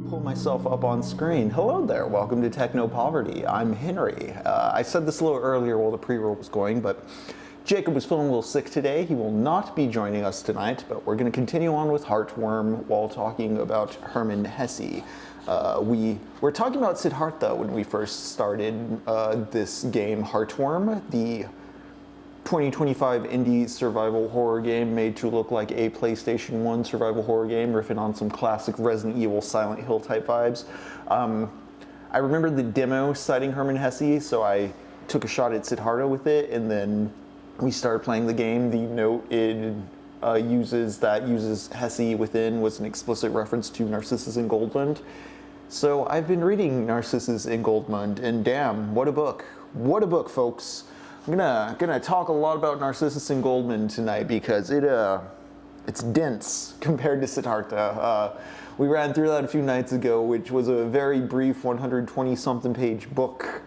Pull myself up on screen. Hello there, welcome to Technopoverty. I'm Henry. I said this a little earlier while the pre-roll was going, but Jacob was feeling a little sick today. He will not be joining us tonight, but we're going to continue on with Heartworm while talking about Hermann Hesse. We were talking about Siddhartha when we first started this game, Heartworm, the 2025 indie survival horror game made to look like a PlayStation 1 survival horror game, riffing on some classic Resident Evil, Silent Hill type vibes. I remember the demo citing Hermann Hesse, so I took a shot at Siddhartha with it, and then we started playing the game. The note it uses Hesse within was an explicit reference to Narcissus and Goldmund. So I've been reading Narcissus and Goldmund, and damn, what a book. What a book, folks. I'm gonna talk a lot about Narcissus and Goldmund tonight because it's dense compared to Siddhartha. We ran through that a few nights ago, which was a very brief 120-something page book.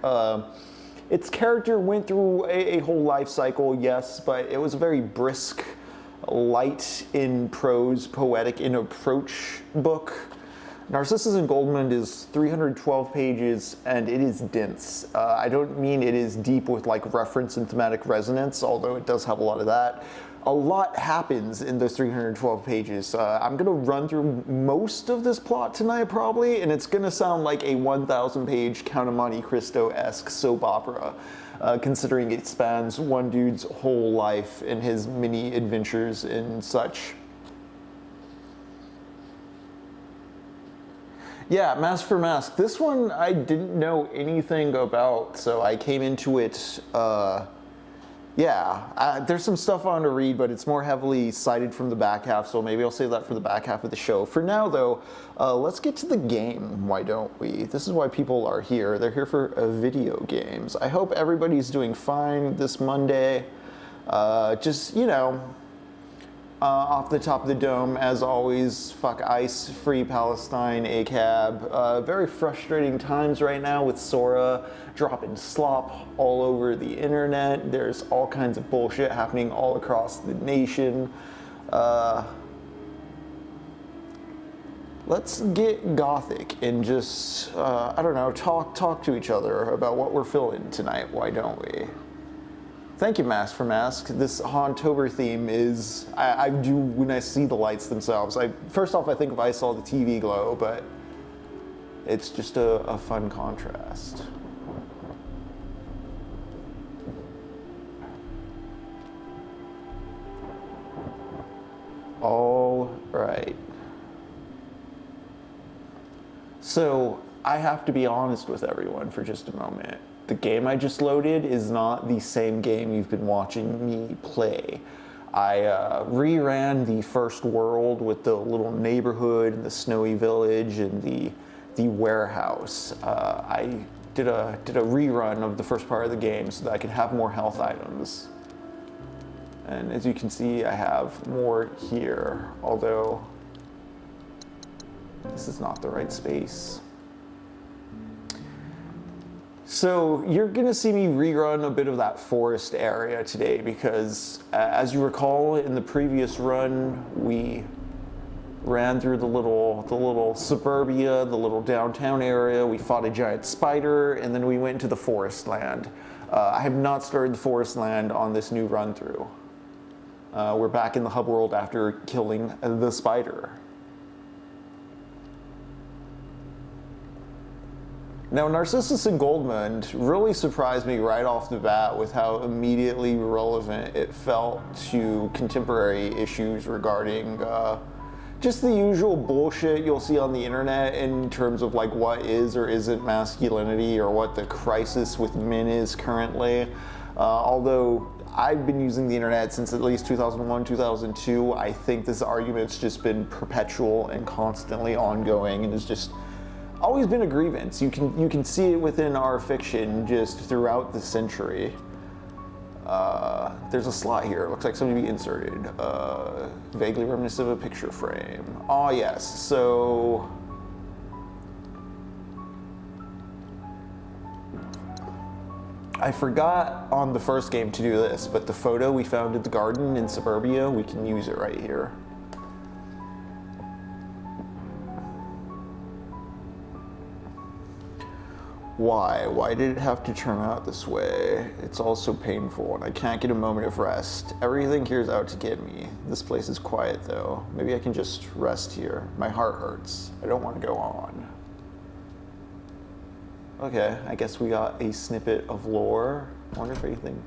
Its character went through a whole life cycle, yes, but it was a very brisk, light in prose, poetic in approach book. Narcissus and Goldmund is 312 pages, and it is dense. I don't mean it is deep with like reference and thematic resonance, although it does have a lot of that. A lot happens in those 312 pages. I'm gonna run through most of this plot tonight probably, and it's gonna sound like a 1,000 page Count of Monte Cristo-esque soap opera, considering it spans one dude's whole life and his many adventures and such. Yeah, Mask for Mask. This one I didn't know anything about, so I came into it, there's some stuff on to read, but it's more heavily cited from the back half, so maybe I'll save that for the back half of the show. For now, though, let's get to the game, why don't we? This is why people are here. They're here for video games. I hope everybody's doing fine this Monday. Just, you know, off the top of the dome, as always, fuck ICE, free Palestine, ACAB. Very frustrating times right now with Sora dropping slop all over the internet. There's all kinds of bullshit happening all across the nation. Let's get gothic and just, I don't know, talk to each other about what we're feeling tonight, why don't we? Thank you, Mask for Mask. This Hauntober theme is, I do, when I see the lights themselves, first off I think if I saw the TV glow, but it's just a fun contrast. All right. So I have to be honest with everyone for just a moment. The game I just loaded is not the same game you've been watching me play. I reran the first world with the little neighborhood, the snowy village, and the warehouse. I did a rerun of the first part of the game so that I could have more health items. And as you can see, I have more here, although this is not the right space. So you're gonna see me rerun a bit of that forest area today because as you recall in the previous run, we ran through the little suburbia, the little downtown area, we fought a giant spider, and then we went into the forest land. I have not started the forest land on this new run through. We're back in the hub world after killing the spider. Now, Narcissus and Goldmund really surprised me right off the bat with how immediately relevant it felt to contemporary issues regarding just the usual bullshit you'll see on the internet in terms of like what is or isn't masculinity or what the crisis with men is currently. Although I've been using the internet since at least 2001, 2002, I think this argument's just been perpetual and constantly ongoing and is just always been a grievance. You can see it within our fiction just throughout the century. There's a slot here. It looks like something to be inserted. Vaguely reminiscent of a picture frame. Oh yes, so I forgot on the first game to do this, but the photo we found in the garden in Suburbia, we can use it right here. Why? Why did it have to turn out this way? It's all so painful, and I can't get a moment of rest. Everything here is out to get me. This place is quiet, though. Maybe I can just rest here. My heart hurts. I don't want to go on. Okay, I guess we got a snippet of lore. I wonder if anything...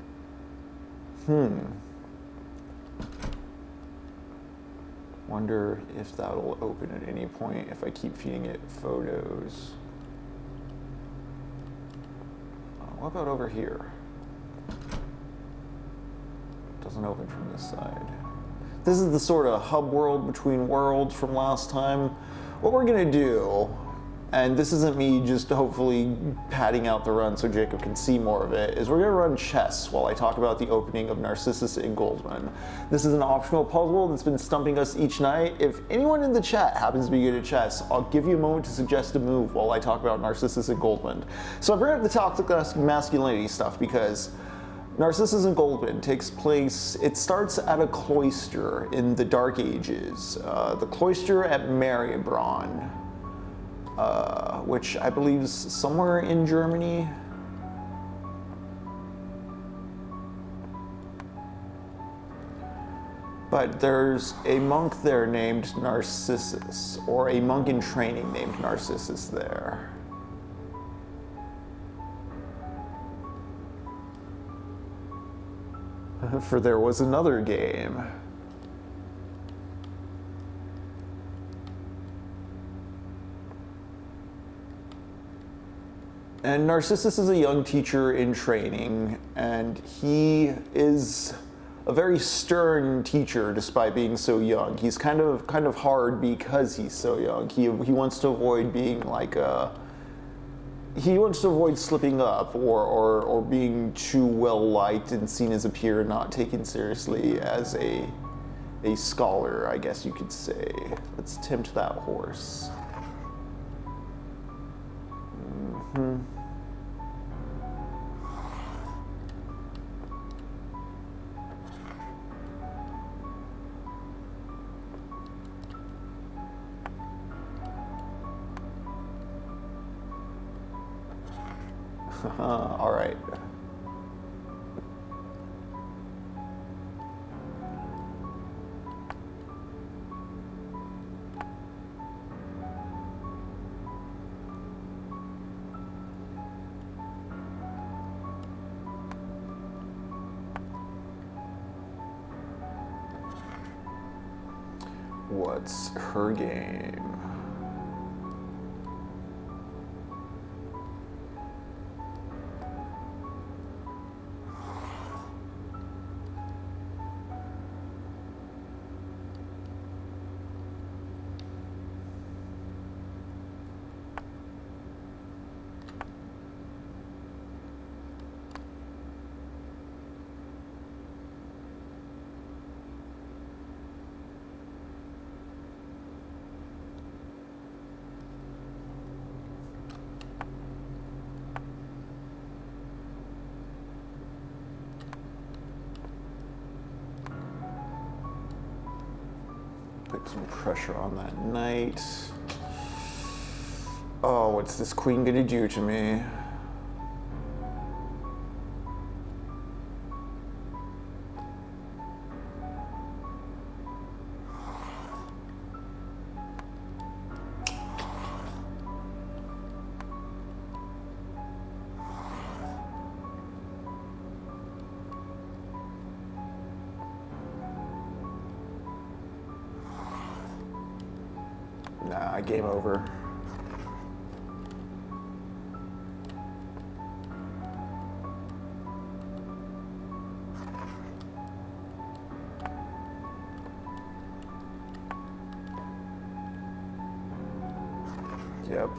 Wonder if that'll open at any point if I keep feeding it photos. What about over here? Doesn't open from this side. This is the sort of hub world between worlds from last time. What we're gonna do, and this isn't me just hopefully padding out the run so Jacob can see more of it, is we're gonna run chess while I talk about the opening of Narcissus and Goldmund. This is an optional puzzle that's been stumping us each night. If anyone in the chat happens to be good at chess, I'll give you a moment to suggest a move while I talk about Narcissus and Goldmund. So I bring up the toxic masculinity stuff because Narcissus and Goldmund takes place, it starts at a cloister in the Dark Ages. The cloister at Maribron. Which I believe is somewhere in Germany. But there's a monk there named Narcissus, or a monk in training named Narcissus there. For there was another game. And Narcissus is a young teacher in training, and he is a very stern teacher despite being so young. He's kind of hard because he's so young. He wants to avoid being like he wants to avoid slipping up or being too well liked and seen as a peer, not taken seriously as a scholar, I guess you could say. Let's tempt that horse. All right. What's her game? Put some pressure on that knight. Oh, what's this queen gonna do to me? Nah, game over. Yep.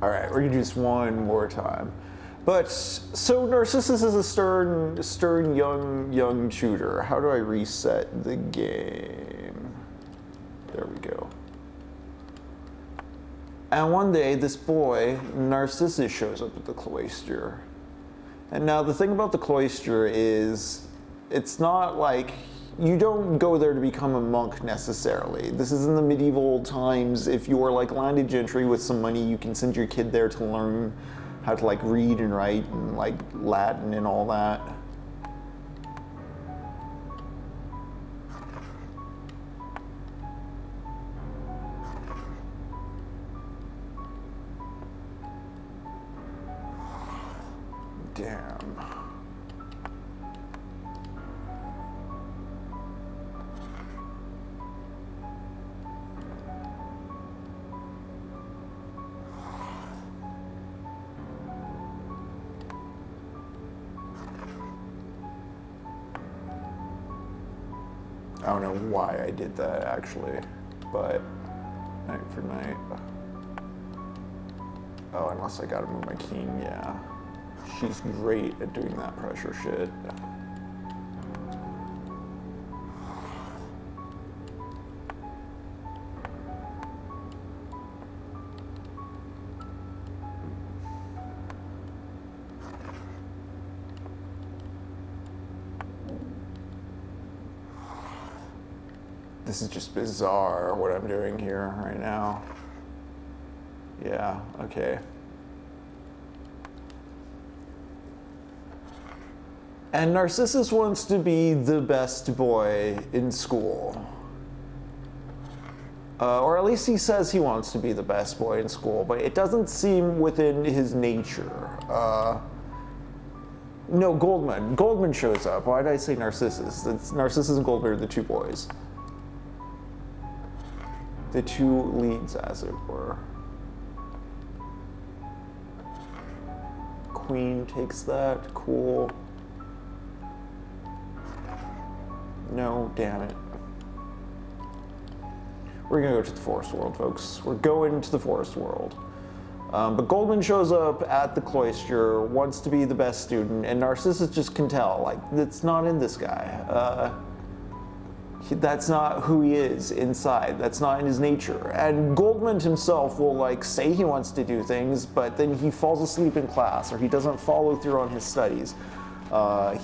All right, we're gonna do this one more time. But, so Narcissus is a stern young tutor. How do I reset the game? There we go. And one day, this boy, Narcissus, shows up at the cloister. And now the thing about the cloister is, it's not like, you don't go there to become a monk necessarily. This is in the medieval times. If you're like landed gentry with some money, you can send your kid there to learn how to like read and write and like Latin and all that. Damn. I don't know why I did that actually, but night for night. Oh, unless I gotta move my king, yeah. She's great at doing that pressure shit. This is just bizarre what I'm doing here right now. Yeah, okay. And Narcissus wants to be the best boy in school. Or at least he says he wants to be the best boy in school, but it doesn't seem within his nature. No, Goldmund. Goldmund shows up. Why did I say Narcissus? It's Narcissus and Goldmund are the two boys. The two leads, as it were. Queen takes that. Cool. No, damn it. We're gonna go to the forest world, folks. We're going to the forest world. But Goldmund shows up at the cloister, wants to be the best student, and Narcissus just can tell, like, it's not in this guy. That's not who he is inside. That's not in his nature. And Goldmund himself will like say he wants to do things, but then he falls asleep in class or he doesn't follow through on his studies.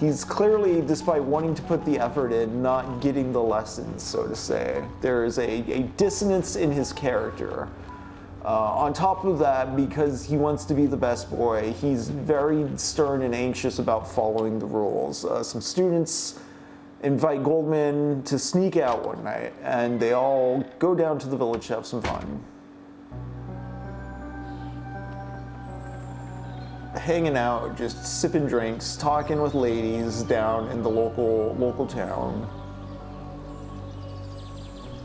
He's clearly, despite wanting to put the effort in, not getting the lessons, so to say. There is a dissonance in his character. On top of that, because he wants to be the best boy, he's very stern and anxious about following the rules. Some students invite Goldmund to sneak out one night, and they all go down to the village to have some fun. Hanging out, just sipping drinks, talking with ladies down in the local town.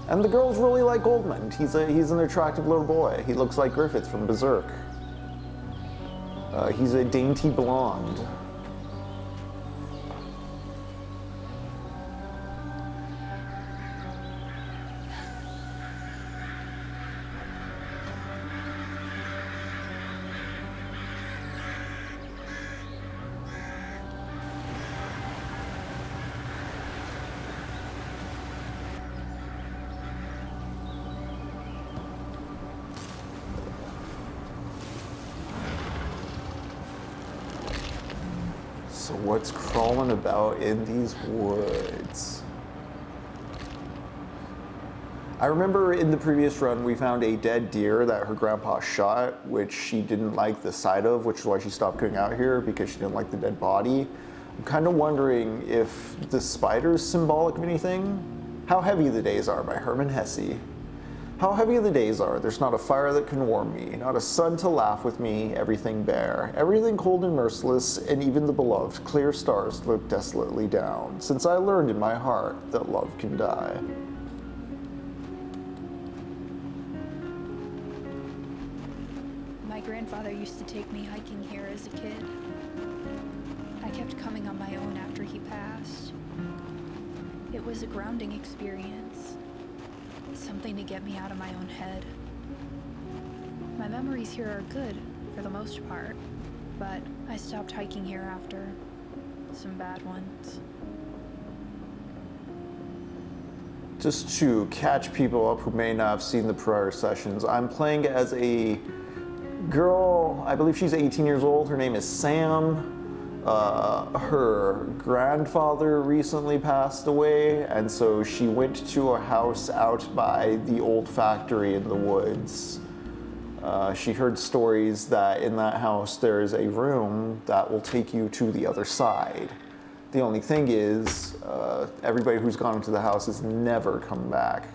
And the girls really like Goldmund. He's an attractive little boy. He looks like Griffith from Berserk. He's a dainty blonde. So what's crawling about in these woods? I remember in the previous run we found a dead deer that her grandpa shot, which she didn't like the sight of, which is why she stopped coming out here, because she didn't like the dead body. I'm kind of wondering if the spider's symbolic of anything. How Heavy the Days Are by Hermann Hesse. How heavy the days are, there's not a fire that can warm me, not a sun to laugh with me, everything bare, everything cold and merciless, and even the beloved clear stars look desolately down, since I learned in my heart that love can die. My grandfather used to take me hiking here as a kid. I kept coming on my own after he passed. It was a grounding experience. Something to get me out of my own head. My memories here are good, for the most part, but I stopped hiking here after some bad ones. Just to catch people up who may not have seen the prior sessions, I'm playing as a girl, I believe she's 18 years old. Her name is Sam. Her grandfather recently passed away, and so she went to a house out by the old factory in the woods. She heard stories that in that house there is a room that will take you to the other side. The only thing is, everybody who's gone into the house has never come back.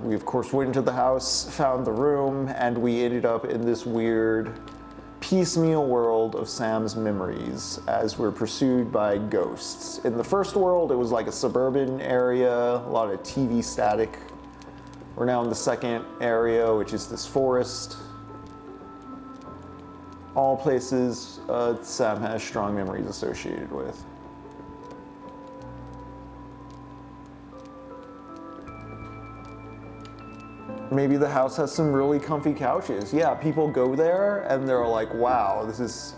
We of course went into the house, found the room, and we ended up in this weird piecemeal world of Sam's memories as we're pursued by ghosts. In the first world, it was like a suburban area, a lot of TV static. We're now in the second area, which is this forest. All places Sam has strong memories associated with. Maybe the house has some really comfy couches. Yeah, people go there and they're like, wow, this is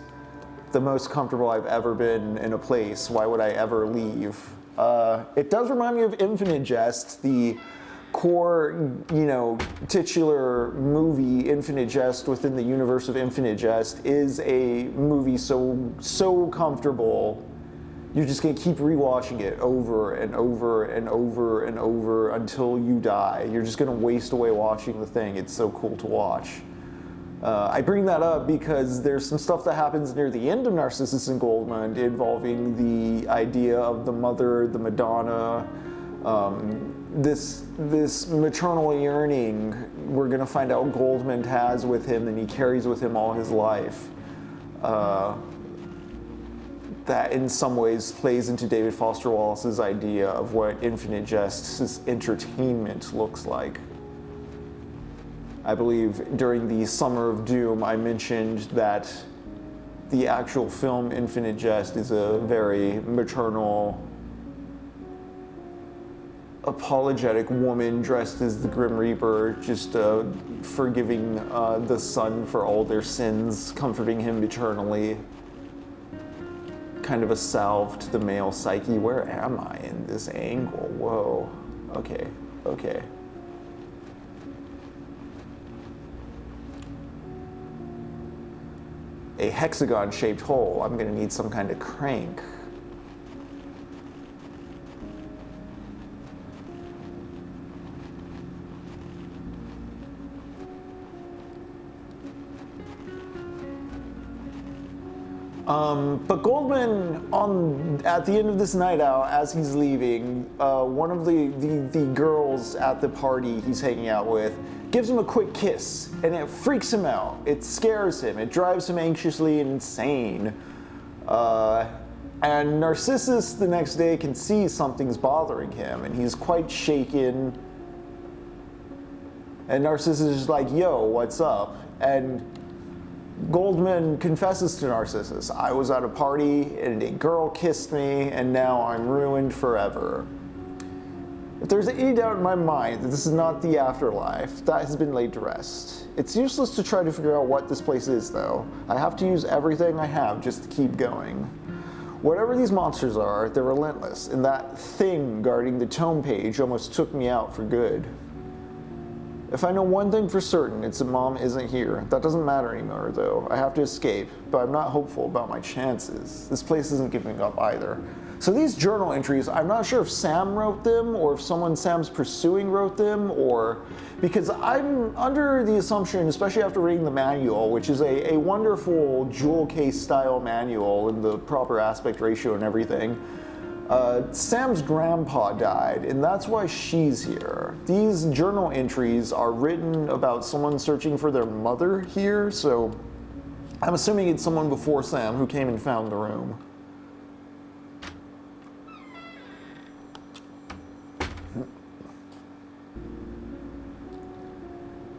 the most comfortable I've ever been in a place. Why would I ever leave? It does remind me of Infinite Jest, the core, titular movie. Infinite Jest within the universe of Infinite Jest is a movie so comfortable. You're just gonna keep rewatching it over and over and over and over until you die. You're just gonna waste away watching the thing. It's so cool to watch. I bring that up because there's some stuff that happens near the end of Narcissus and Goldmund involving the idea of the mother, the Madonna, this maternal yearning we're gonna find out Goldmund has with him and he carries with him all his life. That in some ways plays into David Foster Wallace's idea of what Infinite Jest's entertainment looks like. I believe during the Summer of Doom I mentioned that the actual film Infinite Jest is a very maternal, apologetic woman dressed as the Grim Reaper, just forgiving the son for all their sins, comforting him eternally. Kind of a salve to the male psyche. Where am I in this angle? Whoa. Okay. A hexagon-shaped hole. I'm gonna need some kind of crank. But Goldmund, at the end of this night out, as he's leaving, one of the girls at the party he's hanging out with gives him a quick kiss, and it freaks him out. It scares him. It drives him anxiously and insane. And Narcissus the next day can see something's bothering him, and he's quite shaken. And Narcissus is like, yo, what's up? And Goldmund confesses to Narcissus, I was at a party and a girl kissed me and now I'm ruined forever. If there's any doubt in my mind that this is not the afterlife, that has been laid to rest. It's useless to try to figure out what this place is though. I have to use everything I have just to keep going. Whatever these monsters are, they're relentless, and that thing guarding the tome page almost took me out for good. If I know one thing for certain, it's that Mom isn't here. That doesn't matter anymore, though. I have to escape, but I'm not hopeful about my chances. This place isn't giving up either. So these journal entries, I'm not sure if Sam wrote them, or if someone Sam's pursuing wrote them, or... Because I'm under the assumption, especially after reading the manual, which is a wonderful jewel case style manual in the proper aspect ratio and everything, Sam's grandpa died, and that's why she's here. These journal entries are written about someone searching for their mother here, so I'm assuming it's someone before Sam who came and found the room.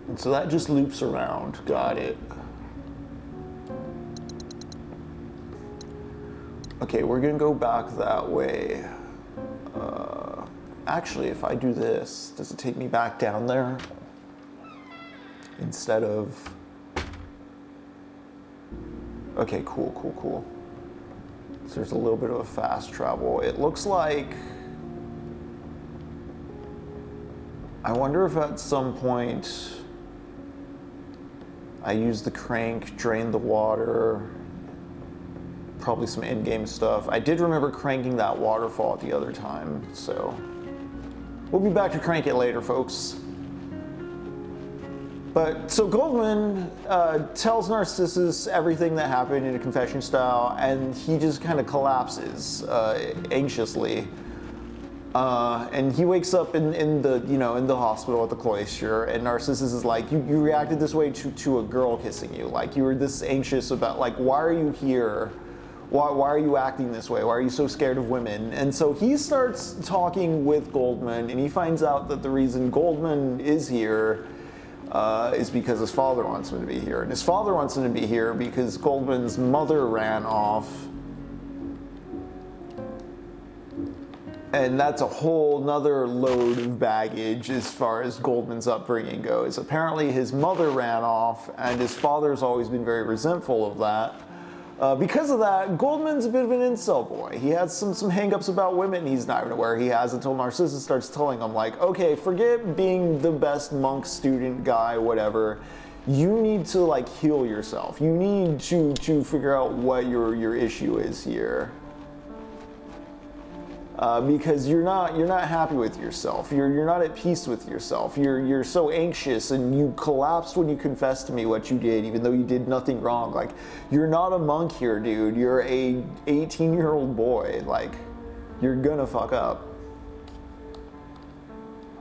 And so that just loops around. Got it. Okay, we're gonna go back that way. Actually, if I do this, does it take me back down there? Instead of... Okay, cool. So there's a little bit of a fast travel. It looks like... I wonder if at some point I use the crank, drain the water, probably some in-game stuff. I did remember cranking that waterfall at the other time, so we'll be back to crank it later, folks. But so Goldmund tells Narcissus everything that happened in a confession style, and he just kind of collapses anxiously. And he wakes up in the hospital at the cloister, and Narcissus is like, you reacted this way to a girl kissing you. Like, you were this anxious about, like, why are you here? Why are you acting this way? Why are you so scared of women? And so he starts talking with Goldmund, and he finds out that the reason Goldmund is here is because his father wants him to be here. And his father wants him to be here because Goldmund's mother ran off. And that's a whole nother load of baggage as far as Goldmund's upbringing goes. Apparently his mother ran off, and his father's always been very resentful of that. Because of that, Goldmund's a bit of an incel boy. He has some hang-ups about women he's not even aware he has until Narcissus starts telling him, like, okay, forget being the best monk, student, guy, whatever. You need to, like, heal yourself. You need to figure out what your issue is here. Because you're not happy with yourself. You're not at peace with yourself. You're so anxious, and you collapsed when you confessed to me what you did, even though you did nothing wrong. Like, you're not a monk here, dude. You're a 18-year-old boy. Like, you're gonna fuck up.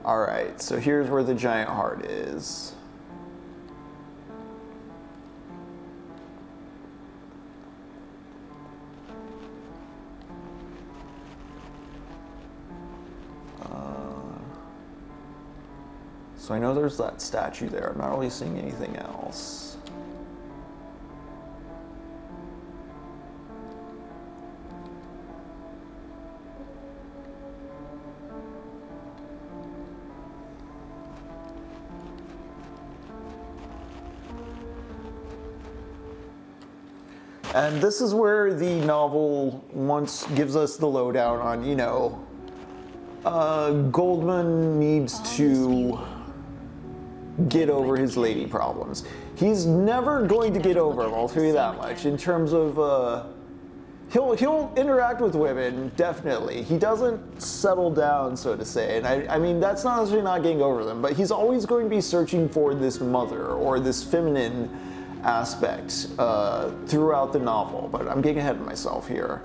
All right, so here's where the giant heart is. So I know there's that statue there. I'm not really seeing anything else. And this is where the novel once gives us the lowdown on, Goldmund needs to get over his lady problems. He's never going to get over them, I'll tell you that much. In terms of, he'll interact with women, definitely. He doesn't settle down, so to say. And I mean, that's not necessarily not getting over them, but he's always going to be searching for this mother or this feminine aspect throughout the novel. But I'm getting ahead of myself here.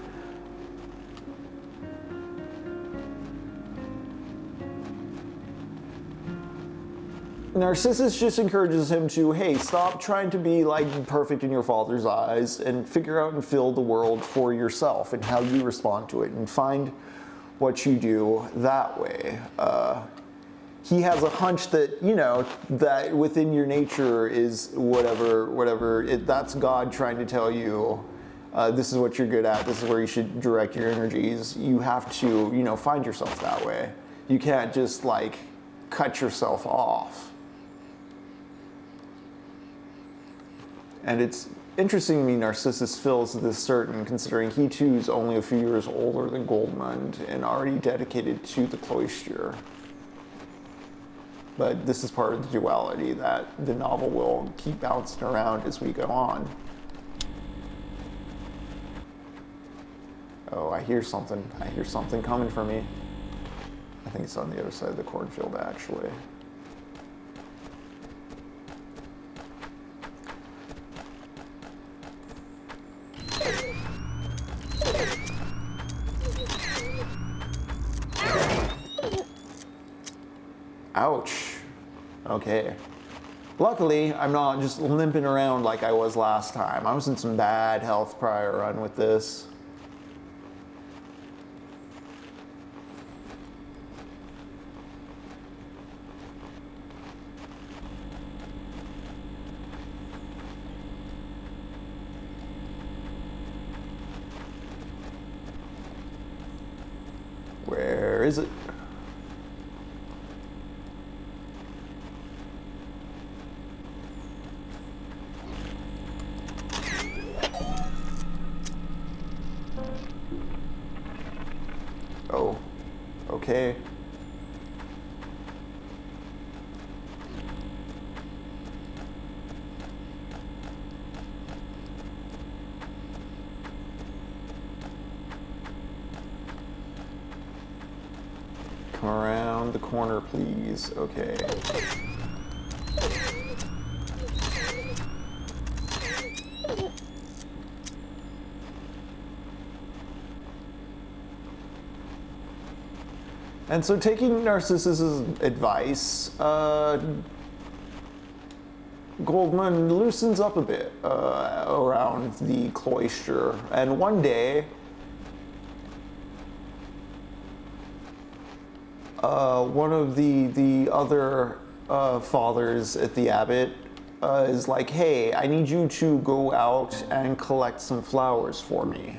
Narcissus just encourages him to, hey, stop trying to be like perfect in your father's eyes and figure out and fill the world for yourself and how you respond to it and find what you do that way. He has a hunch that, that within your nature is whatever, that's God trying to tell you, this is what you're good at, this is where you should direct your energies. You have to, find yourself that way. You can't just like cut yourself off. And it's interesting to me Narcissus feels this certain, considering he too is only a few years older than Goldmund and already dedicated to the cloister. But this is part of the duality that the novel will keep bouncing around as we go on. Oh, I hear something. I hear something coming for me. I think it's on the other side of the cornfield, actually. Ouch. Okay. Luckily, I'm not just limping around like I was last time. I was in some bad health prior run with this. Where is it? okay? Come around the corner, please. Okay. And so, taking Narcissus's advice, Goldmund loosens up a bit around the cloister, and one day, one of the other fathers at the abbot is like, "Hey, I need you to go out and collect some flowers for me.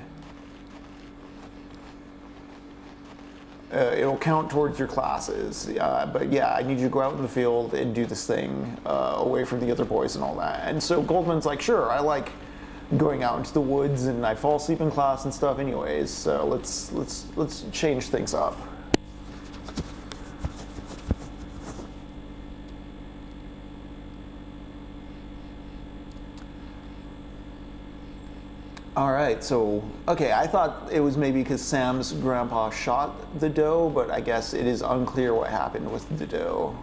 It'll count towards your classes, but yeah, I need you to go out in the field and do this thing away from the other boys and all that." And so Goldmund's like, "Sure, I like going out into the woods, and I fall asleep in class and stuff anyways. So let's change things up." All right, so, okay, I thought it was maybe because Sam's grandpa shot the doe, but I guess it is unclear what happened with the doe.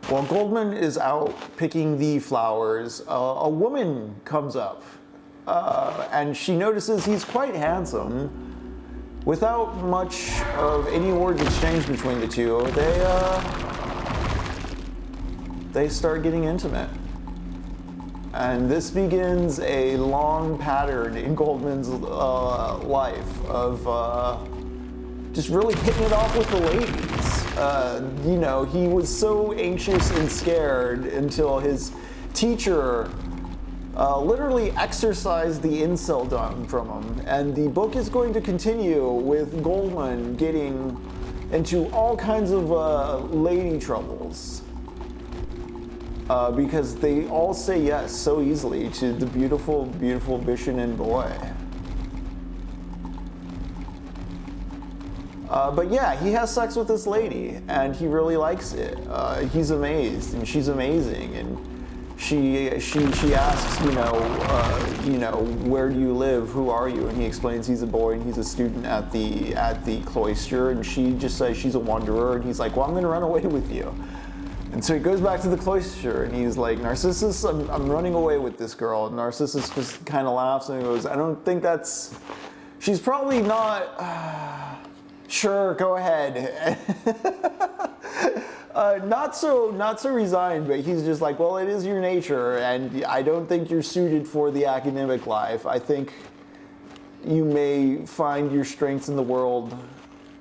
While Goldmund is out picking the flowers, a woman comes up, and she notices he's quite handsome. Without much of any words exchanged between the two, they start getting intimate. And this begins a long pattern in Goldmund's life of just really hitting it off with the ladies. You know, he was so anxious and scared until his teacher literally exorcised the inceldom from him. And the book is going to continue with Goldmund getting into all kinds of lady troubles. Because they all say yes so easily to the beautiful, beautiful Bishonen boy. But yeah, he has sex with this lady, and he really likes it. He's amazed, and she's amazing, and she asks, you know, where do you live? Who are you? And he explains he's a boy and he's a student at the cloister, and she just says she's a wanderer, and he's like, well, I'm gonna run away with you. And so he goes back to the cloister, and he's like, Narcissus, I'm running away with this girl. And Narcissus just kind of laughs and goes, I don't think that's. She's probably not. Sure, go ahead. Not so resigned, but he's just like, well, it is your nature, and I don't think you're suited for the academic life. I think you may find your strengths in the world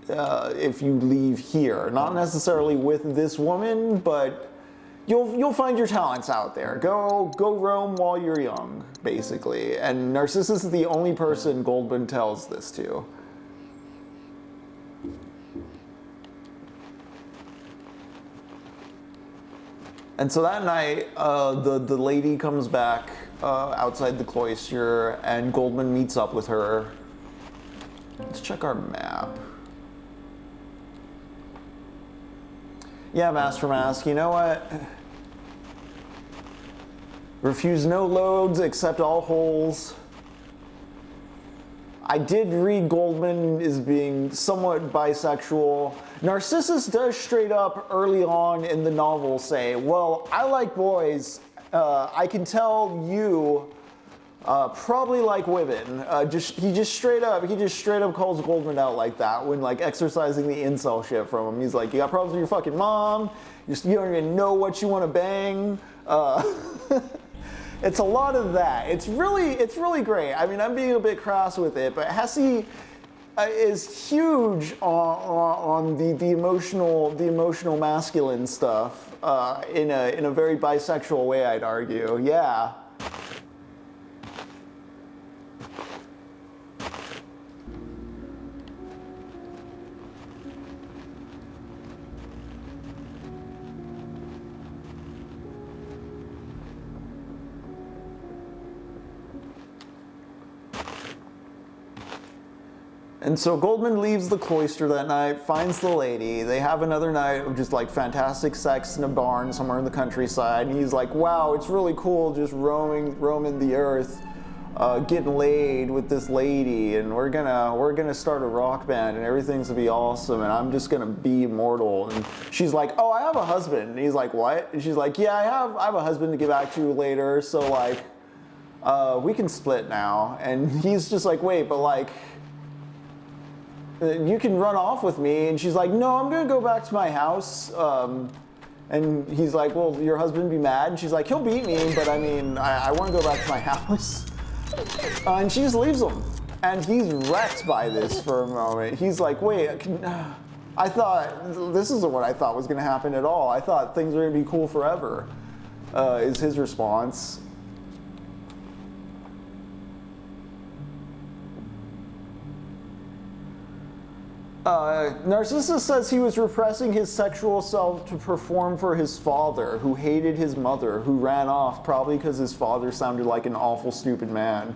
if you leave here. Not necessarily with this woman, but you'll find your talents out there. Go roam while you're young, basically. And Narcissus is the only person Goldmund tells this to. And so that night, the lady comes back outside the cloister, and Goldmund meets up with her. Let's check our map. Yeah, Master Mask, you know what? Refuse no loads, accept all holes. I did read Goldmund as being somewhat bisexual. Narcissus does straight up early on in the novel say, well, I like boys. I can tell you probably like women. He just straight up calls Goldmund out like that when like exercising the incel shit from him. He's like, you got problems with your fucking mom. You don't even know what you want to bang. It's a lot of that. It's really great. I mean, I'm being a bit crass with it, but Hesse is huge on the emotional masculine stuff in a very bisexual way, I'd argue. Yeah. And so Goldmund leaves the cloister that night, finds the lady. They have another night of just like fantastic sex in a barn somewhere in the countryside. And he's like, wow, it's really cool just roaming the earth, getting laid with this lady. And we're gonna start a rock band and everything's gonna be awesome. And I'm just gonna be immortal. And she's like, oh, I have a husband. And he's like, what? And she's like, yeah, I have a husband to get back to later. So like, we can split now. And he's just like, wait, but like, you can run off with me. And she's like, no, I'm gonna go back to my house. And he's like, well, your husband be mad? And she's like, he'll beat me, but I mean, I wanna go back to my house. And she just leaves him. And he's wrecked by this for a moment. He's like, wait, I thought, this isn't what I thought was gonna happen at all. I thought things were gonna be cool forever, is his response. Narcissus says he was repressing his sexual self to perform for his father, who hated his mother, who ran off probably because his father sounded like an awful, stupid man.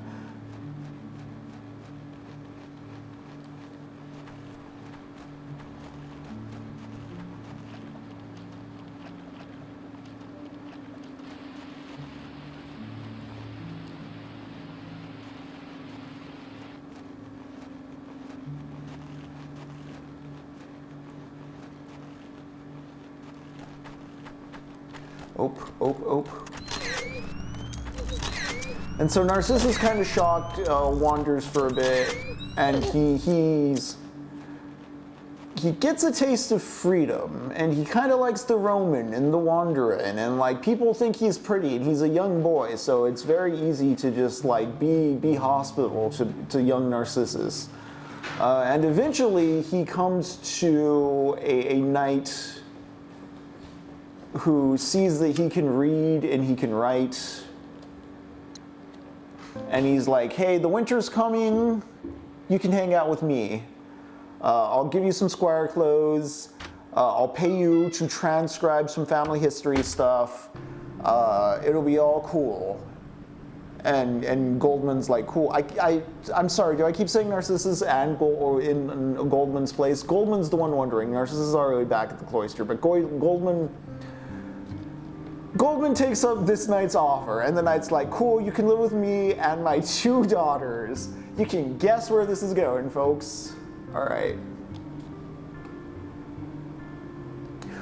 And so Narcissus kind of shocked, wanders for a bit, and he gets a taste of freedom, and he kind of likes the roaming and the wandering, and like people think he's pretty, and he's a young boy, so it's very easy to just like be hospitable to young Narcissus. And eventually he comes to a knight who sees that he can read and he can write. And he's like, hey, the winter's coming, you can hang out with me. I'll give you some squire clothes. I'll pay you to transcribe some family history stuff. It'll be all cool. And Goldmund's like, cool. I'm sorry, do I keep saying Narcissus and in Goldmund's place? Goldmund's the one wondering. Narcissus is already back at the cloister, but Goldmund takes up this knight's offer, and the knight's like, cool, you can live with me and my 2 daughters. You can guess where this is going, folks. All right.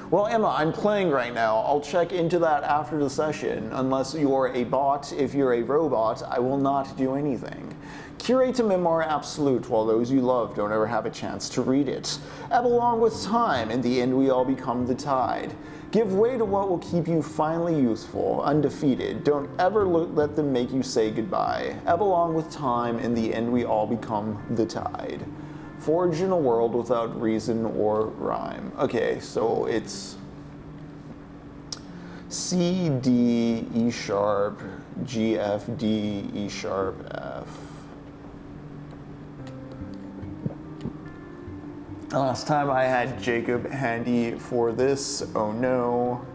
Well, Emma, I'm playing right now. I'll check into that after the session. Unless you're a bot, if you're a robot, I will not do anything. Curate a memoir absolute while those you love don't ever have a chance to read it. Ebb along with time, in the end we all become the tide. Give way to what will keep you finally youthful, undefeated. Don't ever let them make you say goodbye. Ebb along with time, in the end we all become the tide. Forge in a world without reason or rhyme. Okay, so it's C, D, E sharp, G, F, D, E sharp, F. Last time I had Jacob handy for this, oh no.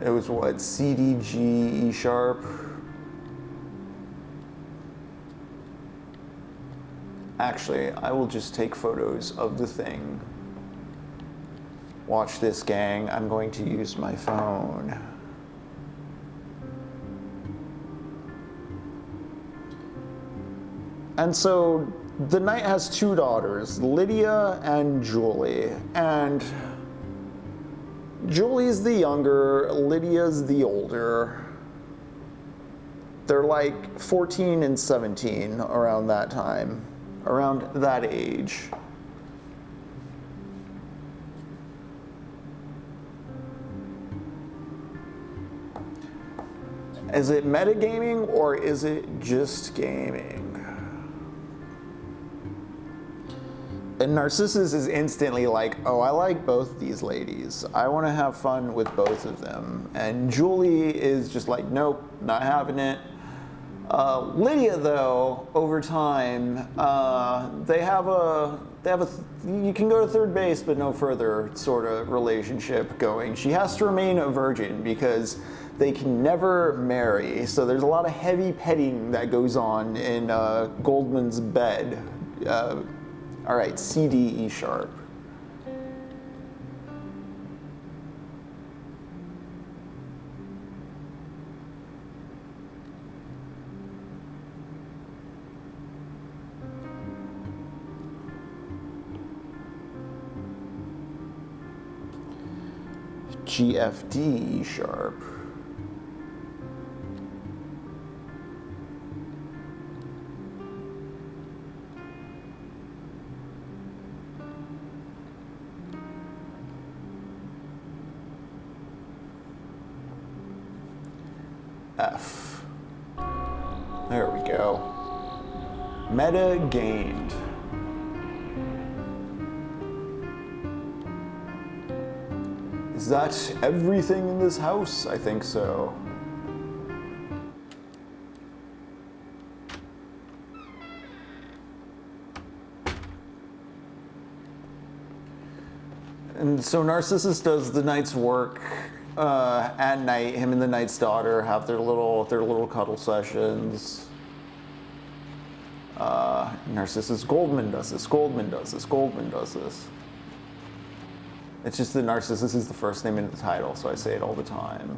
It was what, C, D, G, E sharp? Actually, I will just take photos of the thing. Watch this, gang. I'm going to use my phone. And so the knight has 2 daughters, Lydia and Julie. And Julie's the younger, Lydia's the older. They're like 14 and 17 around that time. Around that age. Is it metagaming or is it just gaming? And Narcissus is instantly like, oh, I like both these ladies. I want to have fun with both of them. And Julie is just like, nope, not having it. Lydia, though, over time, they have a they have you can go to third base, but no further sort of relationship going. She has to remain a virgin because they can never marry. So there's a lot of heavy petting that goes on in Goldmund's bed. All right, C, D, E sharp. G, F, D, E sharp. F. There we go. Meta gained. Is that everything in this house? I think so. And so Narcissus does the night's work at night. Him and the Knight's daughter have their little cuddle sessions. Narcissus, Goldmund does this, Goldmund does this, Goldmund does this. It's just that Narcissus is the first name in the title, so I say it all the time.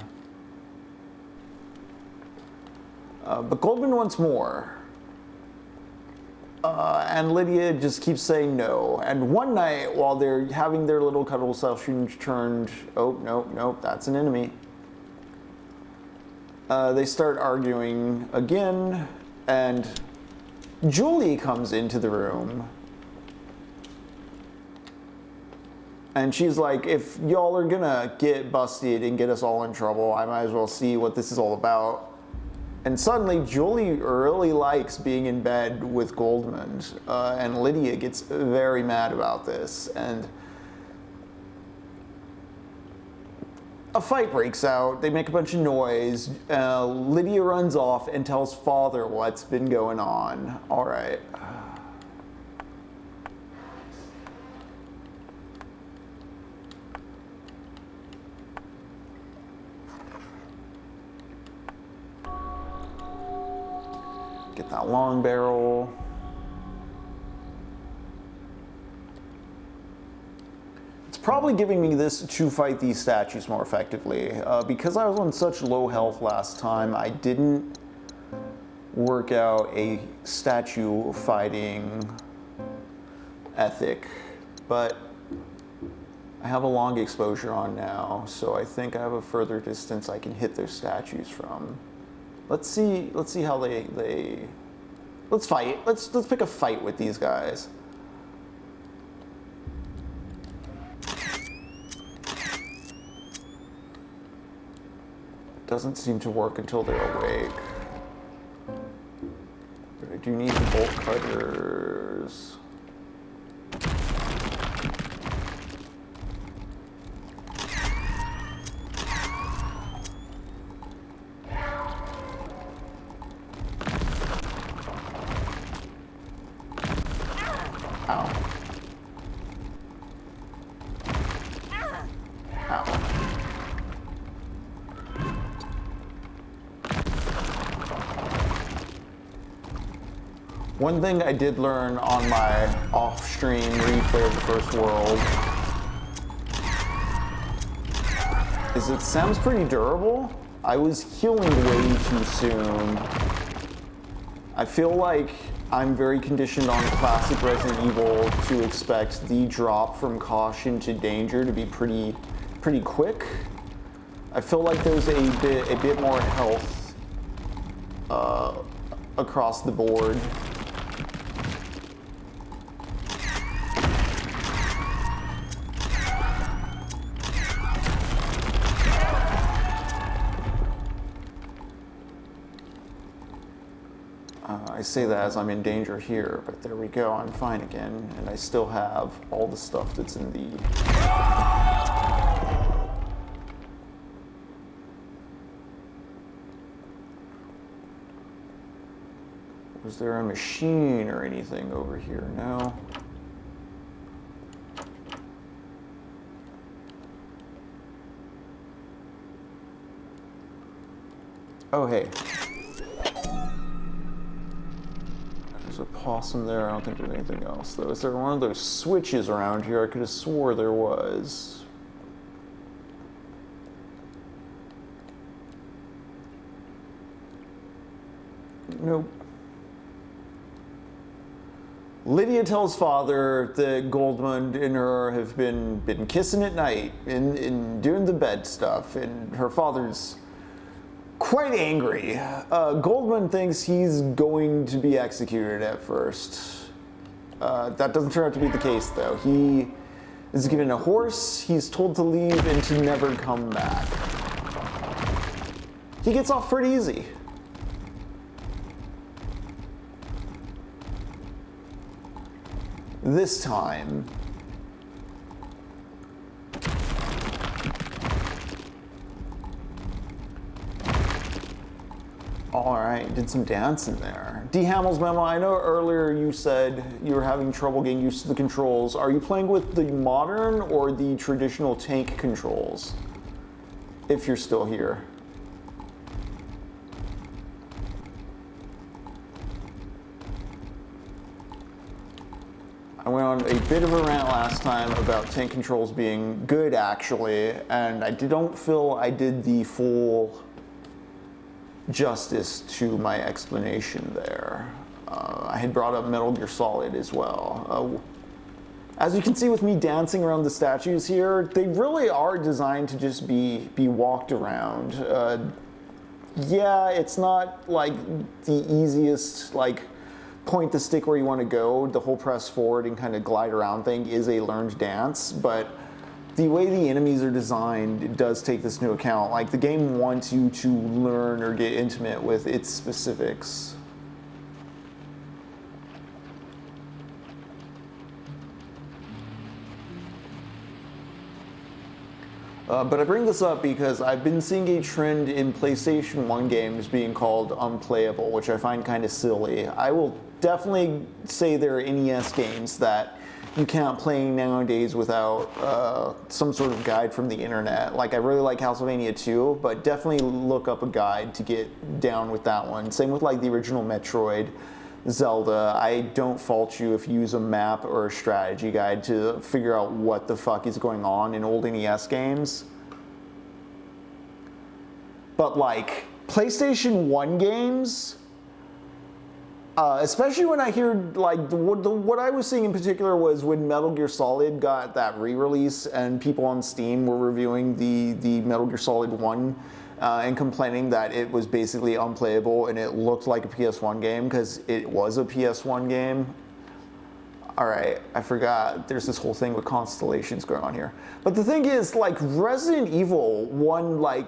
But Goldmund wants more. And Lydia just keeps saying no. And one night, while they're having their little cuddle session turned, oh, no, that's an enemy. They start arguing again, and Julie comes into the room. And she's like, if y'all are gonna get busted and get us all in trouble, I might as well see what this is all about. And suddenly, Julie really likes being in bed with Goldmund, and Lydia gets very mad about this. And a fight breaks out. They make a bunch of noise. Lydia runs off and tells father what's been going on. All right. Get that long barrel. It's probably giving me this to fight these statues more effectively. Because I was on such low health last time, I didn't work out a statue fighting ethic. But I have a long exposure on now, so I think I have a further distance I can hit those statues from. Let's see how they let's fight. Let's pick a fight with these guys. Doesn't seem to work until they're awake. But I do need the bolt cutters. One thing I did learn on my off-stream replay of the first world is that Sam's pretty durable. I was healing way too soon. I feel like I'm very conditioned on classic Resident Evil to expect the drop from caution to danger to be pretty quick. I feel like there's a bit more health across the board. I say that as I'm in danger here, but there we go, I'm fine again, and I still have all the stuff that's in the... Was there a machine or anything over here? No. Oh, hey. There's a possum there. I don't think there's anything else, though. Is there one of those switches around here? I could have swore there was. Nope. Lydia tells father that Goldmund and her have been kissing at night and doing the bed stuff, and her father's quite angry. Goldmund thinks he's going to be executed at first. That doesn't turn out to be the case, though. He is given a horse, he's told to leave and to never come back. He gets off pretty easy. This time, all right, did some dancing there. D. Hamill's memo, I know earlier you said you were having trouble getting used to the controls. Are you playing with the modern or the traditional tank controls? If you're still here. I went on a bit of a rant last time about tank controls being good, actually, and I don't feel I did the full justice to my explanation there. I had brought up Metal Gear Solid as well. As you can see with me dancing around the statues here, they really are designed to just be walked around. Yeah, it's not like the easiest, like, point the stick where you want to go. The whole press forward and kind of glide around thing is a learned dance, but the way the enemies are designed, it does take this into account. Like, the game wants you to learn or get intimate with its specifics. But I bring this up because I've been seeing a trend in PlayStation 1 games being called unplayable, which I find kind of silly. I will definitely say there are NES games that you can't play nowadays without some sort of guide from the internet. Like, I really like Castlevania 2, but definitely look up a guide to get down with that one. Same with like the original Metroid, Zelda. I don't fault you if you use a map or a strategy guide to figure out what the fuck is going on in old NES games. But like, PlayStation 1 games, especially when I hear, like, what I was seeing in particular was when Metal Gear Solid got that re-release and people on Steam were reviewing the Metal Gear Solid 1 and complaining that it was basically unplayable and it looked like a PS1 game because it was a PS1 game. Alright, I forgot there's this whole thing with constellations going on here. But the thing is, like, Resident Evil won an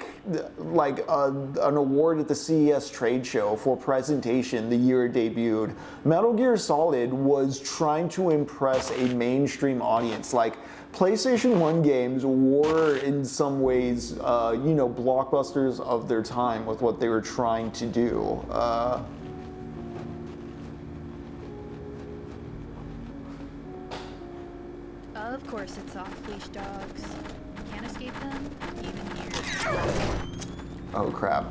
award at the CES trade show for presentation the year it debuted. Metal Gear Solid was trying to impress a mainstream audience. Like, PlayStation 1 games were in some ways, blockbusters of their time with what they were trying to do. Of course it's off-leash dogs. Can't escape them, even here. Oh crap.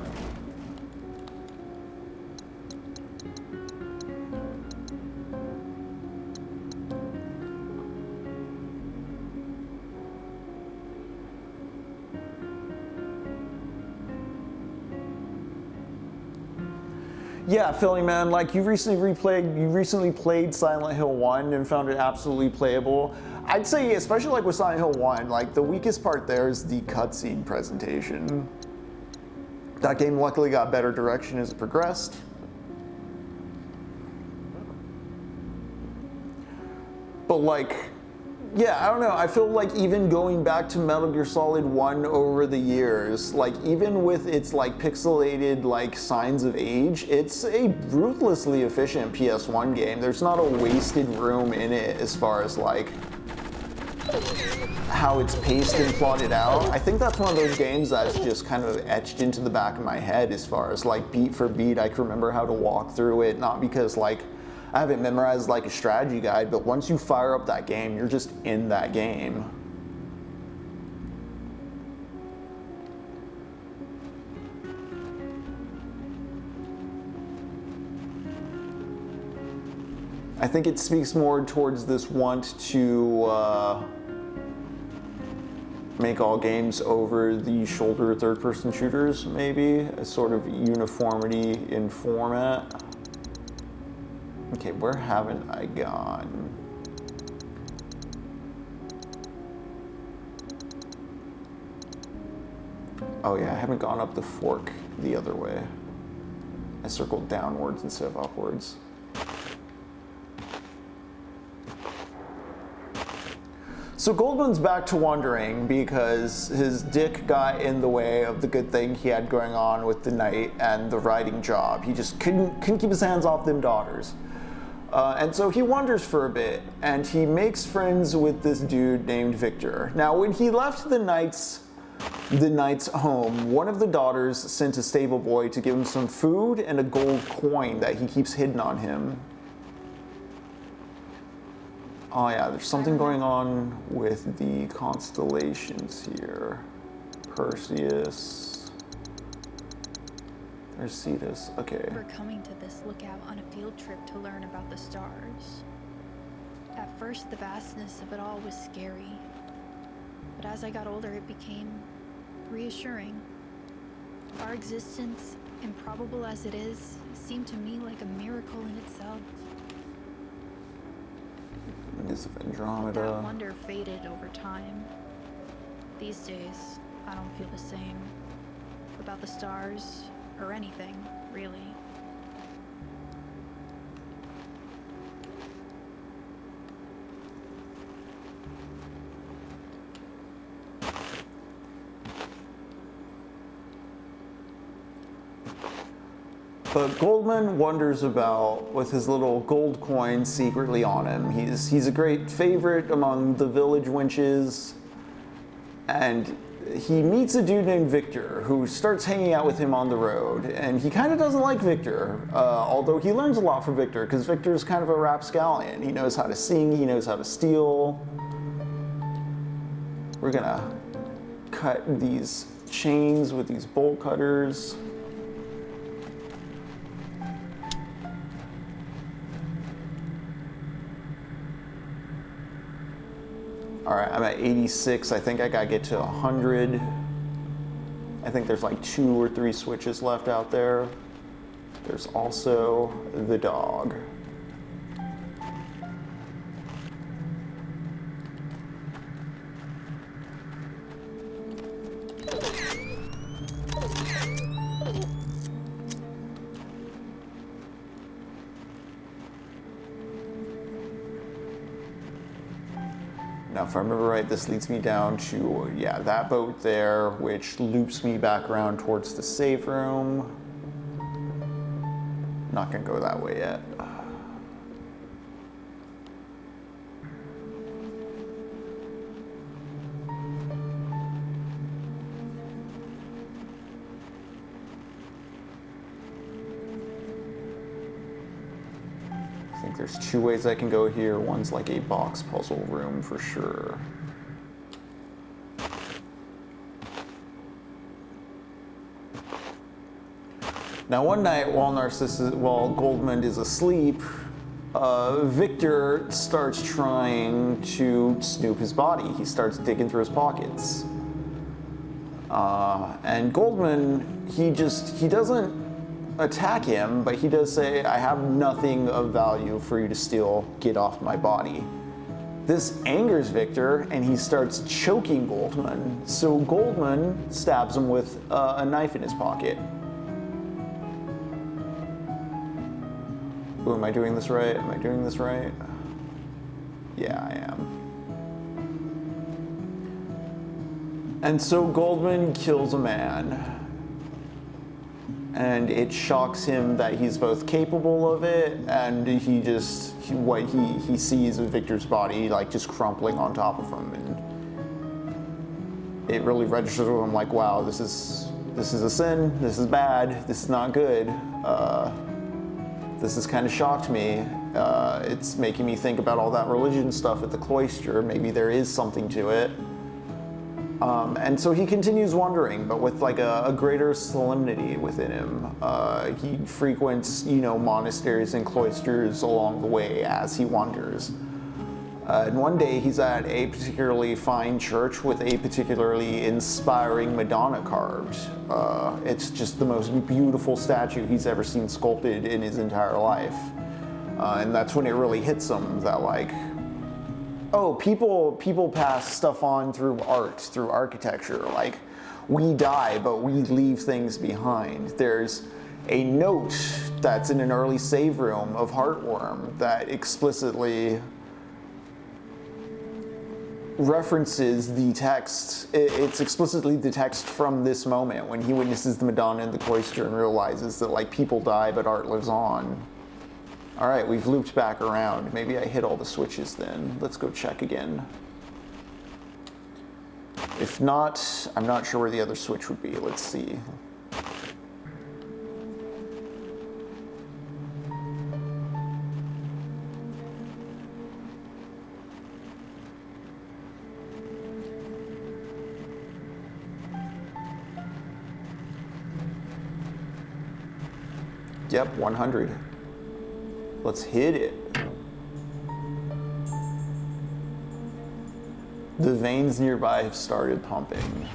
Yeah, Philly man, like, you recently played Silent Hill 1 and found it absolutely playable. I'd say, especially like with Silent Hill 1, like, the weakest part there is the cutscene presentation. That game luckily got better direction as it progressed. But like, yeah, I don't know, I feel like even going back to Metal Gear Solid 1 over the years, like, even with its like pixelated like signs of age, it's a ruthlessly efficient PS1 game. There's not a wasted room in it as far as like how it's paced and plotted out. I think that's one of those games that's just kind of etched into the back of my head as far as like beat for beat. I can remember how to walk through it, not because like I have it memorized like a strategy guide, but once you fire up that game, you're just in that game. I think it speaks more towards this want to make all games over the shoulder third-person shooters, maybe, a sort of uniformity in format. Okay, where haven't I gone? Oh yeah, I haven't gone up the fork the other way. I circled downwards instead of upwards. So Goldmund's back to wondering because his dick got in the way of the good thing he had going on with the knight and the writing job. He just couldn't keep his hands off them daughters. And so he wanders for a bit, and he makes friends with this dude named Victor. Now, when he left the knight's home, one of the daughters sent a stable boy to give him some food and a gold coin that he keeps hidden on him. Oh yeah, there's something going on with the constellations here. Perseus. There's Cetus. Okay. We're coming to this lookout on a field trip to learn about the stars. At first, the vastness of it all was scary. But as I got older, it became reassuring. Our existence, improbable as it is, seemed to me like a miracle in itself. Is of Andromeda. That wonder faded over time. These days, I don't feel the same about the stars or anything, really. But Goldmund wanders about with his little gold coin secretly on him. He's a great favorite among the village wenches, and he meets a dude named Victor who starts hanging out with him on the road, and he kind of doesn't like Victor, although he learns a lot from Victor because Victor's kind of a rapscallion. He knows how to sing, he knows how to steal. We're gonna cut these chains with these bolt cutters. All right, I'm at 86. I think I gotta get to 100. I think there's like 2 or 3 switches left out there. There's also the dog. Now, if I remember right, this leads me down to, yeah, that boat there, which loops me back around towards the save room. Not gonna go that way yet. I think there's 2 ways I can go here. One's like a box puzzle room for sure. Now one night while Goldmund is asleep, Victor starts trying to snoop his body. He starts digging through his pockets. And Goldmund, he doesn't attack him, but he does say, "I have nothing of value for you to steal. Get off my body." This angers Victor, and he starts choking Goldmund. So Goldmund stabs him with a knife in his pocket. Ooh, am I doing this right? Am I doing this right? Yeah, I am. And so Goldmund kills a man. And it shocks him that he's both capable of it, and he sees Victor's body like just crumpling on top of him, and it really registers with him like, wow, this is a sin, this is bad, this is not good. This has kind of shocked me. It's making me think about all that religion stuff at the cloister. Maybe there is something to it. And so he continues wandering, but with like a greater solemnity within him. He frequents, monasteries and cloisters along the way as he wanders. And one day he's at a particularly fine church with a particularly inspiring Madonna carved. It's just the most beautiful statue he's ever seen sculpted in his entire life. And that's when it really hits him that like, oh, people pass stuff on through art, through architecture. Like, we die, but we leave things behind. There's a note that's in an early save room of Heartworm that explicitly references the text. It's explicitly the text from this moment when he witnesses the Madonna in the cloister and realizes that, like, people die, but art lives on. All right, we've looped back around. Maybe I hit all the switches then. Let's go check again. If not, I'm not sure where the other switch would be. Let's see. Yep, 100. Let's hit it. The veins nearby have started pumping.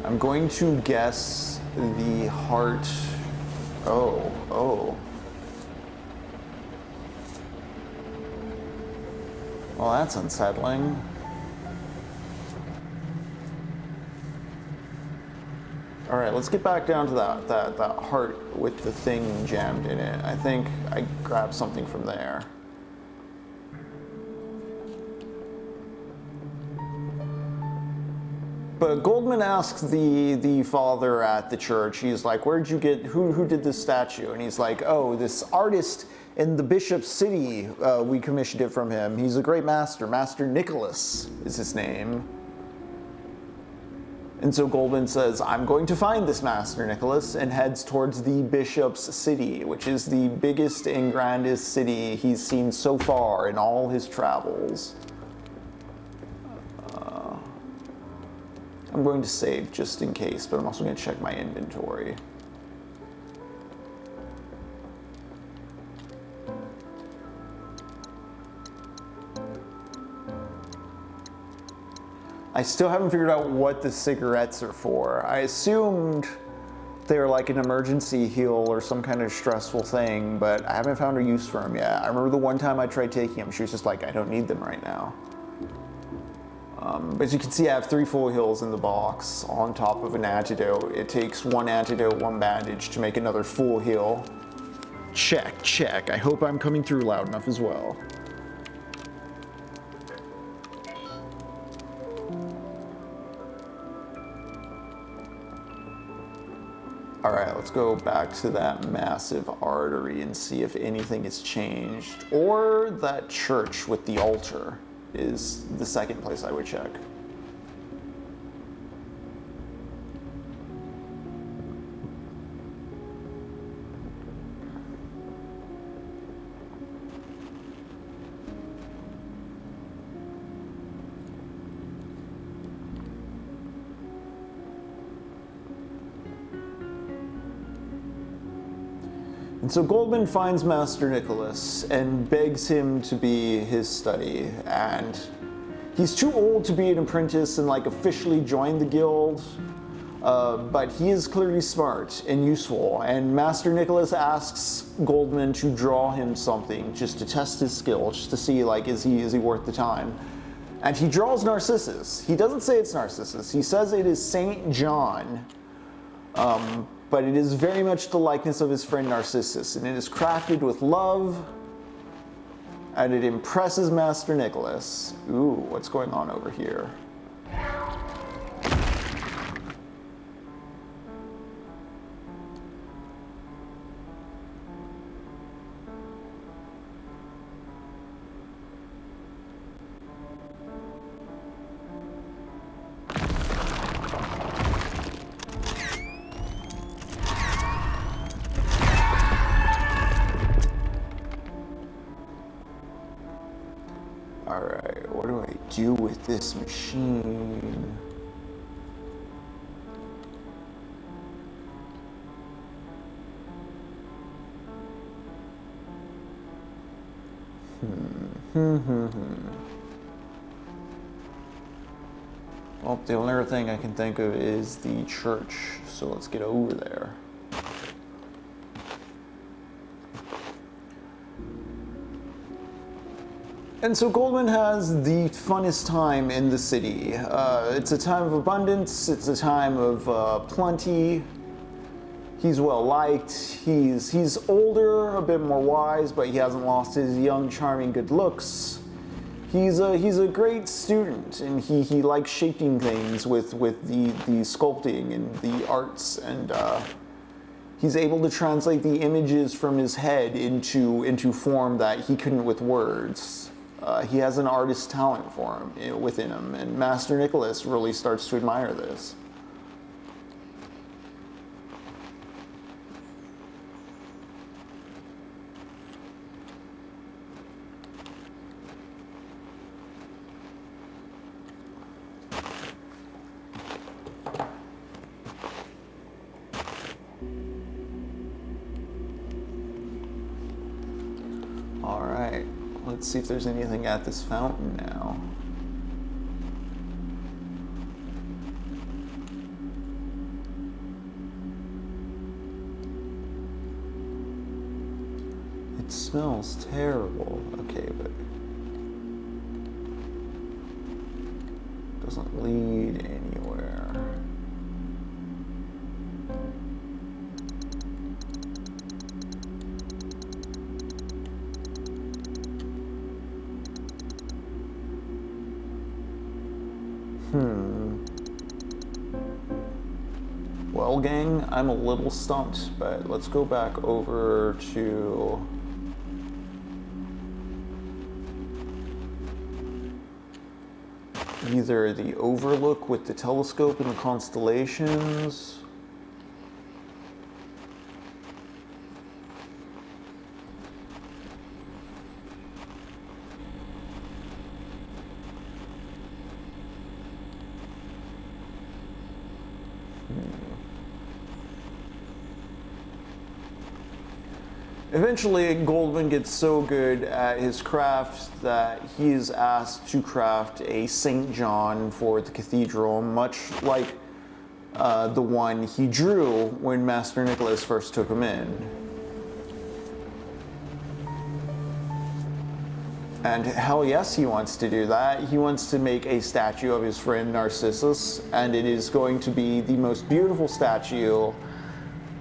I'm going to guess the heart. Oh. Well, that's unsettling. All right, let's get back down to that heart with the thing jammed in it. I think I grabbed something from there. But Goldmund asks the father at the church, he's like, where'd you get, who did this statue? And he's like, oh, this artist in the bishop's city, we commissioned it from him. He's a great master. Master Nicholas is his name. And so Goldmund says, I'm going to find this Master Nicholas, and heads towards the bishop's city, which is the biggest and grandest city he's seen so far in all his travels. I'm going to save just in case, but I'm also going to check my inventory. I still haven't figured out what the cigarettes are for. I assumed they're like an emergency heal or some kind of stressful thing, but I haven't found a use for them yet. I remember the one time I tried taking them, she was just like, I don't need them right now. But as you can see, I have 3 full heals in the box on top of an antidote. It takes 1 antidote, 1 bandage to make another full heal. Check. I hope I'm coming through loud enough as well. All right, let's go back to that massive artery and see if anything has changed. Or that church with the altar is the second place I would check. And so Goldmund finds Master Nicholas and begs him to be his study. And he's too old to be an apprentice and like officially join the guild, but he is clearly smart and useful. And Master Nicholas asks Goldmund to draw him something just to test his skill, just to see like, is he worth the time? And he draws Narcissus. He doesn't say it's Narcissus. He says it is Saint John. But it is very much the likeness of his friend Narcissus, and it is crafted with love, and it impresses Master Nicholas. Ooh, what's going on over here? do with this machine? Well, the only other thing I can think of is the church, so let's get over there. And so Goldmund has the funnest time in the city. It's a time of abundance, it's a time of plenty. He's well liked, he's older, a bit more wise, but he hasn't lost his young, charming good looks. He's a great student, and he likes shaping things with the sculpting and the arts, and he's able to translate the images from his head into form that he couldn't with words. He has an artist's talent for him within him, and Master Nicholas really starts to admire this. All right. Let's see if there's anything at this fountain now. It smells terrible. Okay, but it doesn't lead anywhere. Well, gang, I'm a little stumped, but let's go back over to either the overlook with the telescope and the constellations. Eventually, Goldmund gets so good at his craft that he is asked to craft a St. John for the cathedral, much like the one he drew when Master Nicholas first took him in. And hell yes, he wants to do that. He wants to make a statue of his friend Narcissus, and it is going to be the most beautiful statue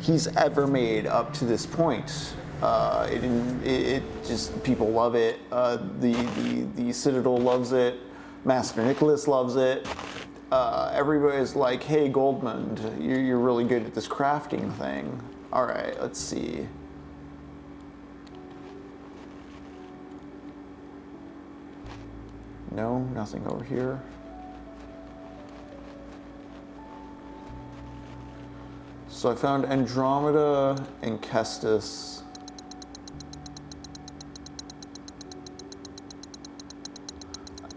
he's ever made up to this point. It just, people love it. The Citadel loves it. Master Nicholas loves it. Everybody's like, hey, Goldmund, you're really good at this crafting thing. All right, let's see. No, nothing over here. So I found Andromeda and Casas.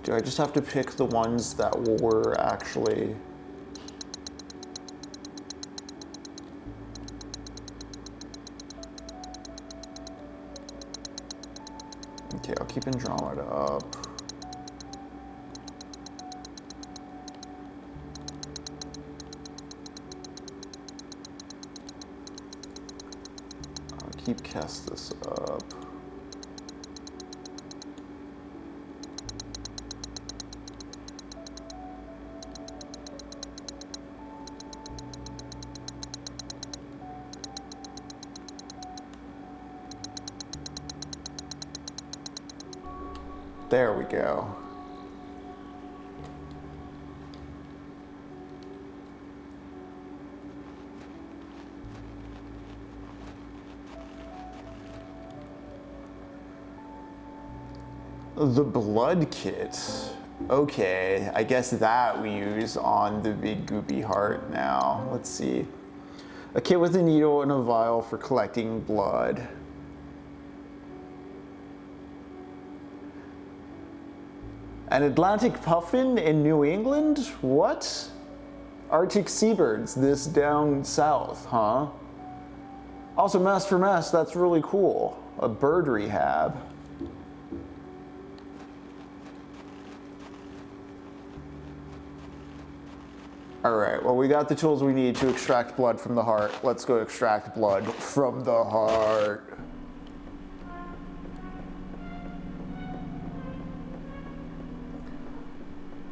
Do I just have to pick the ones that were actually... Okay, I'll keep Andromeda up. I'll keep Casas up. There we go. The blood kit. Okay, I guess that we use on the big goopy heart now. Let's see. A kit with a needle and a vial for collecting blood. An Atlantic puffin in New England? What? Arctic seabirds this down south, huh? Also, mess for mess, that's really cool. A bird rehab. Alright, well, we got the tools we need to extract blood from the heart. Let's go extract blood from the heart.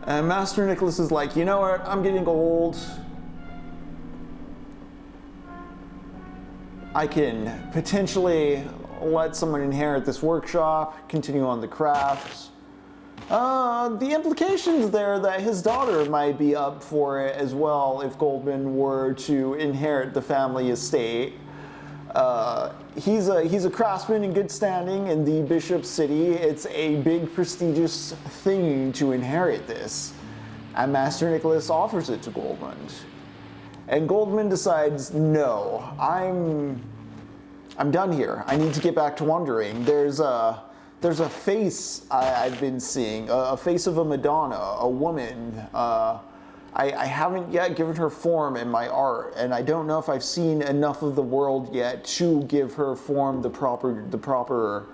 And Master Nicholas is like, you know what, I'm getting old. I can potentially let someone inherit this workshop, continue on the crafts. The implications there that his daughter might be up for it as well if Goldmund were to inherit the family estate. He's a craftsman in good standing in the Bishop City. It's a big prestigious thing to inherit this. And Master Nicholas offers it to Goldmund. And Goldmund decides, no, I'm done here. I need to get back to wandering. There's a face I've been seeing, a face of a Madonna, a woman. I haven't yet given her form in my art, and I don't know if I've seen enough of the world yet to give her form the proper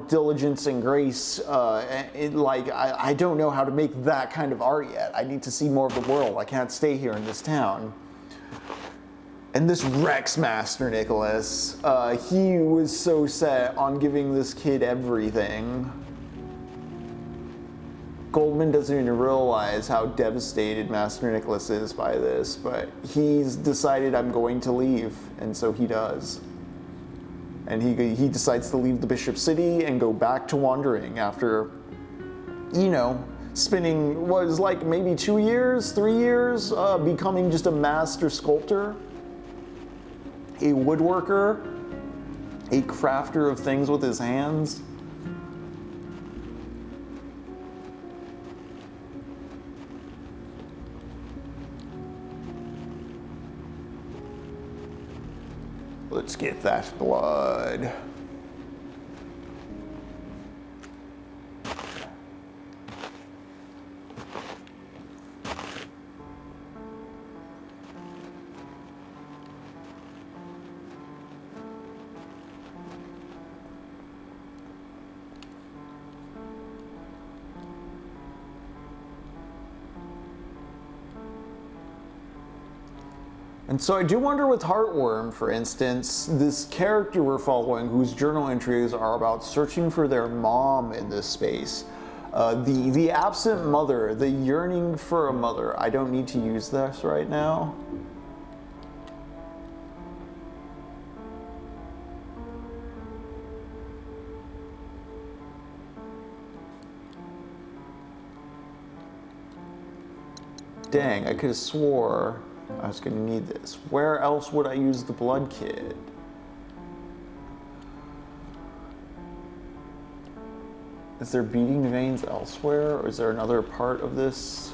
diligence and grace. I don't know how to make that kind of art yet. I need to see more of the world. I can't stay here in this town. And this wrecks Master Nicholas. He was so set on giving this kid everything. Goldmund doesn't even realize how devastated Master Nicholas is by this, but he's decided, I'm going to leave, and so he does. And he decides to leave the Bishop City and go back to wandering after, spending what was like maybe 2 years, 3 years, becoming just a master sculptor, a woodworker, a crafter of things with his hands. Let's get that blood. And so I do wonder with Heartworm, for instance, this character we're following whose journal entries are about searching for their mom in this space. The absent mother, the yearning for a mother. I don't need to use this right now. Dang, I could have swore I was going to need this. Where else would I use the blood kit? Is there beating veins elsewhere, or is there another part of this?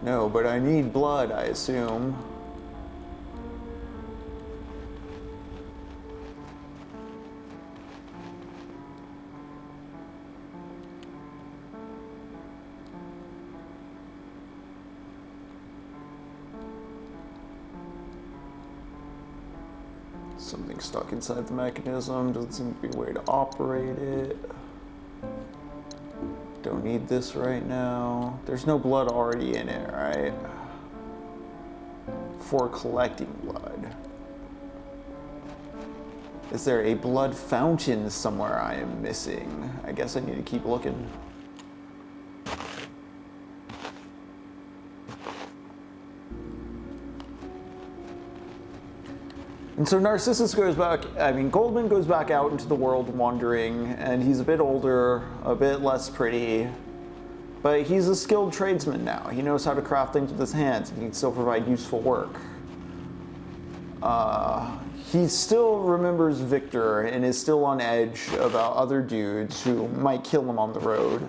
No, but I need blood, I assume. Something stuck inside the mechanism, doesn't seem to be a way to operate it. Don't need this right now. There's no blood already in it, right? For collecting blood. Is there a blood fountain somewhere I am missing? I guess I need to keep looking. And so Narcissus goes back, Goldmund goes back out into the world wandering, and he's a bit older, a bit less pretty, but he's a skilled tradesman now. He knows how to craft things with his hands, and he can still provide useful work. He still remembers Victor and is still on edge about other dudes who might kill him on the road.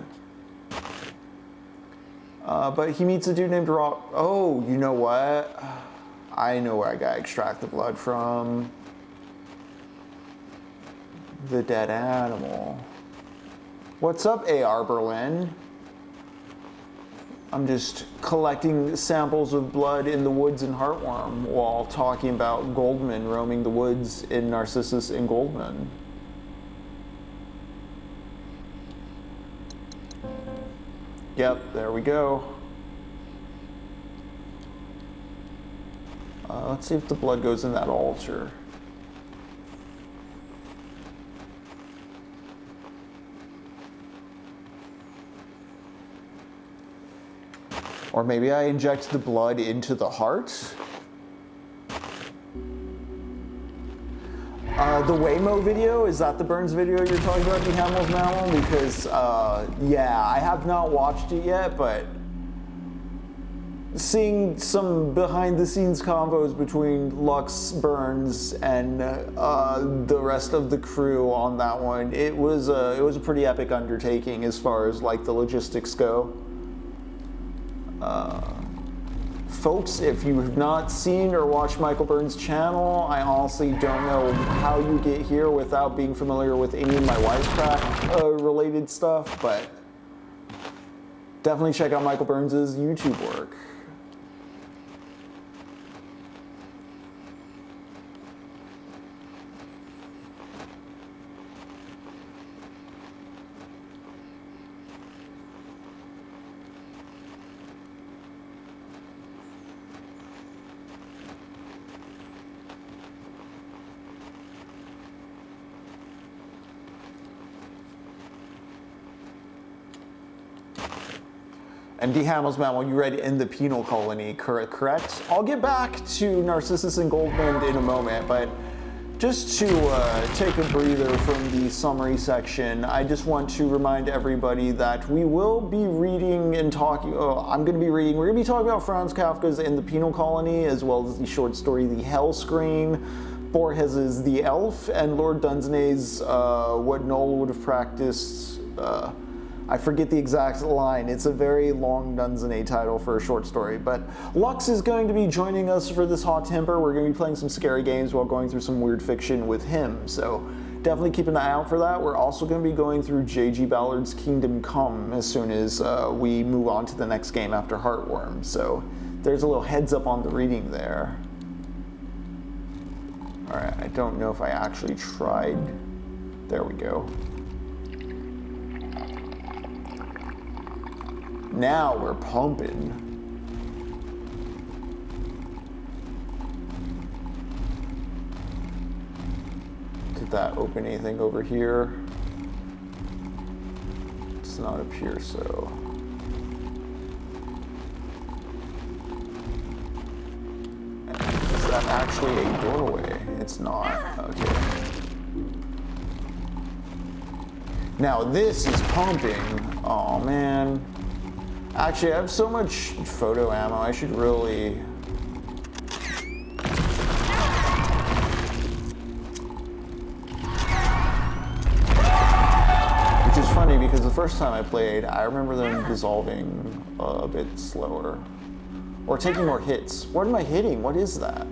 But he meets a dude named Rock. Oh, you know what? I know where I gotta extract the blood from. The dead animal. What's up, A.R. Berlin? I'm just collecting samples of blood in the woods in Heartworm while talking about Goldmund roaming the woods in Narcissus and Goldmund. Yep, there we go. Let's see if the blood goes in that altar. Or maybe I inject the blood into the heart? The Waymo video, is that the Burns video you're talking about, the Hamill's Mammal? Because, yeah, I have not watched it yet, but seeing some behind-the-scenes combos between Lux, Burns, and the rest of the crew on that one, it was a pretty epic undertaking as far as, like, the logistics go. Folks, if you have not seen or watched Michael Burns' channel, I honestly don't know how you get here without being familiar with any of my wisecrack related stuff, but definitely check out Michael Burns' YouTube work. And D. Hamill's Mammal, you read in the penal colony, correct? I'll get back to Narcissus and Goldmund in a moment, but just to take a breather from the summary section, I just want to remind everybody that we will be reading and talking, we're going to be talking about Franz Kafka's In the Penal Colony, as well as the short story The Hell Screen, Borges's The Aelph, and Lord Dunsany's What Gnoles Would Have Practiced. I forget the exact line. It's a very long Dunsany title for a short story. But Lux is going to be joining us for this Hot Temper. We're going to be playing some scary games while going through some weird fiction with him. So definitely keep an eye out for that. We're also going to be going through J.G. Ballard's Kingdom Come as soon as we move on to the next game after Heartworm. So there's a little heads up on the reading there. All right, I don't know if I actually tried. There we go. Now we're pumping. Did that open anything over here? Does not appear so. Is that actually a doorway? It's not. Okay. Now this is pumping. Oh man. Actually, I have so much photo ammo, I should really... Which is funny because the first time I played, I remember them dissolving a bit slower. Or taking more hits. What am I hitting? What is that?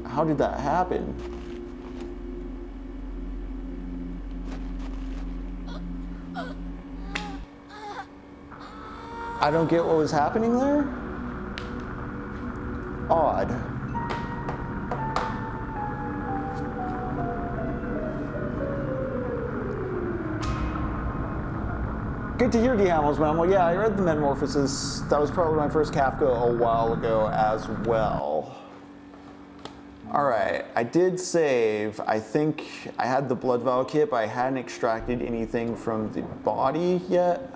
How did that happen? I don't get what was happening there? Odd. Good to hear, D. Hamill's Mammal. Yeah, I read the Metamorphosis. That was probably my first Kafka a while ago as well. Alright, I did save. I think I had the blood vial kit, but I hadn't extracted anything from the body yet.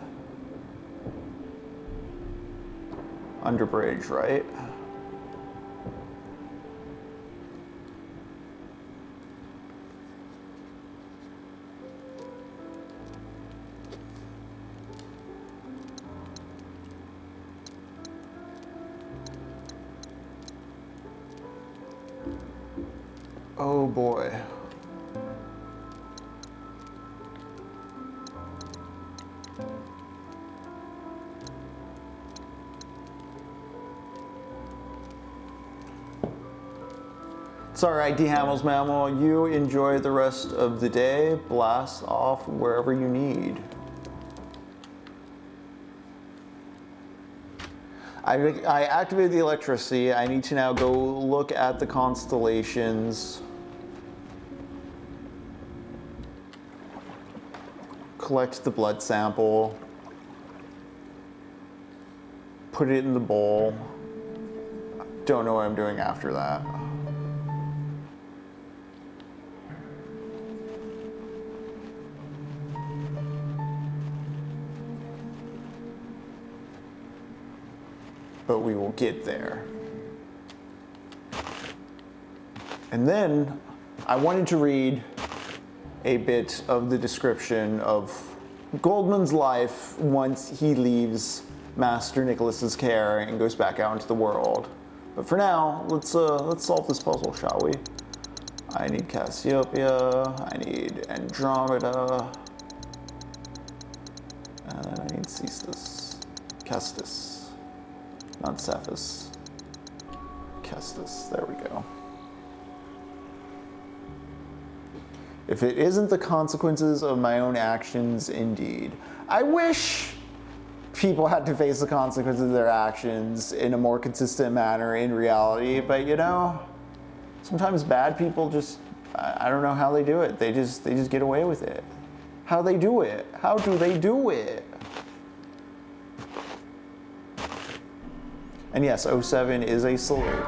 Under bridge, right? Oh boy. alright, D. Hamels Mammal. You enjoy the rest of the day. Blast off wherever you need. I activated the electricity. I need to now go look at the constellations. Collect the blood sample. Put it in the bowl. Don't know what I'm doing after that. But we will get there. And then I wanted to read a bit of the description of Goldmund's life once he leaves Master Nicholas's care and goes back out into the world. But for now, let's solve this puzzle, shall we? I need Cassiopeia, I need Andromeda, and then I need Kestis. Not Cephas. Kestis. There we go. If it isn't the consequences of my own actions, indeed. I wish people had to face the consequences of their actions in a more consistent manner in reality, but you know, sometimes bad people just, I don't know how they do it. They just get away with it. How they do it? How do they do it? And yes, 07 is a salute.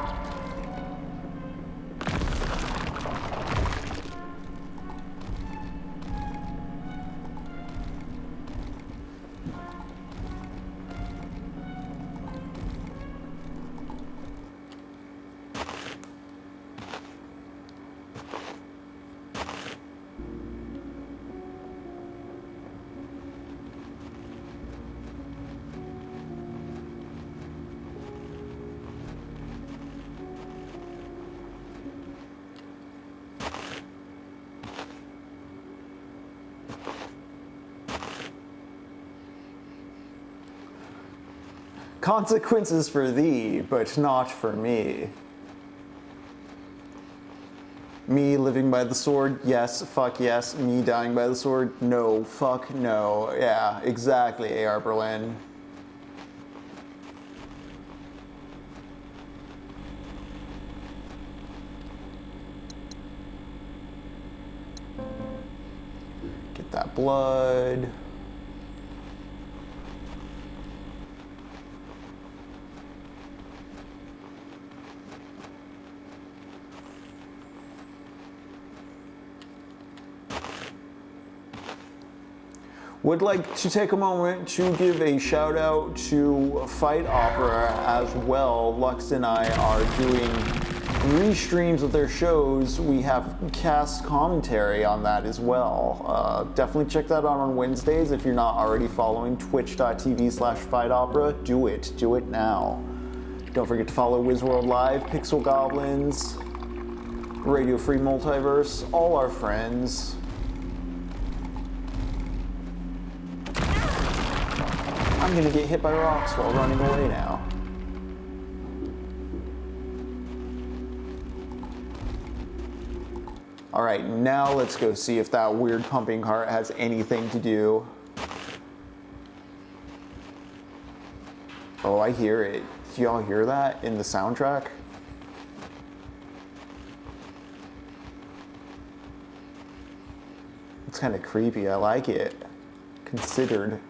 Consequences for thee, but not for me. Me living by the sword, yes, fuck yes. Me dying by the sword, no, fuck no. Yeah, exactly, AR Berlin. Get that blood. Would like to take a moment to give a shout out to Fight Opera as well. Lux and I are doing restreams of their shows. We have cast commentary on that as well. Definitely check that out on Wednesdays if you're not already following twitch.tv/fightopera. Do it now. Don't forget to follow WizWorld Live, Pixel Goblins, Radio Free Multiverse, all our friends. I'm gonna get hit by rocks while running away now. All right, now let's go see if that weird pumping heart has anything to do. Oh, I hear it. Do y'all hear that in the soundtrack? It's kind of creepy. I like it. Considered.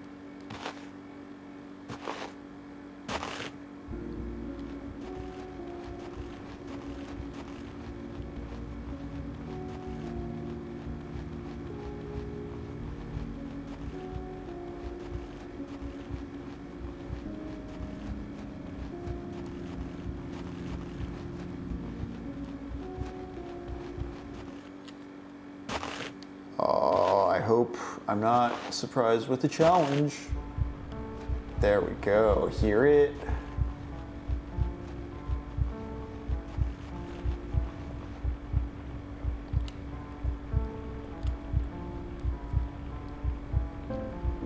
I'm not surprised with the challenge. There we go. Hear it?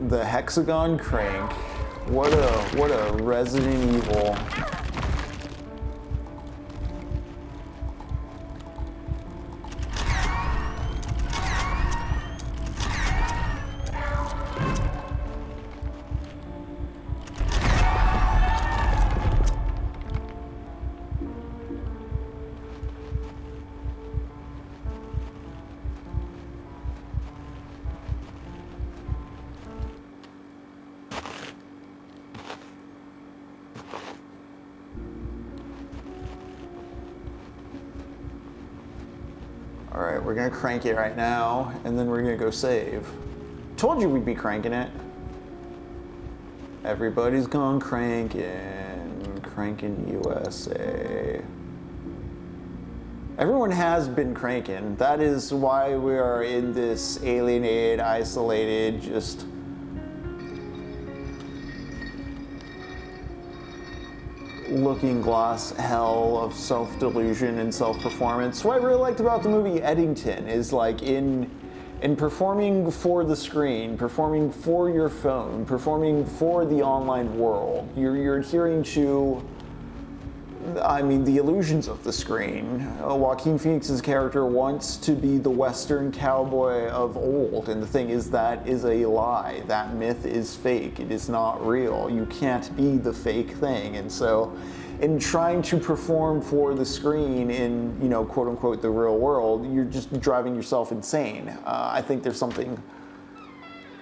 The hexagon crank. What a Resident Evil. we're gonna crank it right now, and then we're gonna go save. Told you we'd be cranking it. Everybody's gone cranking USA. Everyone has been cranking. That is why we are in this alienated, isolated, just looking glass hell of self-delusion and self-performance. What I really liked about the movie Eddington is like in performing for the screen, performing for your phone, performing for the online world, you're adhering to, I mean, the illusions of the screen. Joaquin Phoenix's character wants to be the Western cowboy of old, and the thing is that is a lie. That myth is fake. It is not real. You can't be the fake thing. And so, in trying to perform for the screen in, you know, quote unquote, the real world, you're just driving yourself insane. I think there's something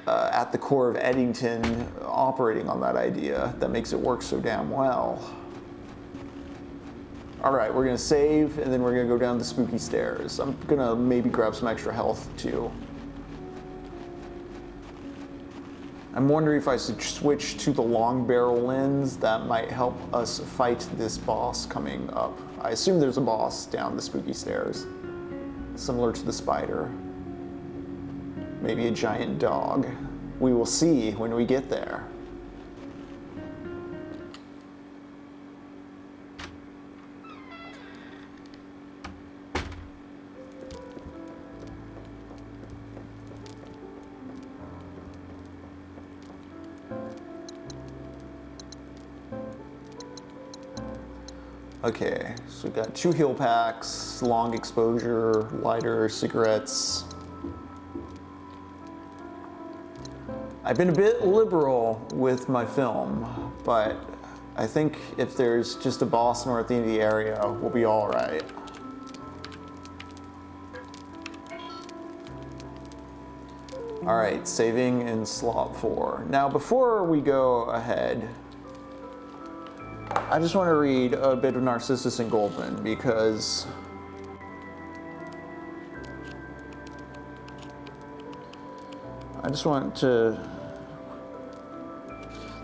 at the core of Eddington operating on that idea that makes it work so damn well. All right, we're gonna save, and then we're gonna go down the spooky stairs. I'm gonna maybe grab some extra health too. I'm wondering if I should switch to the long barrel lens. That might help us fight this boss coming up. I assume there's a boss down the spooky stairs, similar to the spider. Maybe a giant dog. We will see when we get there. Okay, so we've got 2 heal packs, long exposure, lighter, cigarettes. I've been a bit liberal with my film, but I think if there's just a boss north in the area, we'll be all right. All right, saving in slot 4. Now, before we go ahead, I just want to read a bit of Narcissus and Goldmund because I just want to.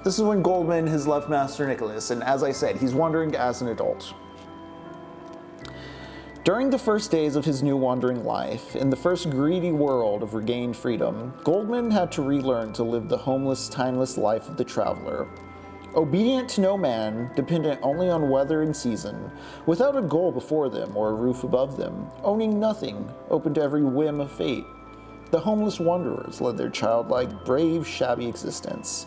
This is when Goldmund has left Master Nicholas, and as I said, he's wandering as an adult. During the first days of his new wandering life, in the first greedy world of regained freedom, Goldmund had to relearn to live the homeless, timeless life of the traveler. Obedient to no man, dependent only on weather and season, without a goal before them or a roof above them, owning nothing, open to every whim of fate. The homeless wanderers led their childlike, brave, shabby existence.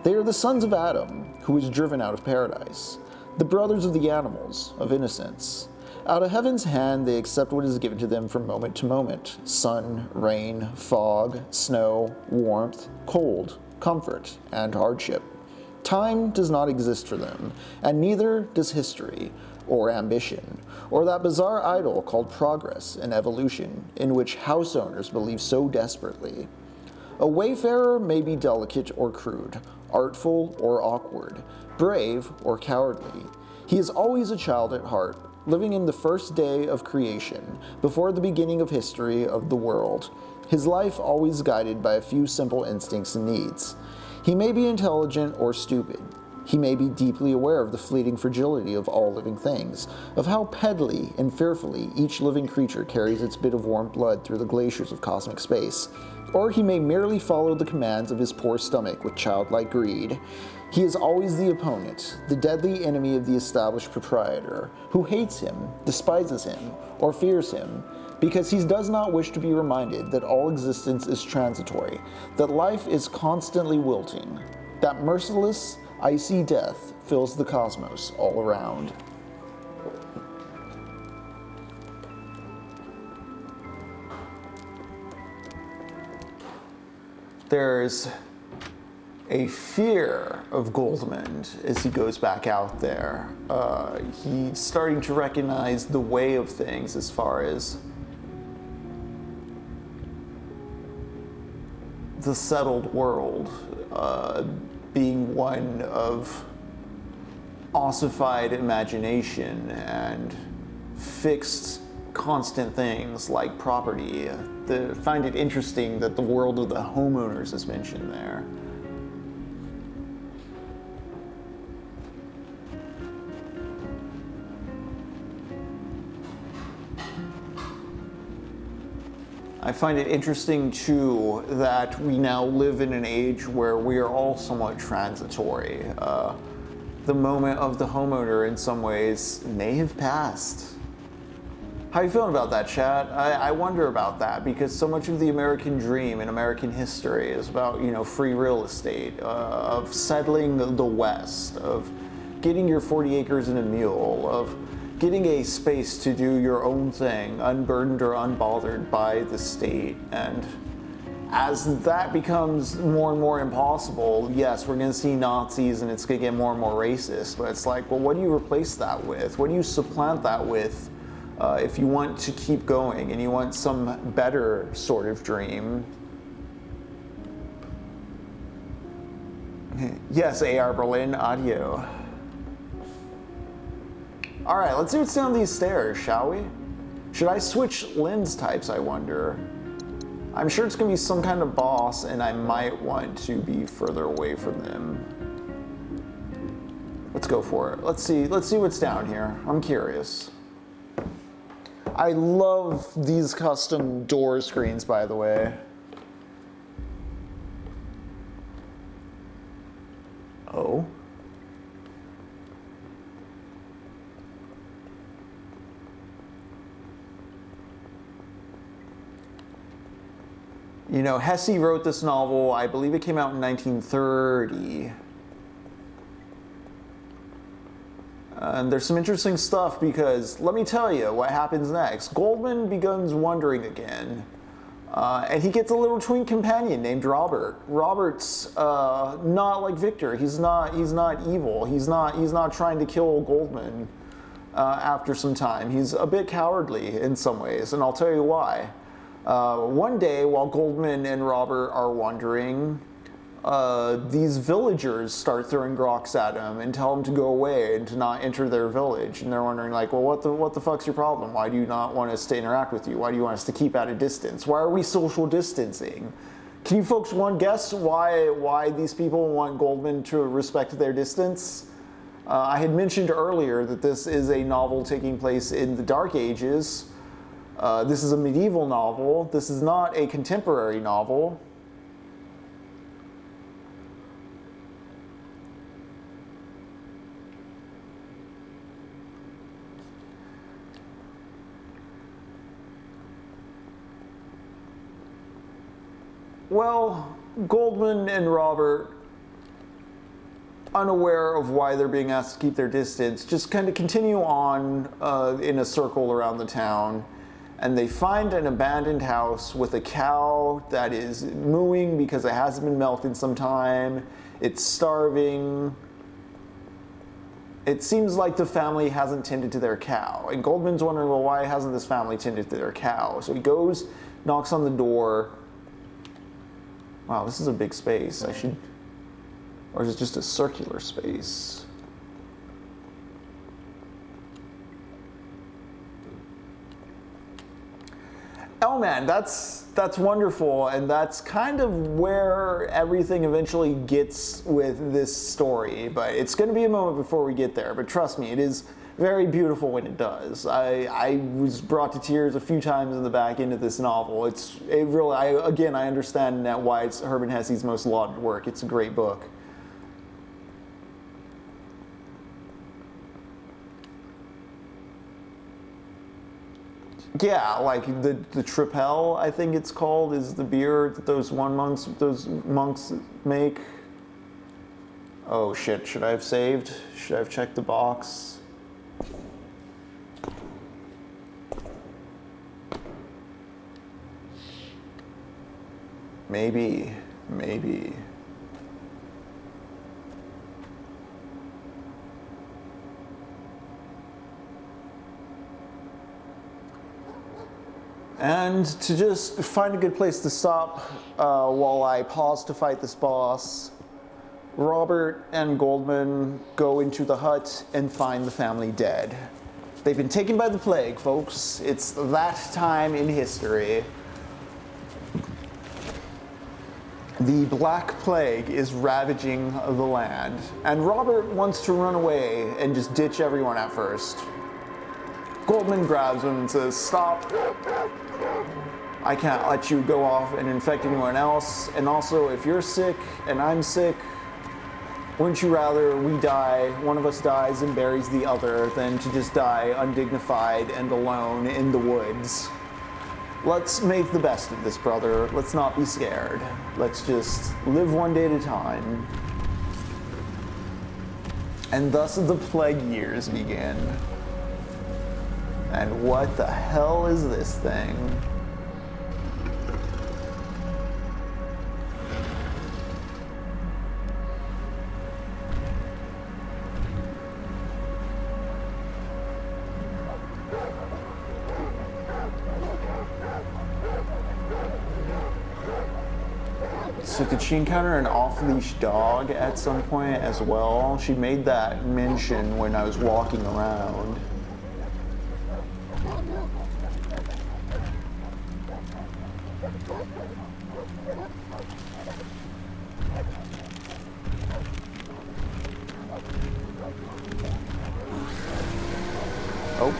They are the sons of Adam, who was driven out of paradise, the brothers of the animals, of innocence. Out of heaven's hand, they accept what is given to them from moment to moment: sun, rain, fog, snow, warmth, cold, comfort, and hardship. Time does not exist for them, and neither does history, or ambition, or that bizarre idol called progress and evolution, in which house owners believe so desperately. A wayfarer may be delicate or crude, artful or awkward, brave or cowardly. He is always a child at heart, living in the first day of creation, before the beginning of history of the world, his life always guided by a few simple instincts and needs. He may be intelligent or stupid. He may be deeply aware of the fleeting fragility of all living things, of how peddily and fearfully each living creature carries its bit of warm blood through the glaciers of cosmic space. Or he may merely follow the commands of his poor stomach with childlike greed. He is always the opponent, the deadly enemy of the established proprietor, who hates him, despises him, or fears him, because he does not wish to be reminded that all existence is transitory, that life is constantly wilting, that merciless, icy death fills the cosmos all around. There's a fear of Goldmund as he goes back out there. He's starting to recognize the way of things as far as the settled world being one of ossified imagination and fixed constant things like property. Find it interesting that the world of the homeowners is mentioned there. I find it interesting, too, that we now live in an age where we are all somewhat transitory. The moment of the homeowner, in some ways, may have passed. How are you feeling about that, chat? I wonder about that, because so much of the American dream in American history is about, free real estate, of settling the West, of getting your 40 acres and a mule, of getting a space to do your own thing, unburdened or unbothered by the state. And as that becomes more and more impossible, yes, we're going to see Nazis and it's going to get more and more racist, but it's like, well, what do you replace that with? What do you supplant that with if you want to keep going and you want some better sort of dream? Yes, AR Berlin, audio. All right, let's see what's down these stairs, shall we? Should I switch lens types, I wonder? I'm sure it's gonna be some kind of boss and I might want to be further away from them. Let's go for it. Let's see what's down here. I'm curious. I love these custom door screens, by the way. Oh. Hesse wrote this novel, I believe it came out in 1930. And there's some interesting stuff because, let me tell you what happens next. Goldmund begins wandering again. And he gets a little twin companion named Robert. Robert's not like Victor. He's not evil. He's not trying to kill Goldmund after some time. He's a bit cowardly in some ways, and I'll tell you why. One day, while Goldmund and Robert are wandering, these villagers start throwing rocks at him and tell him to go away and to not enter their village. And they're wondering, like, well, what the fuck's your problem? Why do you not want us to interact with you? Why do you want us to keep at a distance? Why are we social distancing? Can you folks guess why these people want Goldmund to respect their distance? I had mentioned earlier that this is a novel taking place in the Dark Ages. This is a medieval novel. This is not a contemporary novel. Well, Goldmund and Robert, unaware of why they're being asked to keep their distance, just kind of continue on in a circle around the town. And they find an abandoned house with a cow that is mooing because it hasn't been milked in some time. It's starving. It seems like the family hasn't tended to their cow. And Goldmund's wondering, well, why hasn't this family tended to their cow? So he goes, knocks on the door. Wow, this is a big space. Or is it just a circular space? Oh man, that's wonderful, and that's kind of where everything eventually gets with this story, but it's going to be a moment before we get there, but trust me, it is very beautiful when it does. I was brought to tears a few times in the back end of this novel. I understand now why it's Hermann Hesse's most lauded work. It's a great book. Yeah, like the Tripel, I think it's called, is the beer that those monks make. Oh shit, should I have saved? Should I have checked the box? Maybe. And to just find a good place to stop while I pause to fight this boss, Robert and Goldmund go into the hut and find the family dead. They've been taken by the plague, folks. It's that time in history. The Black Plague is ravaging the land, and Robert wants to run away and just ditch everyone at first. Goldmund grabs him and says, "Stop. I can't let you go off and infect anyone else, and also if you're sick and I'm sick, wouldn't you rather we die, one of us dies and buries the other, than to just die undignified and alone in the woods? Let's make the best of this, brother. Let's not be scared. Let's just live one day at a time." And thus the plague years begin. And what the hell is this thing? So did she encounter an off-leash dog at some point as well? She made that mention when I was walking around. Oh.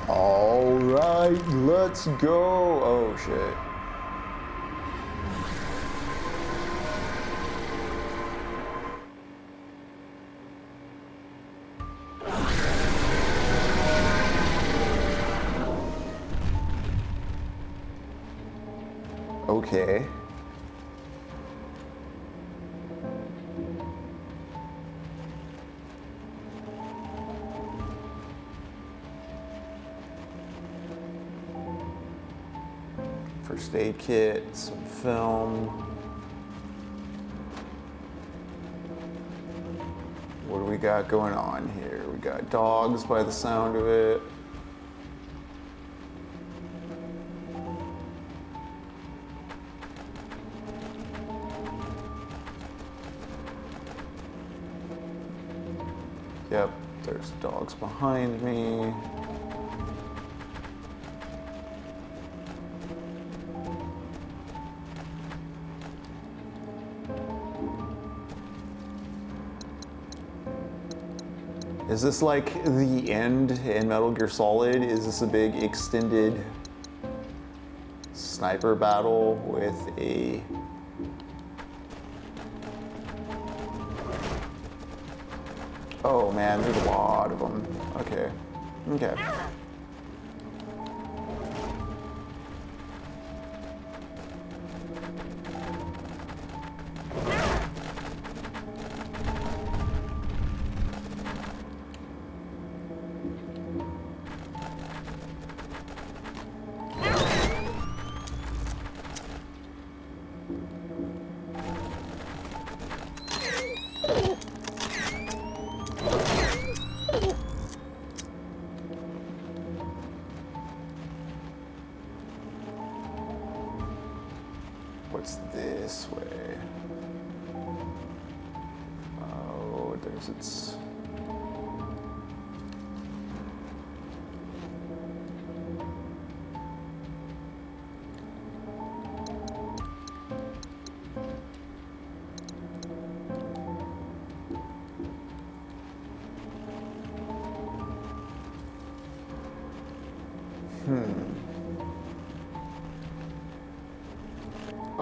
All right, let's go. Oh, shit. Okay. First aid kit, some film. What do we got going on here? We got dogs by the sound of it. Yep, there's dogs behind me. Is this like the end in Metal Gear Solid? Is this a big extended sniper battle with a... Oh man, there's a lot of them. Okay. Okay. What's this way? Oh, there's its...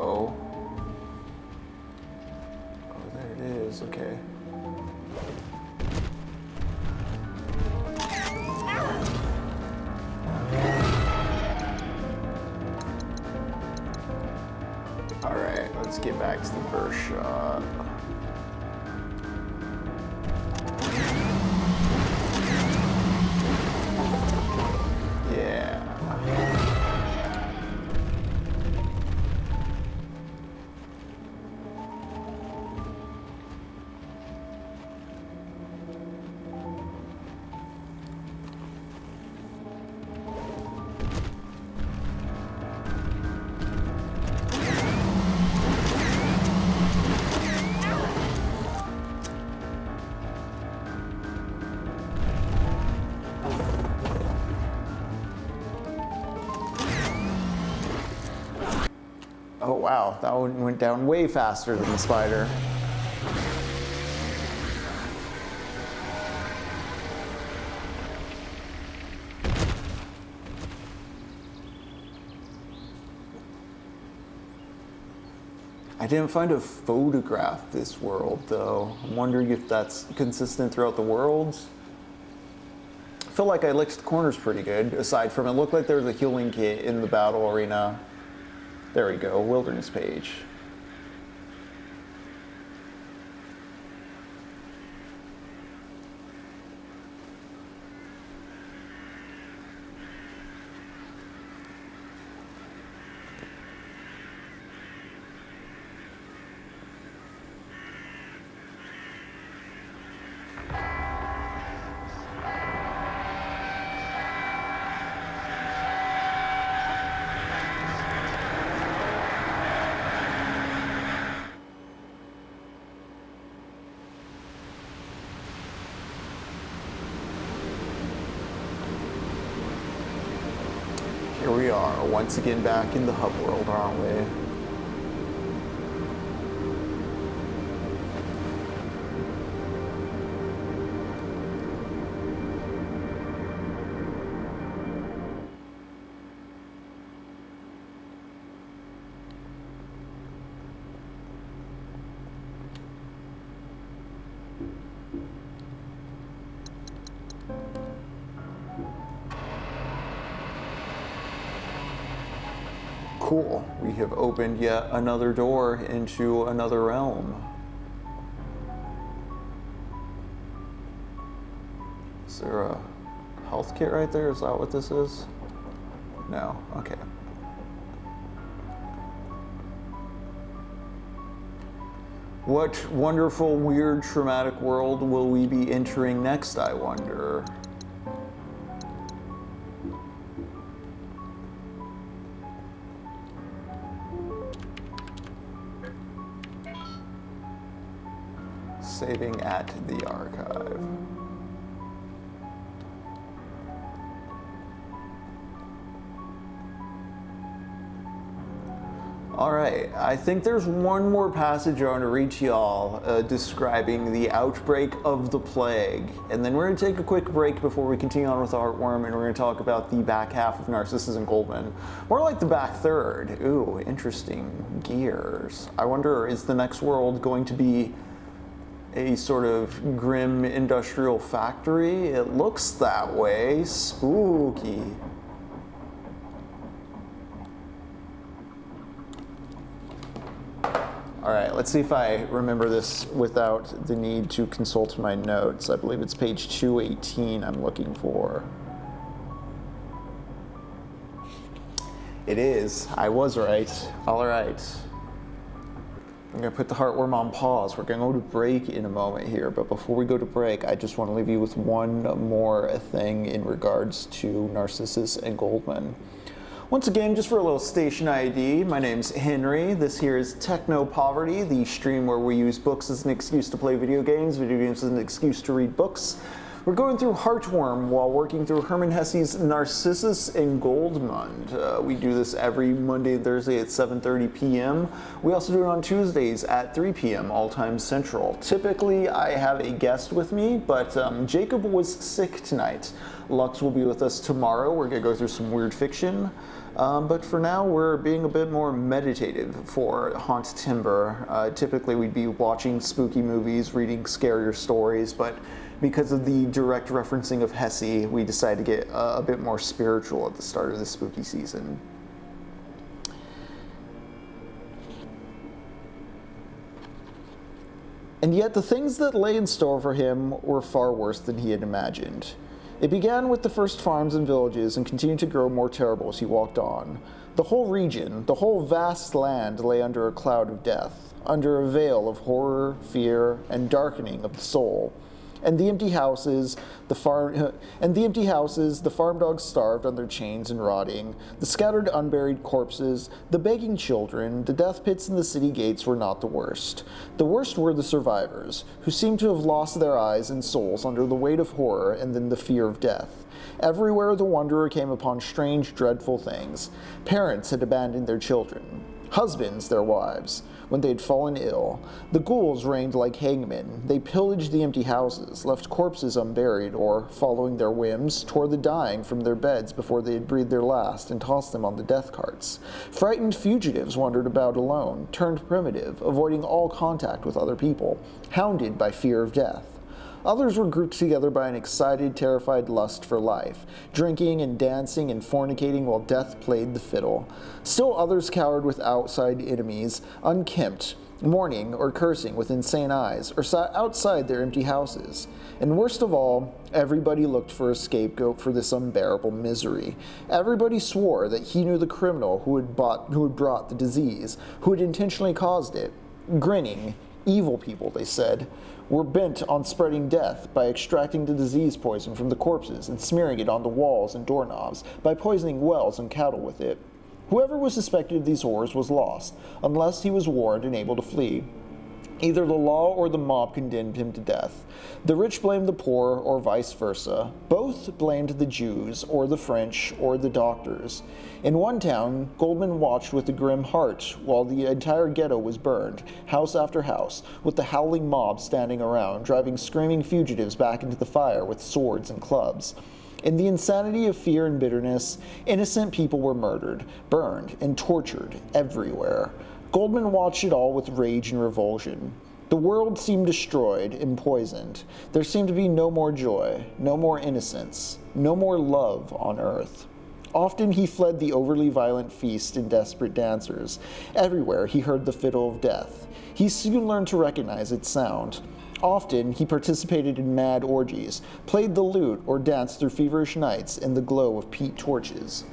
Oh. Oh, there it is, okay. let's get back to the first shot. Yeah. Oh wow, that one went down way faster than the spider. I didn't find a photograph this world though. I'm wondering if that's consistent throughout the worlds. I feel like I licked the corners pretty good, aside from it looked like there was a healing kit in the battle arena. There we go, wilderness page. Here we are, once again back in the hub world, aren't we? Cool. We have opened yet another door into another realm. Is there a health kit right there? Is that what this is? No. Okay. What wonderful, weird, traumatic world will we be entering next, I wonder? Saving at the archive. All right, I think there's one more passage I want to read to y'all describing the outbreak of the plague. And then we're going to take a quick break before we continue on with Heartworm, and we're going to talk about the back half of Narcissus and Goldmund. More like the back third. Ooh, interesting gears. I wonder, is the next world going to be a sort of grim industrial factory? It looks that way. Spooky. All right, let's see if I remember this without the need to consult my notes. I believe it's page 218 I'm looking for. It is. I was right. All right. I'm going to put the Heartworm on pause. We're going to go to break in a moment here, but before we go to break, I just want to leave you with one more thing in regards to Narcissus and Goldmund. Once again, just for a little station ID, my name's Henry. This here is TECHNOPOVERTY, the stream where we use books as an excuse to play video games as an excuse to read books. We're going through Heartworm while working through Hermann Hesse's Narcissus and Goldmund. We do this every Monday and Thursday at 7:30 p.m. We also do it on Tuesdays at 3 p.m. all times central. Typically, I have a guest with me, but Jacob was sick tonight. Lux will be with us tomorrow. We're going to go through some weird fiction. But for now, we're being a bit more meditative for HAUNTEMBER. Typically, we'd be watching spooky movies, reading scarier stories, but because of the direct referencing of Hesse, we decided to get a bit more spiritual at the start of the spooky season. And yet the things that lay in store for him were far worse than he had imagined. It began with the first farms and villages and continued to grow more terrible as he walked on. The whole region, the whole vast land lay under a cloud of death, under a veil of horror, fear, and darkening of the soul. And the empty houses, the farm dogs starved on their chains and rotting, the scattered unburied corpses, the begging children, the death pits and the city gates were not the worst. The worst were the survivors, who seemed to have lost their eyes and souls under the weight of horror and then the fear of death. Everywhere the wanderer came upon strange, dreadful things. Parents had abandoned their children, husbands their wives, when they had fallen ill. The ghouls reigned like hangmen. They pillaged the empty houses, left corpses unburied, or, following their whims, tore the dying from their beds before they had breathed their last and tossed them on the death carts. Frightened fugitives wandered about alone, turned primitive, avoiding all contact with other people, hounded by fear of death. Others were grouped together by an excited, terrified lust for life, drinking and dancing and fornicating while death played the fiddle. Still others cowered with outside enemies, unkempt, mourning or cursing with insane eyes, or sat outside their empty houses. And worst of all, everybody looked for a scapegoat for this unbearable misery. Everybody swore that he knew the criminal who had brought the disease, who had intentionally caused it. Grinning, evil people, they said, were bent on spreading death by extracting the disease poison from the corpses and smearing it on the walls and doorknobs, by poisoning wells and cattle with it. Whoever was suspected of these horrors was lost, unless he was warned and able to flee. Either the law or the mob condemned him to death. The rich blamed the poor, or vice versa. Both blamed the Jews, or the French, or the doctors. In one town, Goldmund watched with a grim heart while the entire ghetto was burned, house after house, with the howling mob standing around, driving screaming fugitives back into the fire with swords and clubs. In the insanity of fear and bitterness, innocent people were murdered, burned, and tortured everywhere. Goldmund watched it all with rage and revulsion. The world seemed destroyed and poisoned. There seemed to be no more joy, no more innocence, no more love on earth. Often he fled the overly violent feast and desperate dancers. Everywhere he heard the fiddle of death. He soon learned to recognize its sound. Often he participated in mad orgies, played the lute, or danced through feverish nights in the glow of peat torches.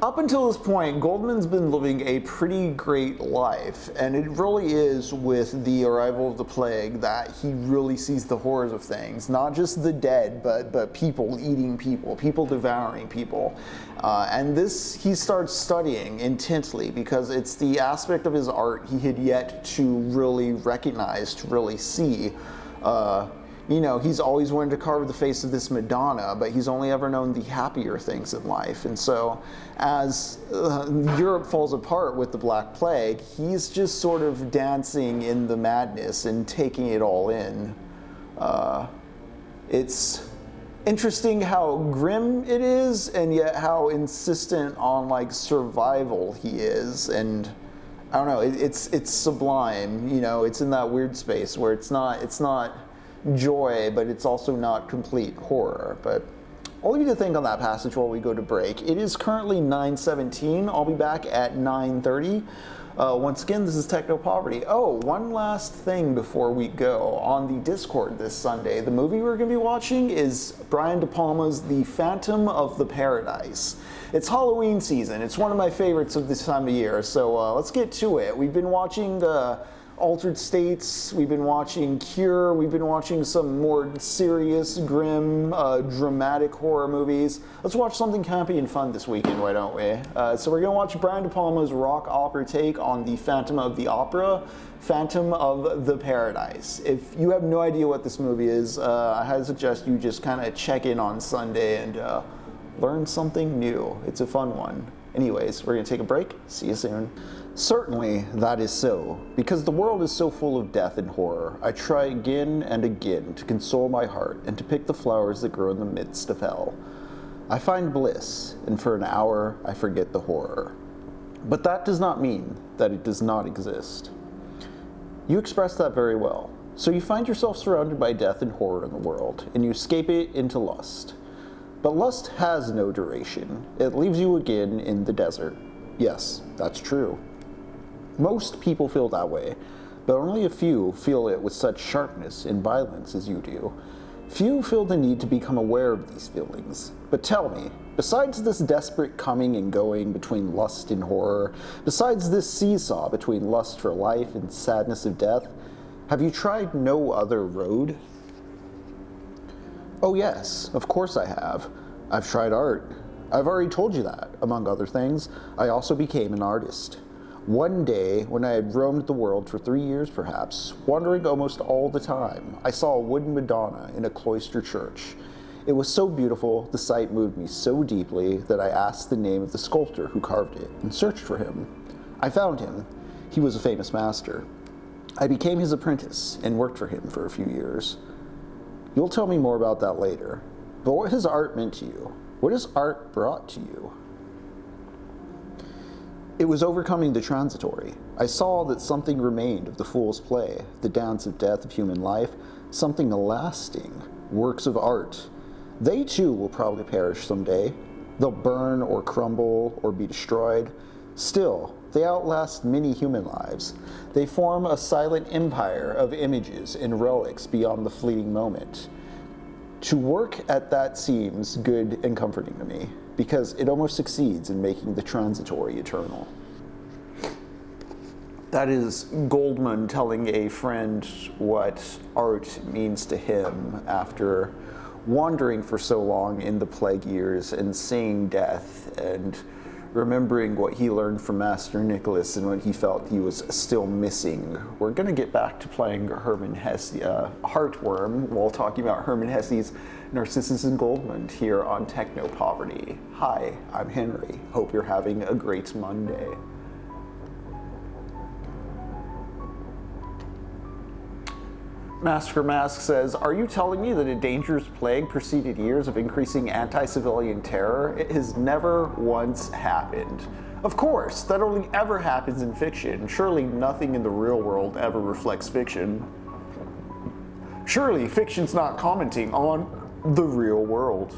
Up until this point, Goldmund's been living a pretty great life, and it really is with the arrival of the plague that he really sees the horrors of things. Not just the dead, but people eating people, people devouring people. And this he starts studying intensely because it's the aspect of his art he had yet to really recognize, to really see. He's always wanted to carve the face of this Madonna, but he's only ever known the happier things in life. And so as Europe falls apart with the Black Plague, he's just sort of dancing in the madness and taking it all in. It's interesting how grim it is, and yet how insistent on survival he is. And I don't know, it's sublime. It's in that weird space where it's not joy, but it's also not complete horror. But I'll leave you to think on that passage while we go to break. It is currently 9:17. I'll be back at 9:30. Once again, this is TECHNOPOVERTY. Oh, one last thing before we go. On the Discord this Sunday, the movie we're going to be watching is Brian De Palma's The Phantom of the Paradise. It's Halloween season. It's one of my favorites of this time of year, so let's get to it. We've been watching Altered States, we've been watching Cure, we've been watching some more serious, grim, dramatic horror movies. Let's watch something campy and fun this weekend, why don't we? So we're going to watch Brian De Palma's rock opera take on the Phantom of the Opera, Phantom of the Paradise. If you have no idea what this movie is, I highly suggest you just kind of check in on Sunday and learn something new. It's a fun one. Anyways, we're going to take a break. See you soon. Certainly, that is so. Because the world is so full of death and horror, I try again and again to console my heart and to pick the flowers that grow in the midst of hell. I find bliss, and for an hour I forget the horror. But that does not mean that it does not exist. You express that very well. So you find yourself surrounded by death and horror in the world, and you escape it into lust. But lust has no duration. It leaves you again in the desert. Yes, that's true. Most people feel that way, but only a few feel it with such sharpness and violence as you do. Few feel the need to become aware of these feelings. But tell me, besides this desperate coming and going between lust and horror, besides this seesaw between lust for life and sadness of death, have you tried no other road? Oh yes, of course I have. I've tried art. I've already told you that, among other things. I also became an artist. One day, when I had roamed the world for 3 years perhaps, wandering almost all the time, I saw a wooden Madonna in a cloister church. It was so beautiful, the sight moved me so deeply that I asked the name of the sculptor who carved it and searched for him. I found him. He was a famous master. I became his apprentice and worked for him for a few years. You'll tell me more about that later. But what has art meant to you? What has art brought to you? It was overcoming the transitory. I saw that something remained of the fool's play, the dance of death of human life, something lasting, works of art. They too will probably perish someday. They'll burn or crumble or be destroyed. Still, they outlast many human lives. They form a silent empire of images and relics beyond the fleeting moment. To work at that seems good and comforting to me, because it almost succeeds in making the transitory eternal. That is Goldmund telling a friend what art means to him after wandering for so long in the plague years and seeing death and remembering what he learned from Master Nicholas and what he felt he was still missing. We're going to get back to playing Hermann Hesse, Heartworm, while talking about Hermann Hesse's Narcissus and Goldmund here on TECHNOPOVERTY. Hi, I'm Henry. Hope you're having a great Monday. Master Mask says, are you telling me that a dangerous plague preceded years of increasing anti-civilian terror? It has never once happened. Of course, that only ever happens in fiction. Surely nothing in the real world ever reflects fiction. Surely fiction's not commenting on the real world.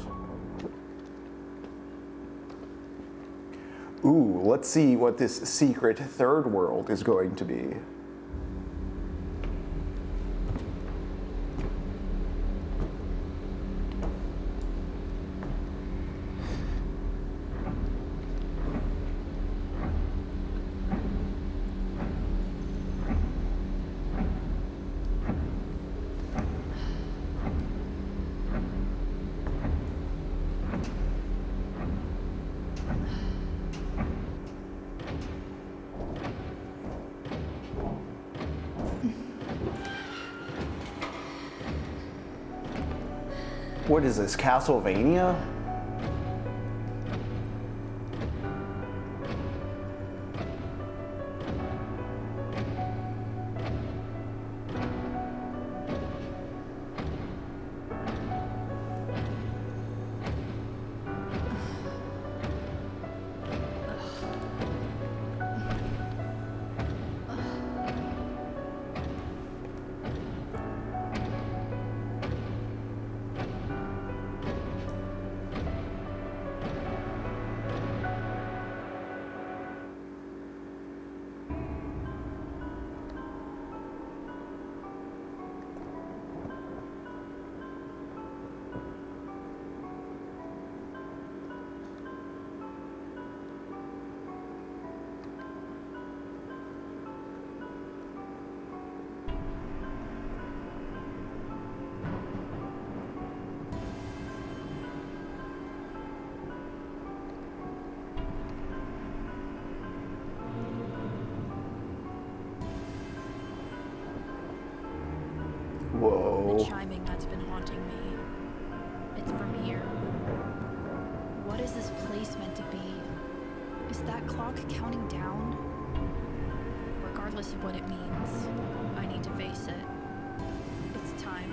Ooh, let's see what this secret third world is going to be. What is this, Castlevania? Whoa. The chiming that's been haunting me. It's from here. What is this place meant to be? Is that clock counting down? Regardless of what it means, I need to face it. It's time.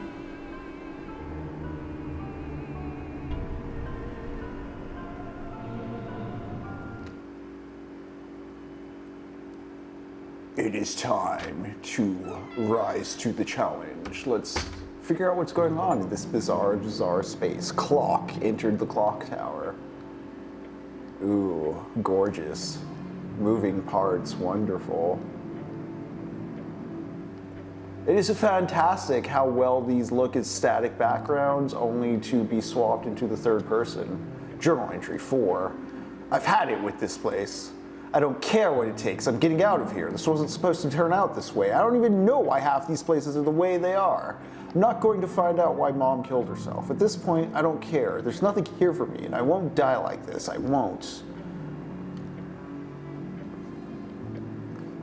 It is time to rise to the challenge. Let's figure out what's going on in this bizarre space. Clock entered the clock tower. Ooh, gorgeous. Moving parts, wonderful. It is fantastic how well these look as static backgrounds, only to be swapped into the third person. Journal entry 4. I've had it with this place. I don't care what it takes. I'm getting out of here. This wasn't supposed to turn out this way. I don't even know why half these places are the way they are. I'm not going to find out why Mom killed herself. At this point, I don't care. There's nothing here for me, and I won't die like this. I won't.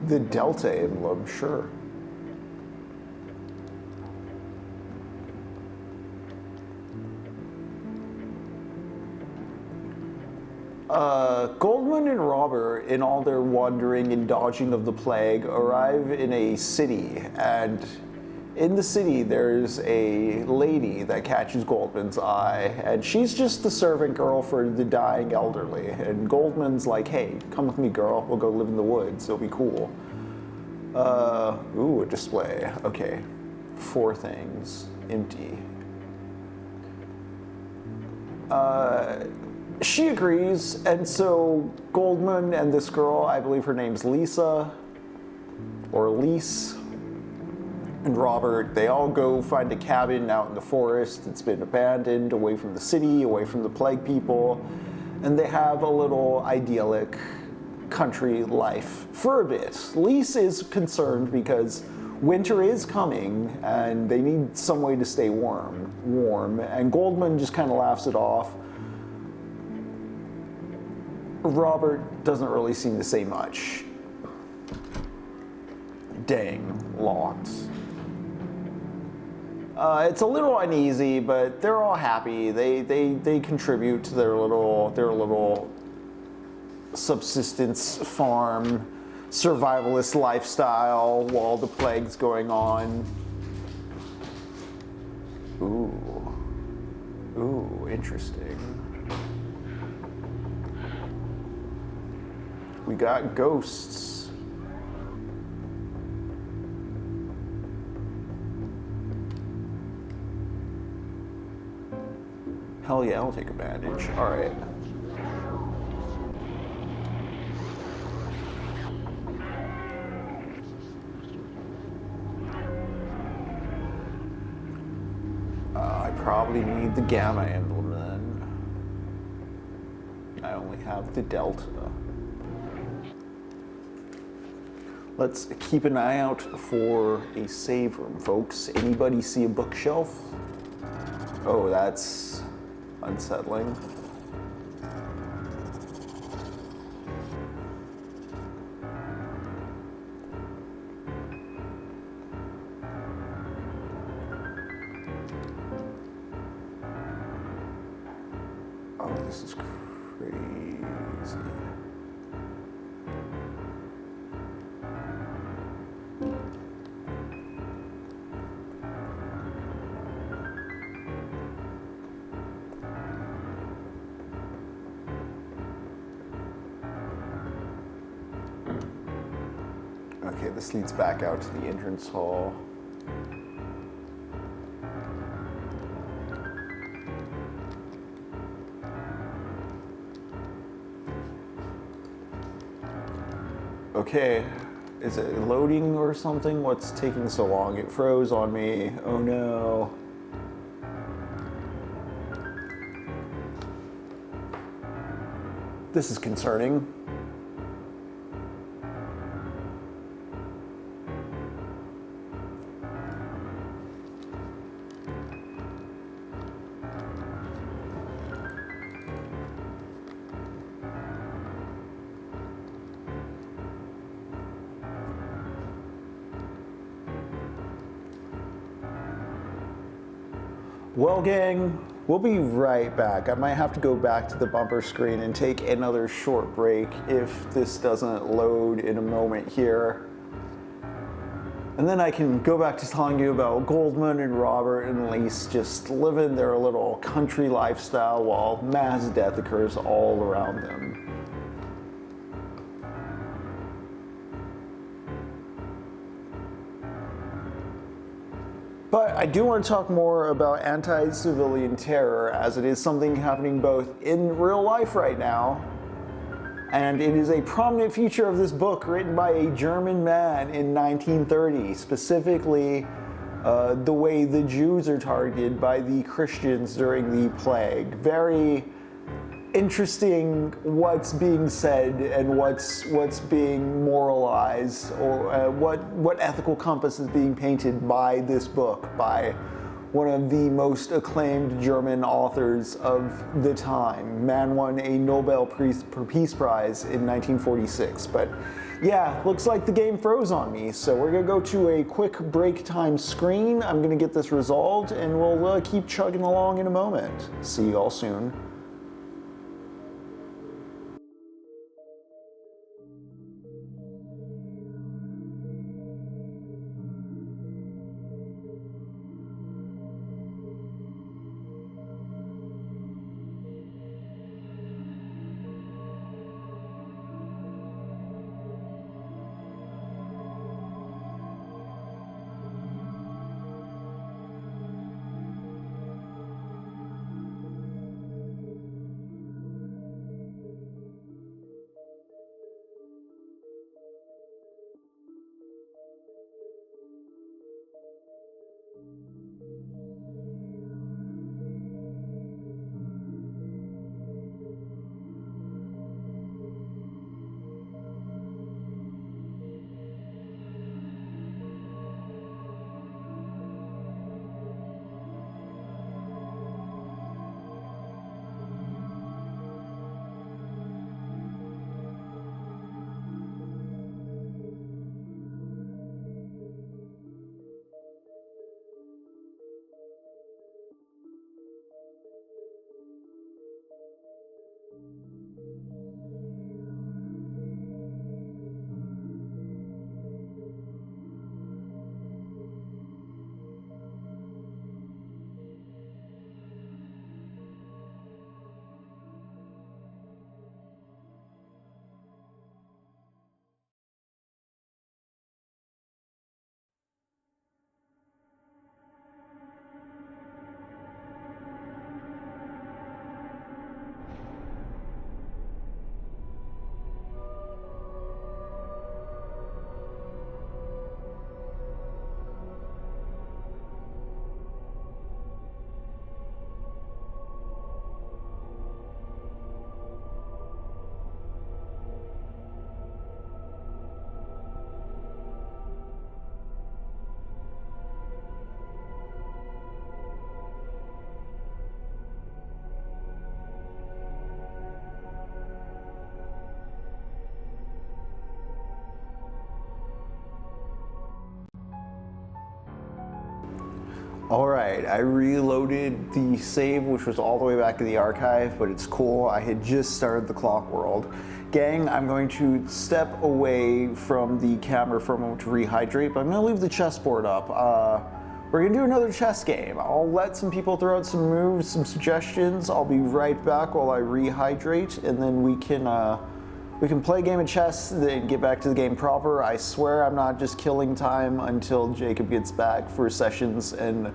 The Delta emblem, sure. Goldmund and Robert, in all their wandering and dodging of the plague, arrive in a city, and in the city there's a lady that catches Goldmund's eye, and she's just the servant girl for the dying elderly, and Goldmund's like, hey, come with me, girl, we'll go live in the woods, it'll be cool. Ooh, a display, okay. 4 things, empty. She agrees, and so Goldmund and this girl, I believe her name's Lisa, or Lise, and Robert, they all go find a cabin out in the forest. It's been abandoned, away from the city, away from the plague people, and they have a little idyllic country life for a bit. Lise is concerned because winter is coming, and they need some way to stay warm, and Goldmund just kind of laughs it off. Robert doesn't really seem to say much. Dang, locked. It's a little uneasy, but they're all happy. They contribute to their little subsistence farm, survivalist lifestyle while the plague's going on. Ooh, interesting. We got ghosts. Hell yeah, I'll take a bandage. All right. I probably need the Gamma emblem then. I only have the Delta. Let's keep an eye out for a save room, folks. Anybody see a bookshelf? Oh, that's unsettling. Oh, this is crazy. Okay, this leads back out to the entrance hall. Okay, is it loading or something? What's taking so long? It froze on me. Oh no. This is concerning. Well, gang, we'll be right back. I might have to go back to the bumper screen and take another short break if this doesn't load in a moment here. And then I can go back to telling you about Goldmund and Robert and Lise just living their little country lifestyle while mass death occurs all around them. But I do want to talk more about anti-civilian terror, as it is something happening both in real life right now And it is a prominent feature of this book written by a German man in 1930, specifically the way the Jews are targeted by the Christians during the plague. Very interesting what's being said and what's being moralized, or what ethical compass is being painted by this book by one of the most acclaimed German authors of the time. Man won a Nobel Peace Prize in 1946. But yeah, looks like the game froze on me, so we're gonna go to a quick break time screen. I'm gonna get this resolved and we'll keep chugging along in a moment. See y'all soon. Alright, I reloaded the save, which was all the way back to the archive, but it's cool. I had just started the clock world. Gang, I'm going to step away from the camera for a moment to rehydrate, but I'm going to leave the chessboard up. We're going to do another chess game. I'll let some people throw out some moves, some suggestions. I'll be right back while I rehydrate, and then we can play a game of chess, then get back to the game proper. I swear I'm not just killing time until Jacob gets back for sessions and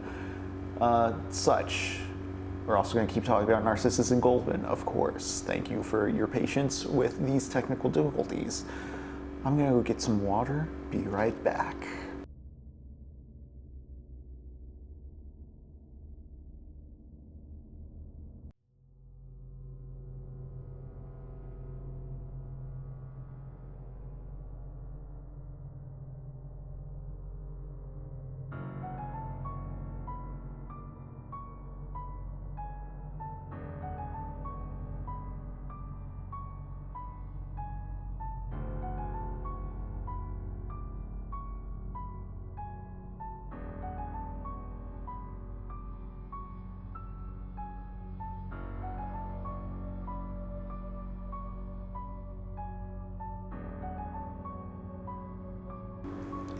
such. We're also going to keep talking about Narcissus and Goldmund, of course. Thank you for your patience with these technical difficulties. I'm going to go get some water. Be right back.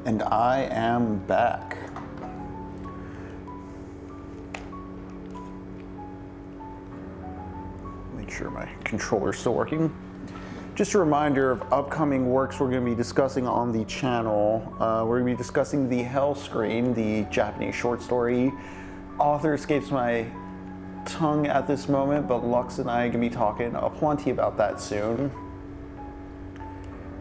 And I am back. Make sure my controller's still working. Just a reminder of upcoming works we're going to be discussing on the channel. We're going to be discussing The Hell Scream, the Japanese short story. Author escapes my tongue at this moment, but Lux and I are going to be talking plenty about that soon.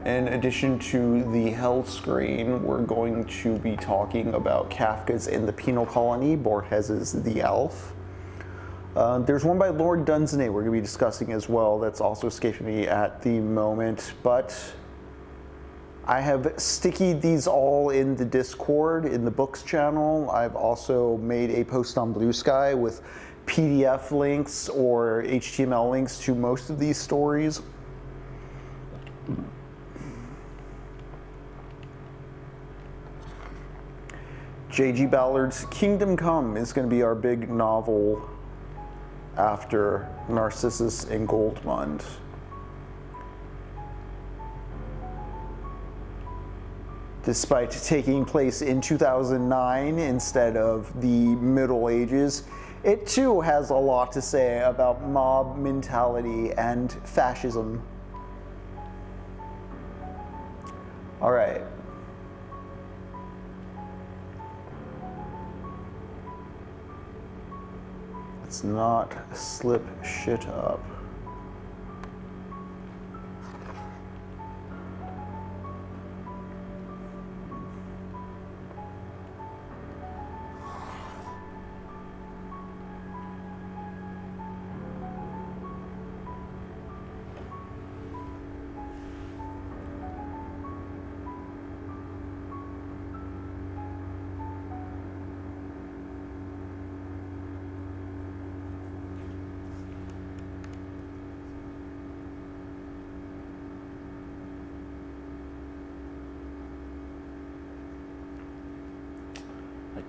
In addition to the Hell screen, we're going to be talking about Kafka's In the Penal Colony, Borges's The Aelph. There's one by Lord Dunsany we're going to be discussing as well that's also escaping me at the moment, but I have stickied these all in the Discord, in the books channel. I've also made a post on Blue Sky with PDF links or HTML links to most of these stories. J.G. Ballard's Kingdom Come is going to be our big novel after Narcissus and Goldmund. Despite taking place in 2009 instead of the Middle Ages, it too has a lot to say about mob mentality and fascism. All right. Let's not slip shit up.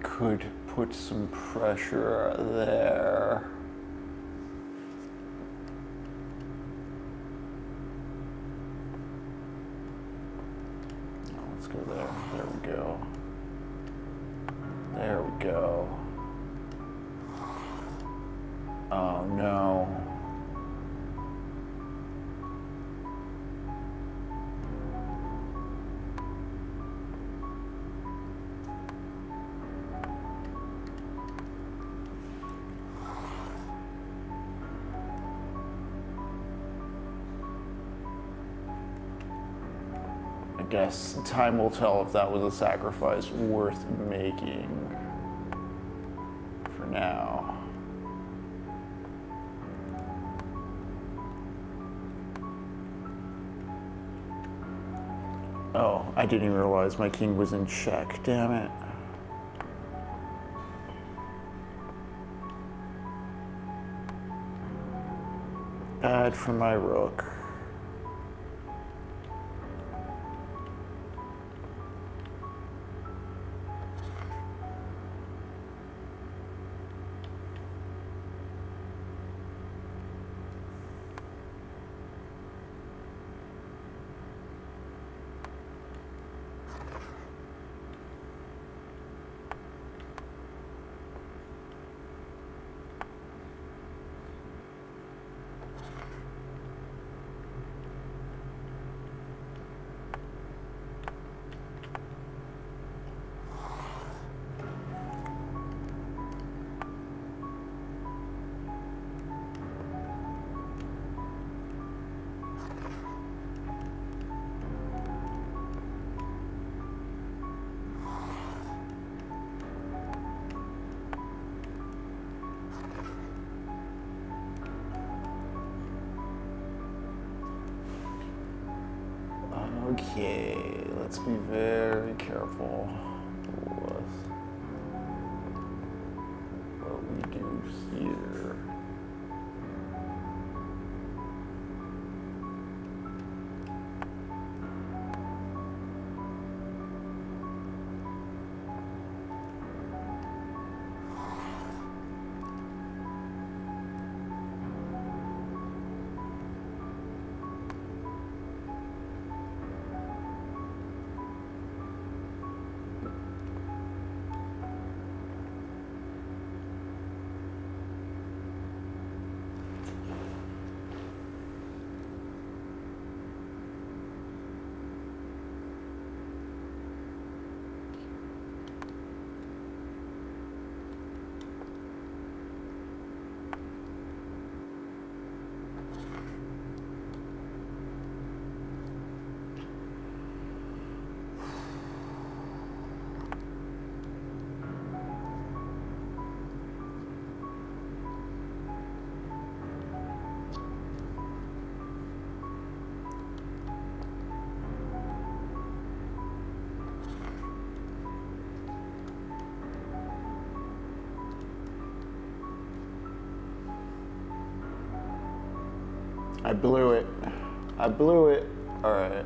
Could put some pressure there. Let's go there. There we go. There we go. Oh no. I guess time will tell if that was a sacrifice worth making for now. Oh, I didn't even realize my king was in check, damn it. Bad for my rook. Okay, let's be very careful with what we do here. I blew it. I blew it. All right.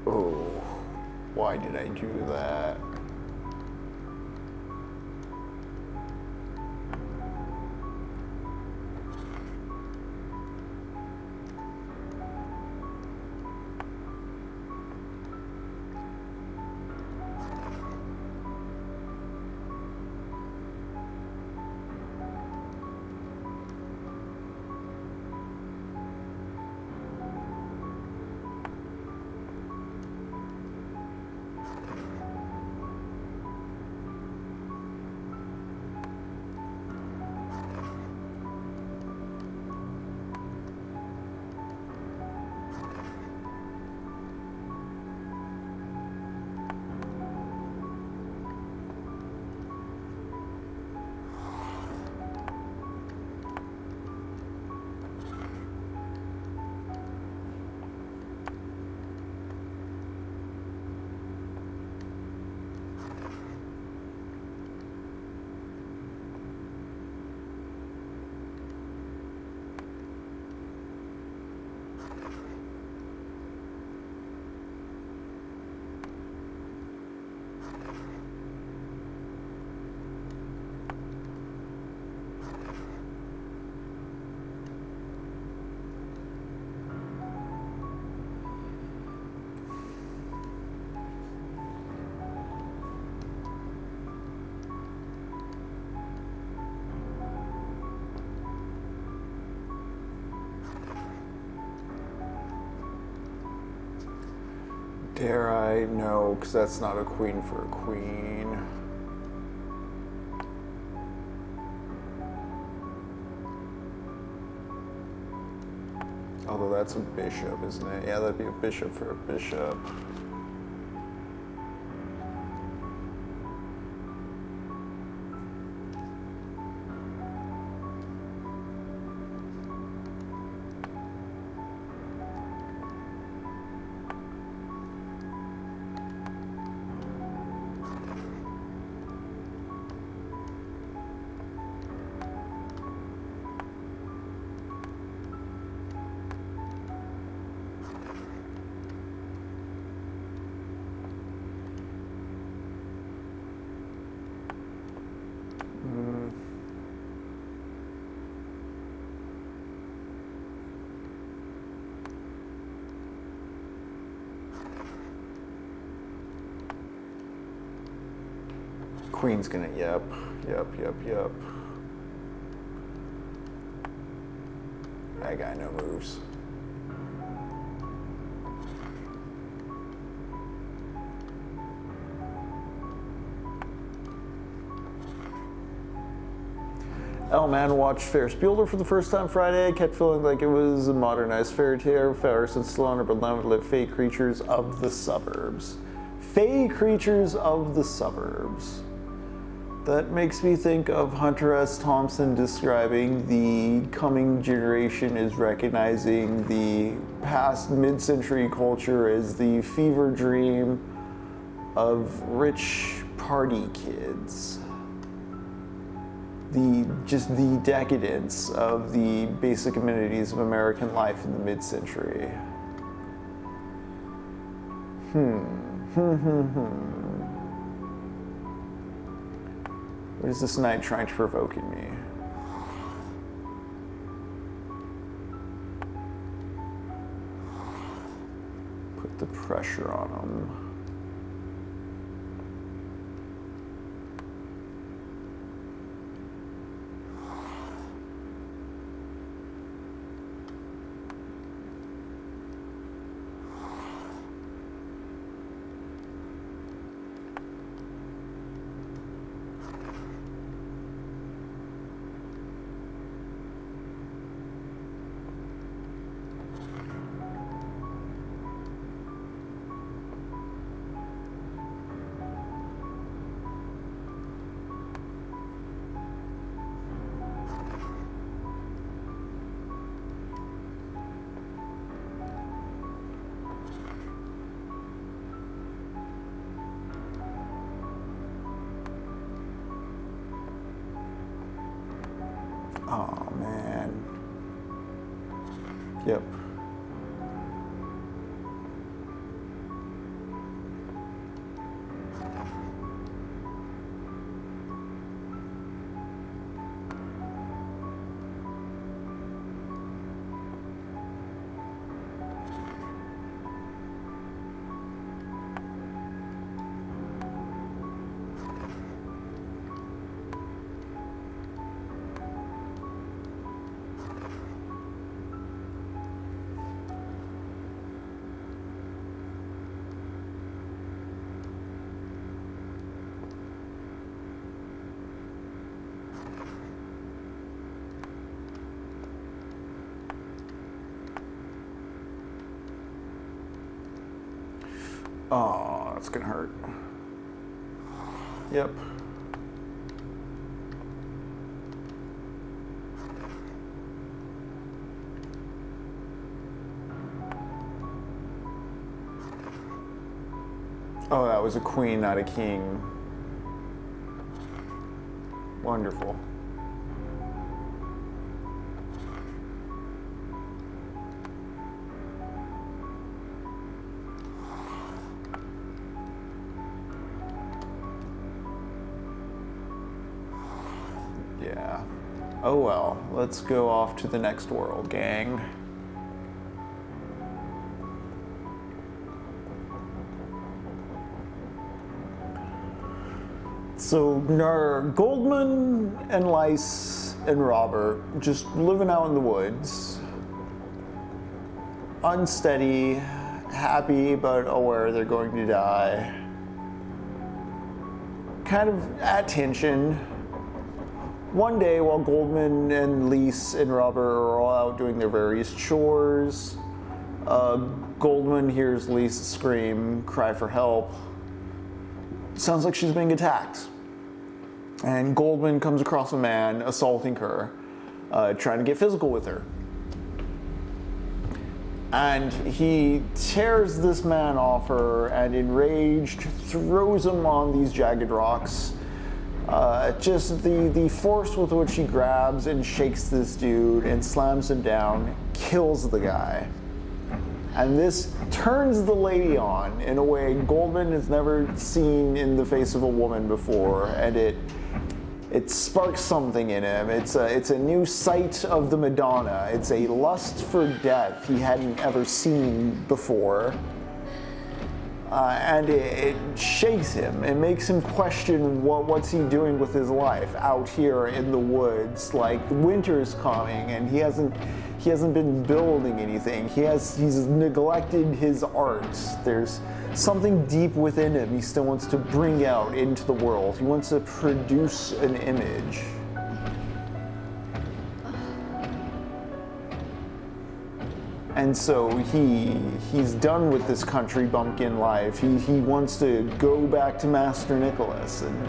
Oh, why did I do that? Dare I? No, because that's not a queen for a queen. Although that's a bishop, isn't it? Yeah, that'd be a bishop for a bishop. Queen's gonna, yep. That guy no moves. Man watched Ferris Bueller for the first time Friday. Kept feeling like it was a modernized fairy tale. Ferris and Stallone are benevolent fey creatures of the suburbs. Fey creatures of the suburbs. That makes me think of Hunter S. Thompson describing the coming generation as recognizing the past mid-century culture as the fever dream of rich party kids. Just the decadence of the basic amenities of American life in the mid-century. What is this knight trying to provoke in me? Put the pressure on him. Oh man. Yep. Oh, that's gonna hurt. Yep. Oh, that was a queen, not a king. Wonderful. Yeah. Oh well, let's go off to the next world, gang. So Goldmund and Lice and Robert just living out in the woods. Unsteady, happy but aware they're going to die. Kind of at tension. One day while Goldmund and Lice and Robert are all out doing their various chores, Goldmund hears Lice scream, cry for help. Sounds like she's being attacked. And Goldmund comes across a man assaulting her, trying to get physical with her. And he tears this man off her and enraged throws him on these jagged rocks. Just the force with which he grabs and shakes this dude and slams him down, kills the guy. And this turns the lady on in a way Goldmund has never seen in the face of a woman before, and it sparks something in him. It's a new sight of the Madonna. It's a lust for death he hadn't ever seen before. and it shakes him. It makes him question what's he doing with his life out here in the woods. Like, winter's coming, and he hasn't been building anything. He's neglected his art. There's something deep within him he still wants to bring out into the world. He wants to produce an image. And so he's done with this country bumpkin life. He wants to go back to Master Nicholas. And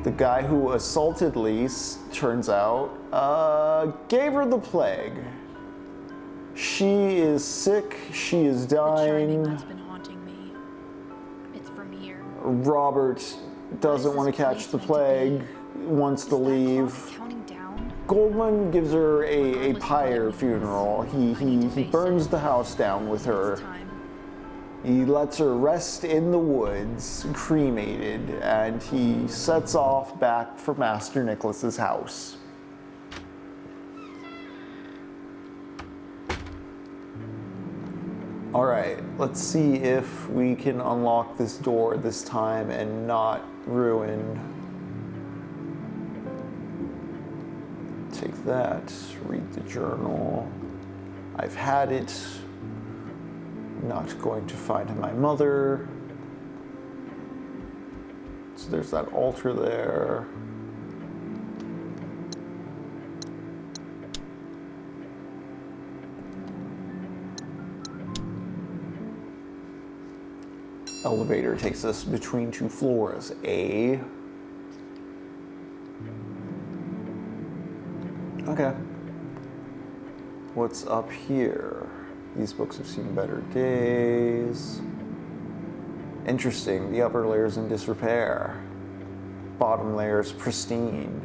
the guy who assaulted Lise, turns out, gave her the plague. She is sick, she is dying. The that's been haunting me. It's from here. Robert doesn't want to catch the plague, wants to leave. Goldmund gives her a pyre funeral. He burns the house down with her. He lets her rest in the woods, cremated, and he sets off back for Master Nicholas's house. All right, let's see if we can unlock this door this time and not ruin. Take that, read the journal. I've had it. Not going to find my mother. So there's that altar there. Elevator takes us between two floors. A. Okay. What's up here? These books have seen better days. Interesting. The upper layer's in disrepair. Bottom layer's pristine.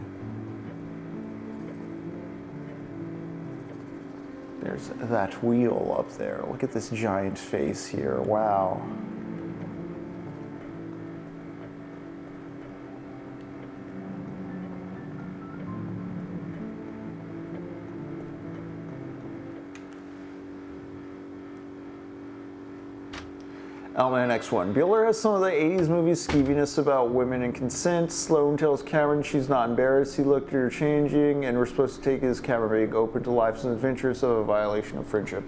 There's that wheel up there. Look at this giant face here. Wow. Element X1. Bueller has some of the 80s movie skeeviness about women and consent. Sloane tells Cameron she's not embarrassed. He looked at her changing, and we're supposed to take his Cameron being open to life's adventures of a violation of friendship.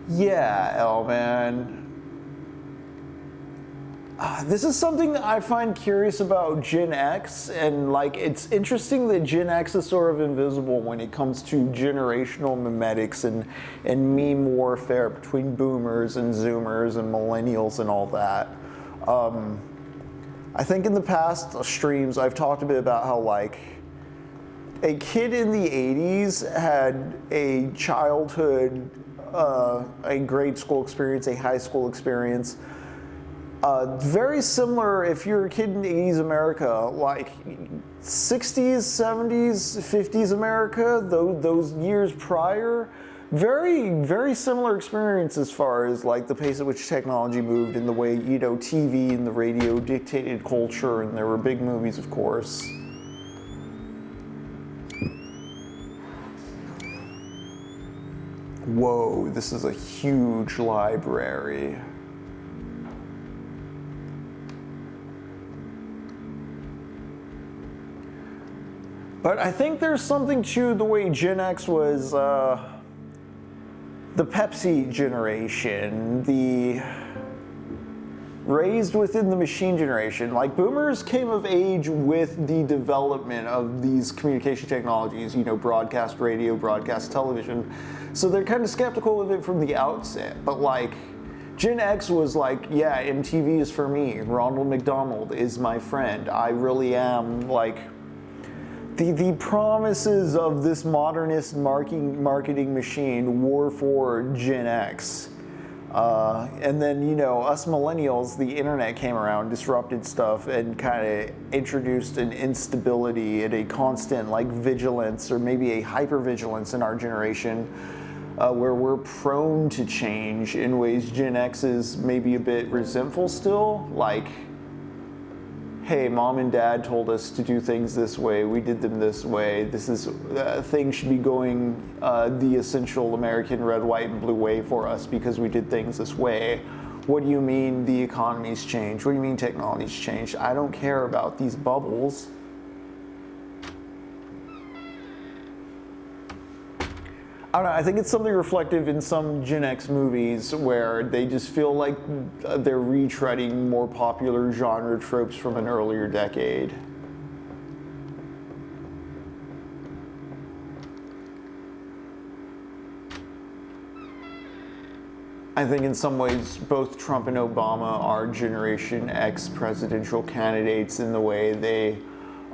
Yeah, Elman. This is something that I find curious about Gen X, and like it's interesting that Gen X is sort of invisible when it comes to generational mimetics and meme warfare between boomers and zoomers and millennials and all that. I think in the past streams I've talked a bit about how like a kid in the 80s had a childhood, a grade school experience, a high school experience. Very similar if you're a kid in the 80s America, like 60s, 70s, 50s America, those years prior, very, very similar experience as far as like the pace at which technology moved and the way, you know, TV and the radio dictated culture, and there were big movies, of course. Whoa, this is a huge library. But I think there's something to the way Gen X was the Pepsi generation, the raised within the machine generation. Like boomers came of age with the development of these communication technologies, you know, broadcast radio, broadcast television. So they're kind of skeptical of it from the outset. But like Gen X was like, yeah, MTV is for me. Ronald McDonald is my friend. I really am like, the promises of this modernist marketing machine were for Gen X. And then, you know, us millennials, the internet came around, disrupted stuff, and kind of introduced an instability and a constant, like, vigilance, or maybe a hypervigilance in our generation, where we're prone to change in ways Gen X is maybe a bit resentful still. Like, hey, mom and dad told us to do things this way, we did them this way, this is, things should be going the essential American red, white, and blue way for us because we did things this way. What do you mean the economy's changed? What do you mean technology's changed? I don't care about these bubbles. I don't know, I think it's something reflective in some Gen X movies where they just feel like they're retreading more popular genre tropes from an earlier decade. I think in some ways both Trump and Obama are Generation X presidential candidates in the way they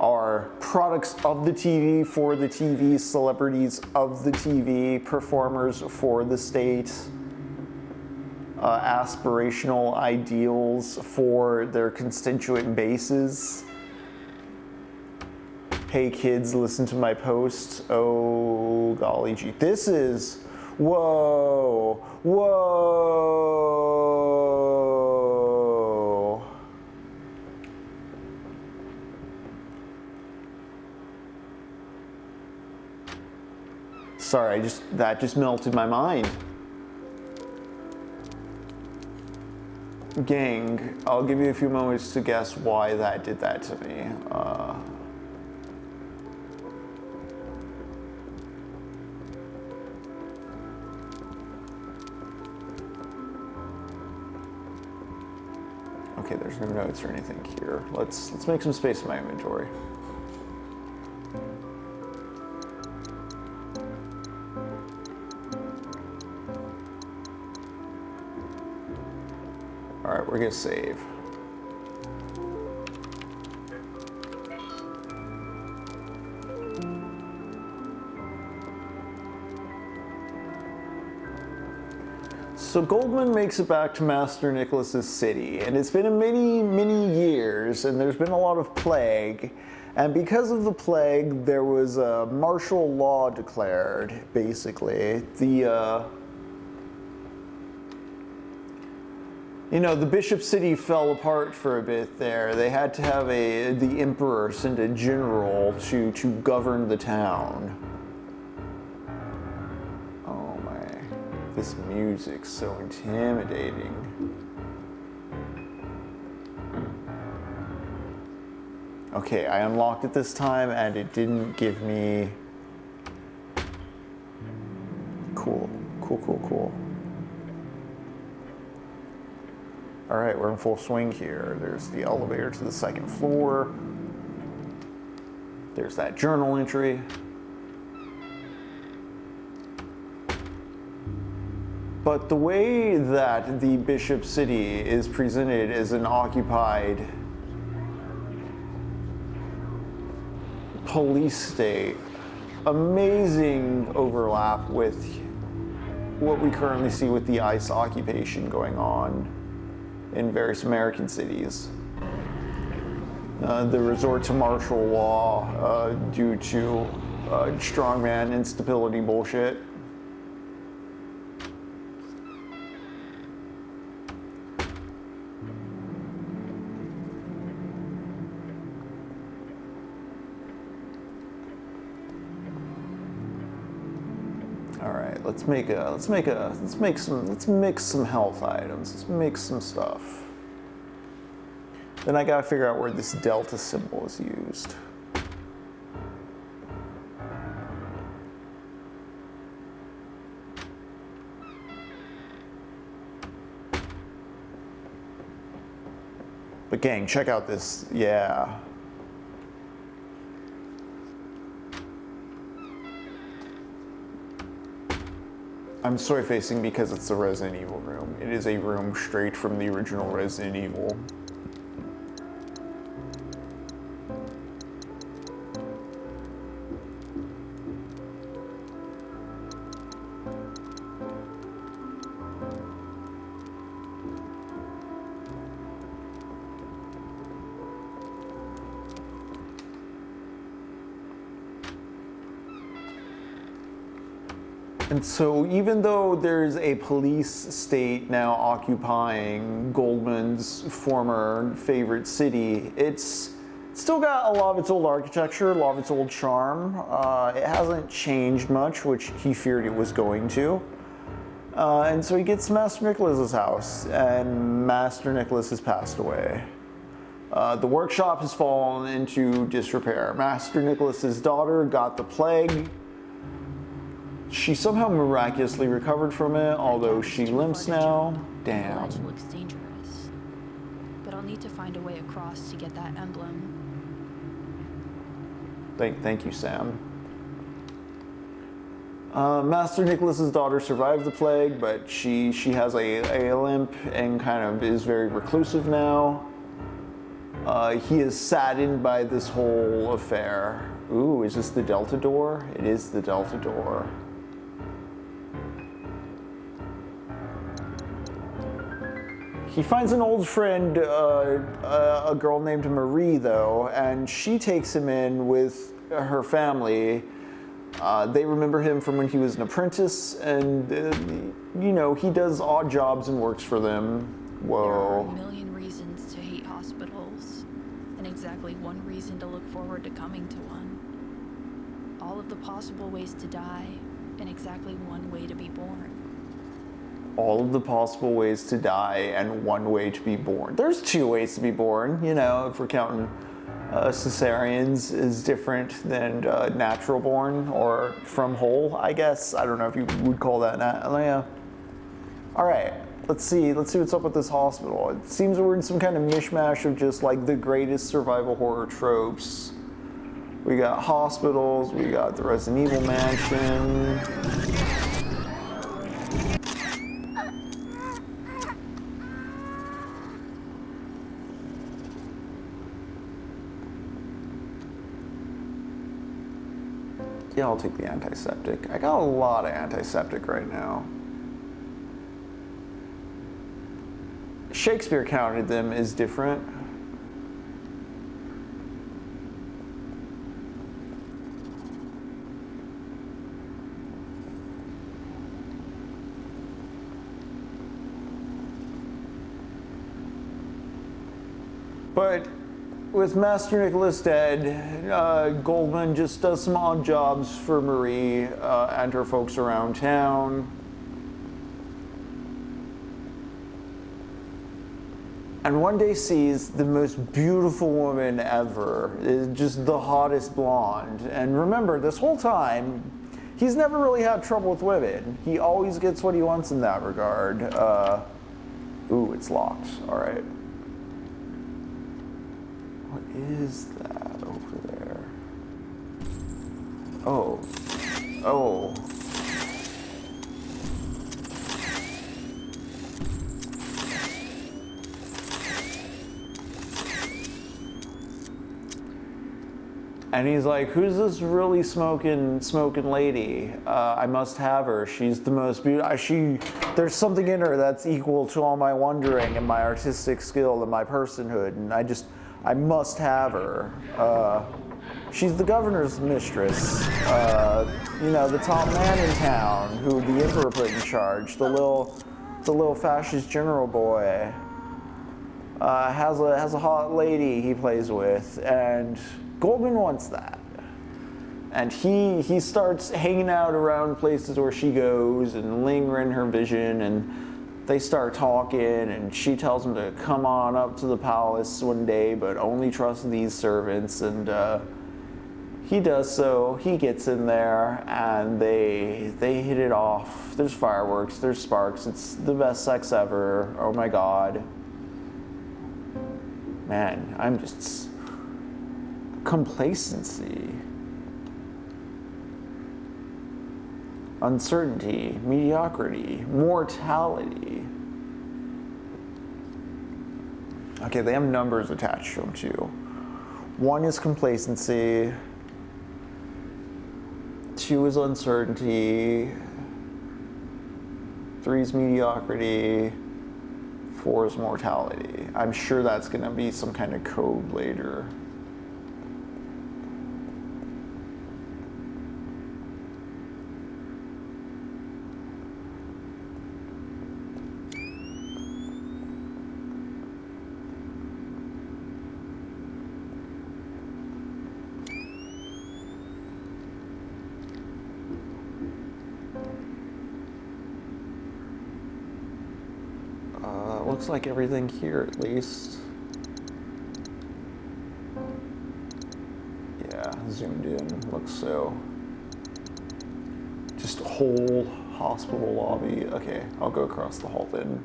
are products of the TV for the TV, celebrities of the TV, performers for the state, aspirational ideals for their constituent bases. Hey kids, listen to my post. Oh, golly gee. This is, whoa, whoa. Sorry, that just melted my mind. Gang, I'll give you a few moments to guess why that did that to me. Okay, there's no notes or anything here. Let's make some space in my inventory. All right, we're gonna save. So Goldmund makes it back to Master Nicholas's city, and it's been many, many years, and there's been a lot of plague. And because of the plague, there was a martial law declared, basically. The Bishop City fell apart for a bit there. They had to have the emperor send a general to govern the town. Oh my, this music's so intimidating. Okay, I unlocked it this time and it didn't give me... Cool. All right, we're in full swing here. There's the elevator to the second floor. There's that journal entry. But the way that the Bishop City is presented as an occupied police state, amazing overlap with what we currently see with the ICE occupation going on in various American cities. The resort to martial law due to strongman instability bullshit. Let's mix some health items. Let's mix some stuff. Then I gotta figure out where this delta symbol is used. But gang, check out this, yeah. I'm soy facing because it's the Resident Evil room. It is a room straight from the original Resident Evil. And so even though there's a police state now occupying Goldmund's former favorite city, it's still got a lot of its old architecture, a lot of its old charm. It hasn't changed much, which he feared it was going to. And so he gets to Master Nicholas's house, and Master Nicholas has passed away. The workshop has fallen into disrepair. Master Nicholas's daughter got the plague. She somehow miraculously recovered from it, although she limps now. Damn. The ledge looks dangerous, but I'll need to find a way across to get that emblem. Thank you, Sam. Master Nicholas's daughter survived the plague, but she has a limp and kind of is very reclusive now. He is saddened by this whole affair. Ooh, is this the Delta door? It is the Delta door. He finds an old friend, a girl named Marie, though, and she takes him in with her family. They remember him from when he was an apprentice, and, you know, he does odd jobs and works for them. Whoa. There are a million reasons to hate hospitals, and exactly one reason to look forward to coming to one. All of the possible ways to die, and exactly one way to be born. All of the possible ways to die and one way to be born. There's two ways to be born, you know, if we're counting cesareans is different than natural born or from whole, I guess. I don't know if you would call that. Yeah. All right, let's see what's up with this hospital. It seems we're in some kind of mishmash of just like the greatest survival horror tropes. We got hospitals, we got the Resident Evil mansion. Yeah, I'll take the antiseptic. I got a lot of antiseptic right now. Shakespeare counted them as different. But with Master Nicholas dead, Goldmund just does some odd jobs for Marie and her folks around town. And one day sees the most beautiful woman ever, just the hottest blonde. And remember, this whole time, he's never really had trouble with women. He always gets what he wants in that regard. Ooh, it's locked. All right. What is that over there? Oh. Oh. And he's like, who's this really smoking lady? I must have her. She's the most beautiful. There's something in her that's equal to all my wondering and my artistic skill and my personhood. And I must have her. She's the governor's mistress. You know, the top man in town who the emperor put in charge. The little fascist general boy. Has a hot lady he plays with, and Goldmund wants that. And he starts hanging out around places where she goes and lingering her vision, and they start talking, and she tells him to come on up to the palace one day, but only trust these servants, and he does so. He gets in there, and they hit it off. There's fireworks, there's sparks, it's the best sex ever. Oh my god. Man, I'm just... complacency. Uncertainty, mediocrity, mortality. Okay, they have numbers attached to them too. 1 is complacency. 2 is uncertainty. 3 is mediocrity. 4 is mortality. I'm sure that's gonna be some kind of code later. It looks like everything here, at least. Yeah, zoomed in. Looks so. Just a whole hospital lobby. Okay, I'll go across the hall then.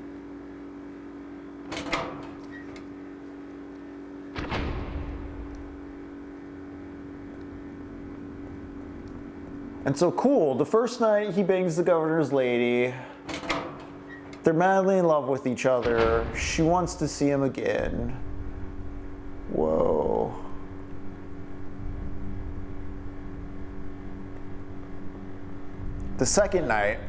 And so cool, the first night he bangs the governor's lady. They're madly in love with each other. She wants to see him again. Whoa. The second night,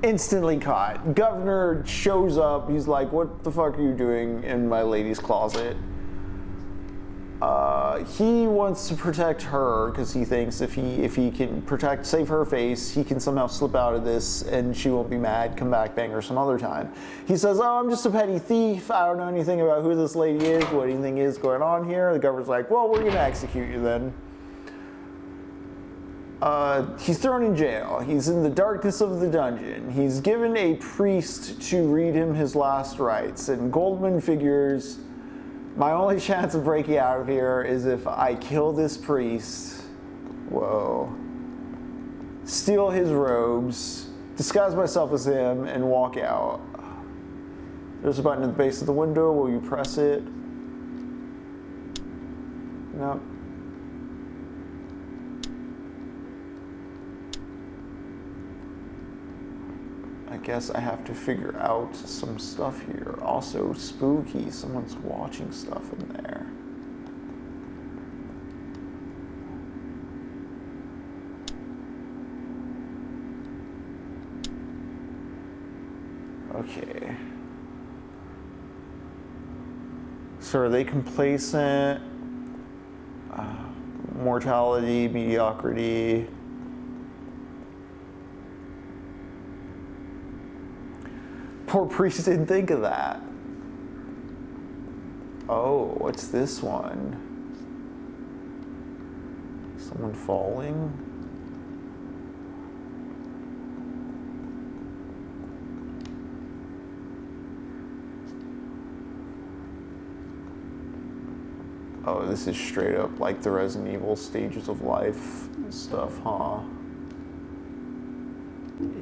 instantly caught. Governor shows up. He's like, "What the fuck are you doing in my lady's closet?" He wants to protect her because he thinks if he can save her face, he can somehow slip out of this and she won't be mad, come back, bang her some other time. He says, "Oh, I'm just a petty thief. I don't know anything about who this lady is, what anything is going on here." The governor's like, "Well, we're gonna execute you then." He's thrown in jail. He's in the darkness of the dungeon. He's given a priest to read him his last rites, and Goldmund figures, my only chance of breaking out of here is if I kill this priest. Whoa. Steal his robes, disguise myself as him, and walk out. There's a button at the base of the window. Will you press it? No. I guess I have to figure out some stuff here. Also spooky, someone's watching stuff in there. Okay. So are they complacent? Mortality, mediocrity. Poor priest didn't think of that. Oh, what's this one? Someone falling? Oh, this is straight up like the Resident Evil stages of life stuff, huh?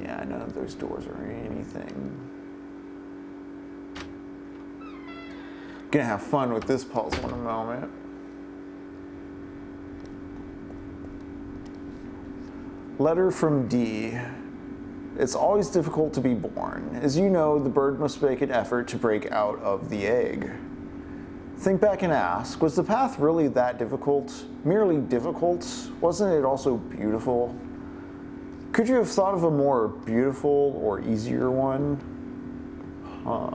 Yeah, none of those doors are anything. Gonna have fun with this puzzle in a moment. Letter from D. It's always difficult to be born. As you know, the bird must make an effort to break out of the egg. Think back and ask, was the path really that difficult? Merely difficult? Wasn't it also beautiful? Could you have thought of a more beautiful or easier one? Huh.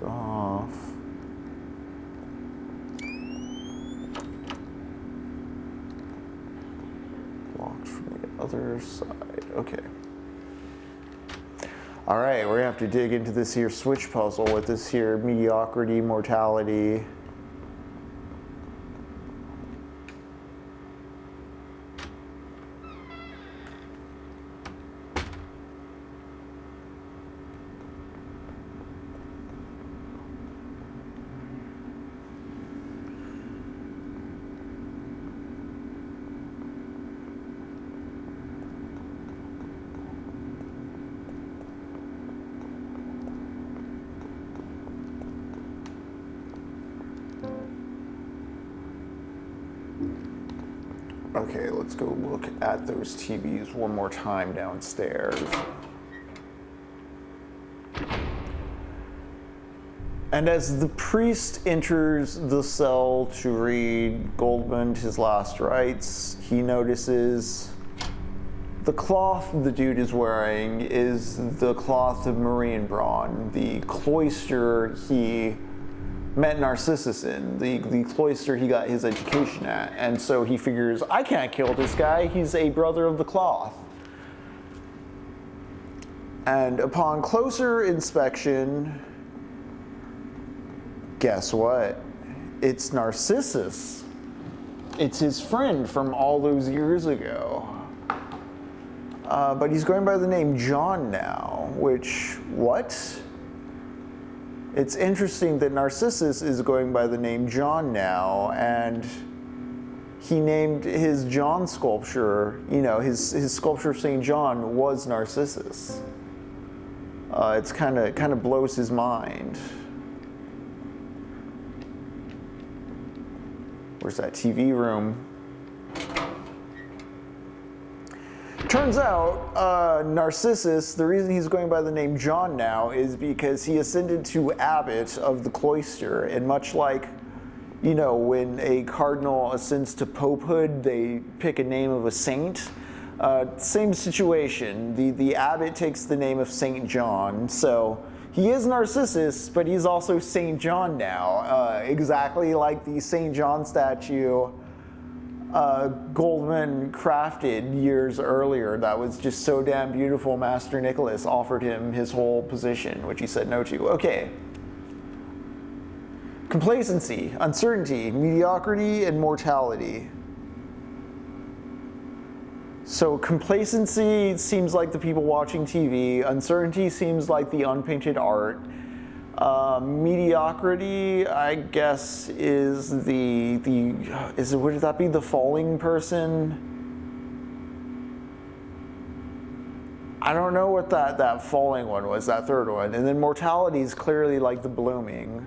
Off. Blocked from the other side. Okay. All right, we're gonna have to dig into this here switch puzzle with this here mediocrity, mortality. Okay, let's go look at those TVs one more time downstairs. And as the priest enters the cell to read Goldmund his last rites, he notices The cloth the dude is wearing is the cloth of Marienbraun, the cloister he met Narcissus in, the cloister he got his education at. And so he figures, I can't kill this guy, he's a brother of the cloth. And upon closer inspection, guess what? It's Narcissus. It's his friend from all those years ago. But he's going by the name John now, which, what? It's interesting that Narcissus is going by the name John now, and he named his John sculpture, you know, his sculpture of St. John was Narcissus. It's kind of blows his mind. Where's that TV room? Turns out, Narcissus, the reason he's going by the name John now is because he ascended to abbot of the cloister. And much like, you know, when a cardinal ascends to popehood, they pick a name of a saint. Same situation. The abbot takes the name of Saint John. So he is Narcissus, but he's also Saint John now. Exactly like the Saint John statue Goldmund crafted years earlier that was just so damn beautiful. Master Nicholas offered him his whole position, which he said no to. Okay. Complacency, uncertainty, mediocrity, and mortality. So complacency seems like the people watching TV. Uncertainty seems like the unpainted art. Mediocrity, I guess, is would that be the falling person? I don't know what that falling one was, that third one. And then mortality is clearly like the blooming.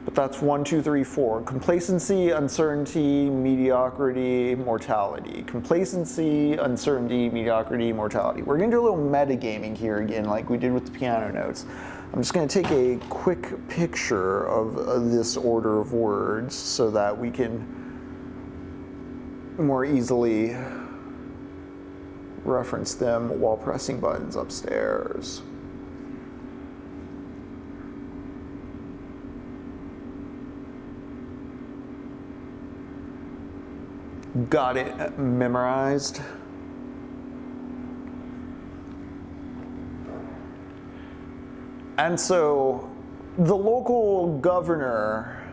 But that's 1, 2, 3, 4. Complacency, uncertainty, mediocrity, mortality. Complacency, uncertainty, mediocrity, mortality. We're going to do a little metagaming here again, like we did with the piano notes. I'm just going to take a quick picture of this order of words so that we can more easily reference them while pressing buttons upstairs. Got it memorized. And so the local governor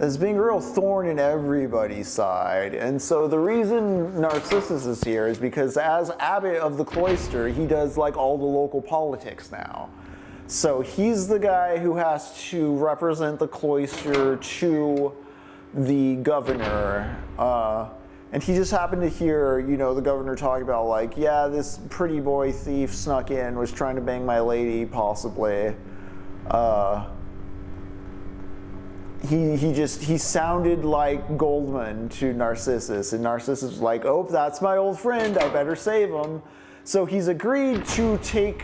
is being a real thorn in everybody's side. And so the reason Narcissus is here is because as abbot of the cloister, he does like all the local politics now. So he's the guy who has to represent the cloister to the governor, and he just happened to hear, you know, the governor talking about like, yeah, this pretty boy thief snuck in, was trying to bang my lady, possibly. He sounded like Goldmund to Narcissus, and Narcissus was like, oh, that's my old friend, I better save him. So he's agreed to take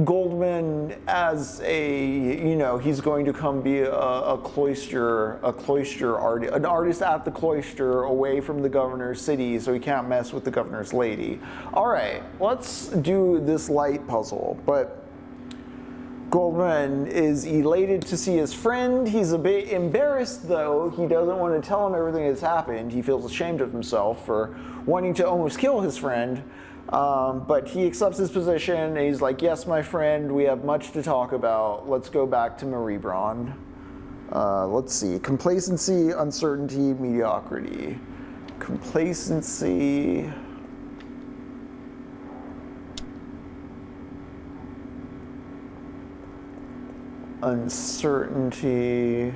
Goldmund as a, you know, he's going to come be a cloister artist, an artist at the cloister away from the governor's city, so he can't mess with the governor's lady. All right, let's do this light puzzle. But Goldmund is elated to see his friend. He's a bit embarrassed, though. He doesn't want to tell him everything that's happened. He feels ashamed of himself for wanting to almost kill his friend. But he accepts his position, and he's like, yes, my friend, we have much to talk about. Let's go back to Marienbraun. Let's see. Complacency, uncertainty, mediocrity. Complacency. Uncertainty.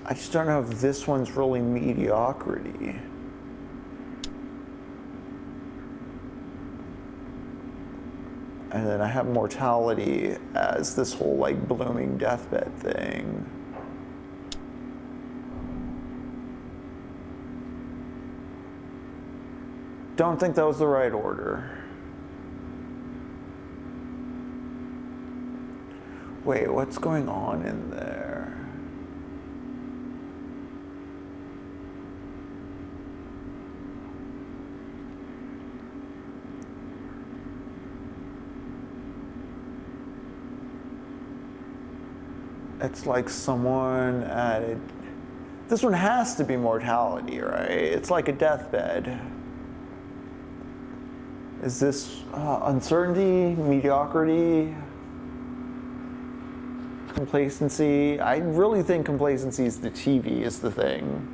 I just don't know if this one's really mediocrity. And then I have mortality as this whole like blooming deathbed thing. Don't think that was the right order. Wait, what's going on in there? It's like someone added. This one has to be mortality, right? It's like a deathbed. Is this uncertainty, mediocrity, complacency? I really think complacency is the TV is the thing.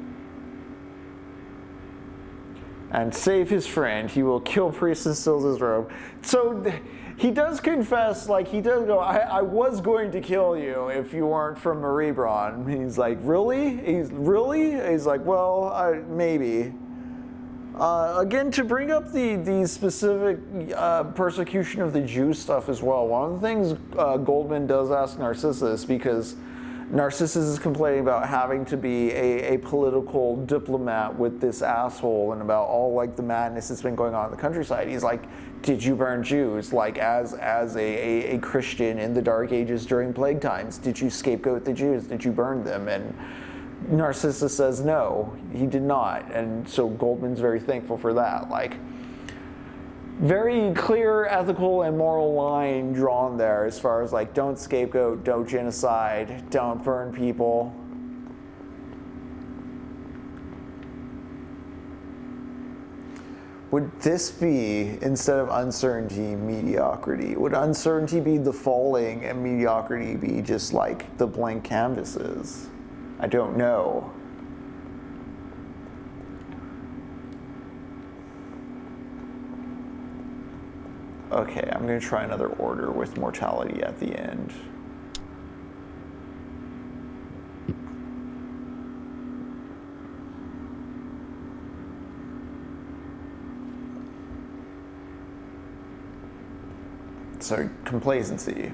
And save his friend. He will kill priest and steals his robe. So he does confess, like he does go, I was going to kill you if you weren't from Maribron. He's like, really? He's like, well, maybe. Again, to bring up the specific persecution of the Jew stuff as well, one of the things Goldmund does ask Narcissus, because Narcissus is complaining about having to be a political diplomat with this asshole and about all like the madness that's been going on in the countryside. He's like, did you burn Jews? Like as a Christian in the Dark Ages during plague times, did you scapegoat the Jews? Did you burn them? And Narcissus says no, he did not. And so Goldmund's very thankful for that. Like, very clear ethical and moral line drawn there as far as like, don't scapegoat, don't genocide, don't burn people. Would this be, instead of uncertainty, mediocrity? Would uncertainty be the falling and mediocrity be just like the blank canvases? I don't know. Okay, I'm going to try another order with mortality at the end. So, complacency.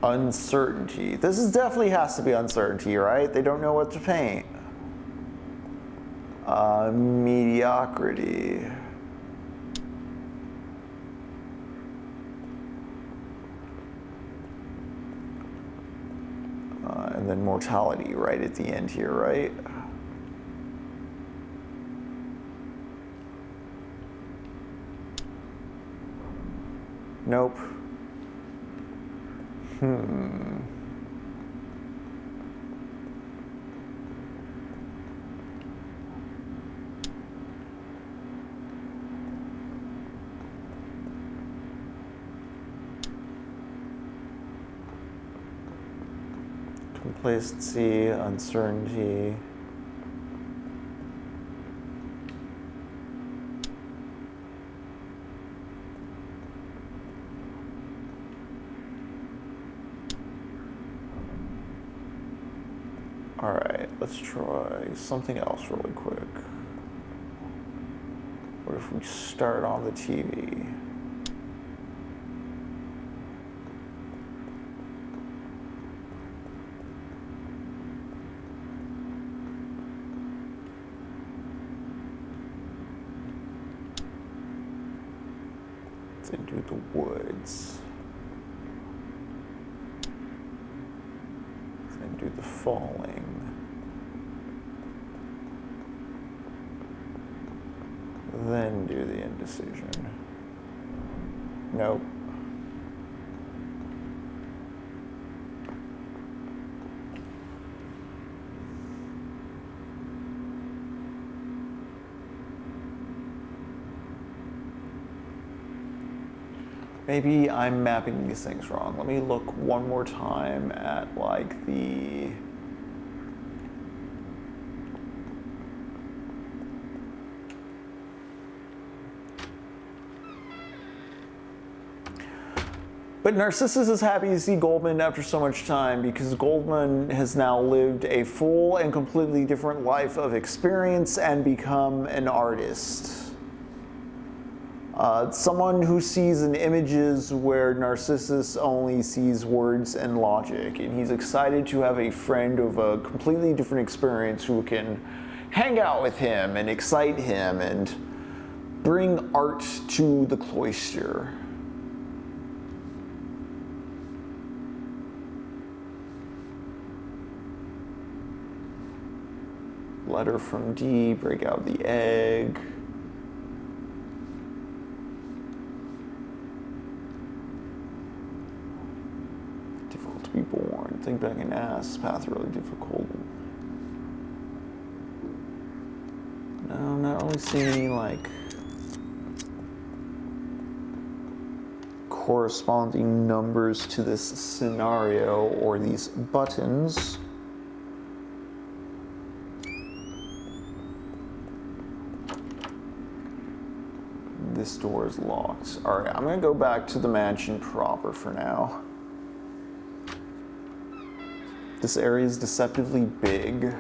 Uncertainty. This is definitely has to be uncertainty, right? They don't know what to paint. Mediocrity. And then mortality right at the end here, right? Nope. Complacency, uncertainty. All right, let's try something else really quick. What if we start on the TV? Then do the woods. Then do the falling. Then do the indecision. Nope. Maybe I'm mapping these things wrong. Let me look one more time at like the But Narcissus is happy to see Goldmund after so much time because Goldmund has now lived a full and completely different life of experience and become an artist. Someone who sees in images where Narcissus only sees words and logic, and he's excited to have a friend of a completely different experience who can hang out with him and excite him and bring art to the cloister. Letter from D, break out the egg. Difficult to be born. Think back and ask. Path really difficult. No, I'm not really seeing any, like, corresponding numbers to this scenario or these buttons. This door is locked. All right, I'm gonna go back to the mansion proper for now. This area is deceptively big.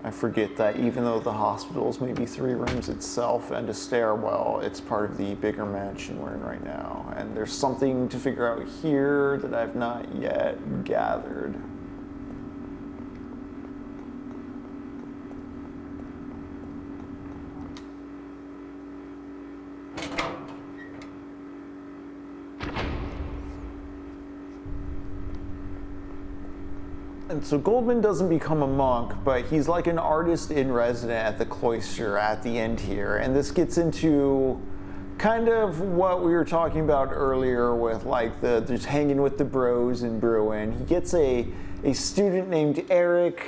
I forget that even though the hospital is maybe 3 rooms itself and a stairwell, it's part of the bigger mansion we're in right now. And there's something to figure out here that I've not yet gathered. And so Goldmund doesn't become a monk, but he's like an artist in resident at the cloister at the end here. And this gets into kind of what we were talking about earlier with like the just hanging with the bros and brewing. He gets a student named Eric.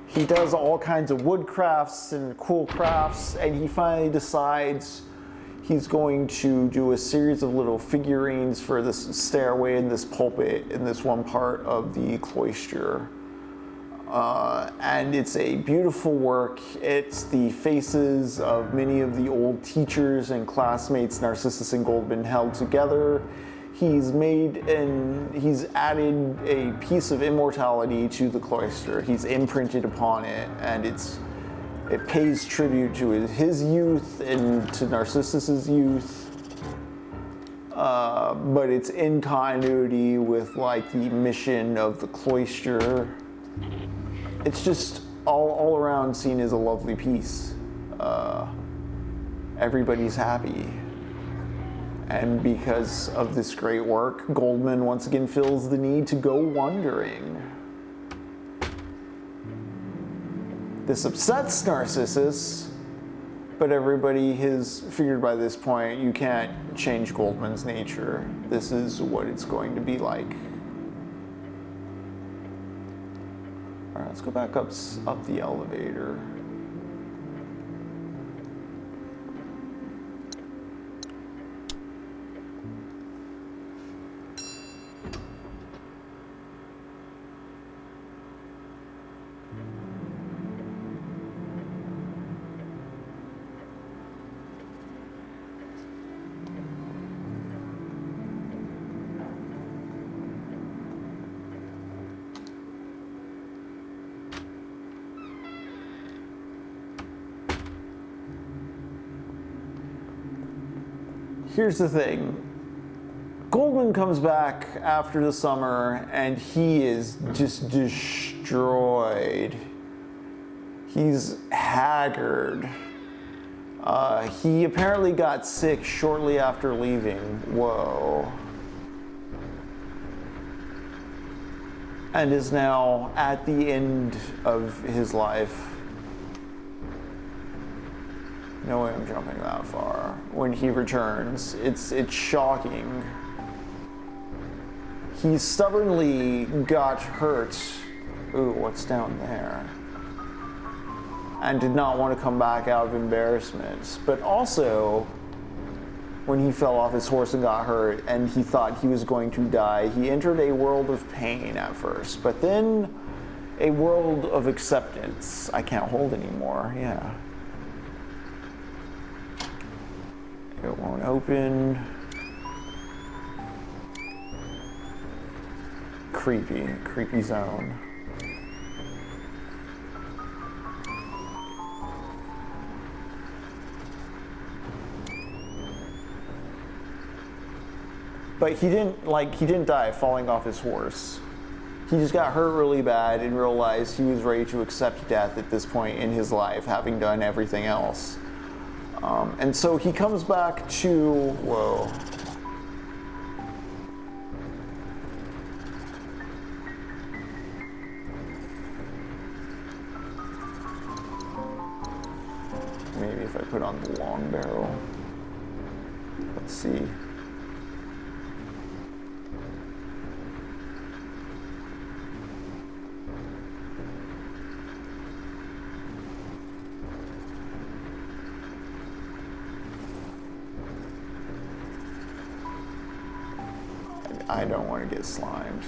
He does all kinds of wood crafts and cool crafts, and he finally decides he's going to do a series of little figurines for this stairway and this pulpit in this one part of the cloister. And it's a beautiful work. It's the faces of many of the old teachers and classmates Narcissus and Goldmund held together. He's added a piece of immortality to the cloister. He's imprinted upon it, and it pays tribute to his youth and to Narcissus's youth, but it's in continuity with like the mission of the cloister. It's just all around seen as a lovely piece. Everybody's happy. And because of this great work, Goldmund once again feels the need to go wandering. This upsets Narcissus, but everybody has figured by this point you can't change Goldmund's nature. This is what it's going to be like. All right, let's go back up the elevator. Here's the thing. Goldmund comes back after the summer and he is just destroyed. He's haggard. He apparently got sick shortly after leaving. Whoa. And is now at the end of his life. No way I'm jumping that far. When he returns, it's shocking. He stubbornly got hurt. Ooh, what's down there? And did not want to come back out of embarrassment. But also, when he fell off his horse and got hurt and he thought he was going to die, he entered a world of pain at first, but then a world of acceptance. I can't hold anymore, yeah. It won't open. Creepy zone. But he didn't die falling off his horse. He just got hurt really bad and realized he was ready to accept death at this point in his life, having done everything else. And so he comes back to, whoa. Maybe if I put on the long barrel. Let's see. I don't want to get slimed.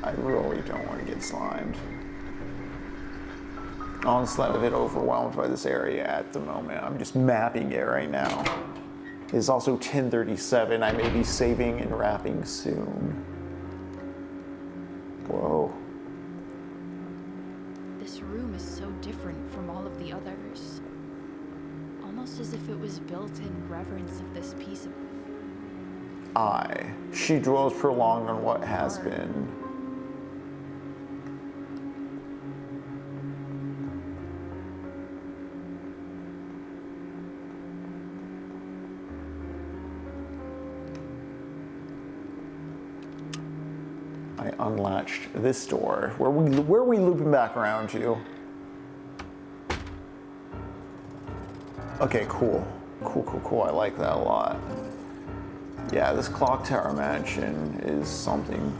I really don't want to get slimed. Honestly, I'm a bit overwhelmed by this area at the moment. I'm just mapping it right now. It's also 10:37. I may be saving and wrapping soon. Whoa. This room is so different from all of the others. Almost as if it was built in reverence of this piece of... She dwells prolonged on what has been. I unlatched this door. Where are we looping back around to? Okay, cool. Cool. I like that a lot. Yeah, this clock tower mansion is something.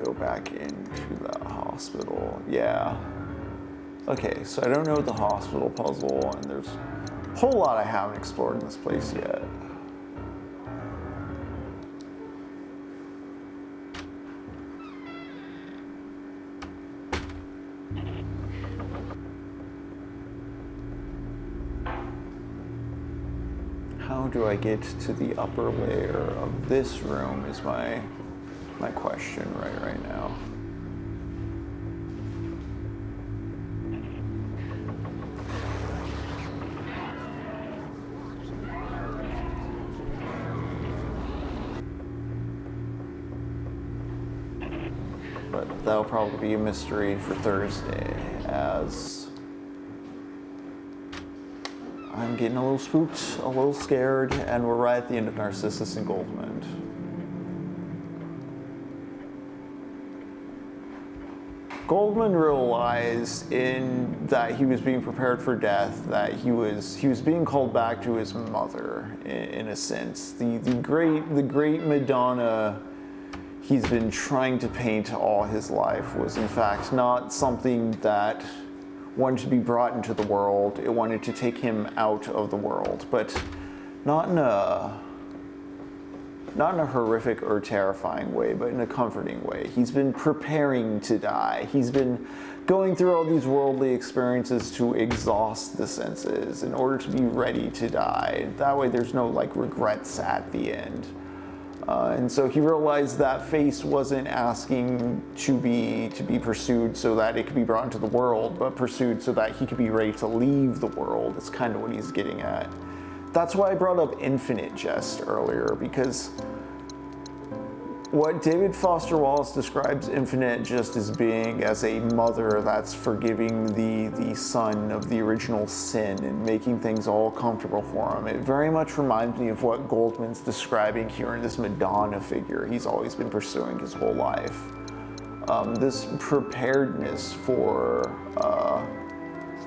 Go back into the hospital. Yeah. Okay, so I don't know the hospital puzzle, and there's a whole lot I haven't explored in this place yet. How do I get to the upper layer of this room is my question right now. But that'll probably be a mystery for Thursday, as I'm getting a little spooked, a little scared, and we're right at the end of Narcissus and Goldmund. Goldmund realized in that he was being prepared for death, that he was being called back to his mother, in a sense. The great Madonna he's been trying to paint all his life was in fact not something that wanted to be brought into the world. It wanted to take him out of the world, but not in a horrific or terrifying way, but in a comforting way. He's been preparing to die. He's been going through all these worldly experiences to exhaust the senses in order to be ready to die. That way there's no regrets at the end. And so he realized that face wasn't asking to be pursued so that it could be brought into the world, but pursued so that he could be ready to leave the world. That's kind of what he's getting at. That's why I brought up Infinite Jest earlier, because what David Foster Wallace describes Infinite Jest as being as a mother that's forgiving the son of the original sin and making things all comfortable for him. It very much reminds me of what Goldmund's describing here in this Madonna figure he's always been pursuing his whole life. This preparedness for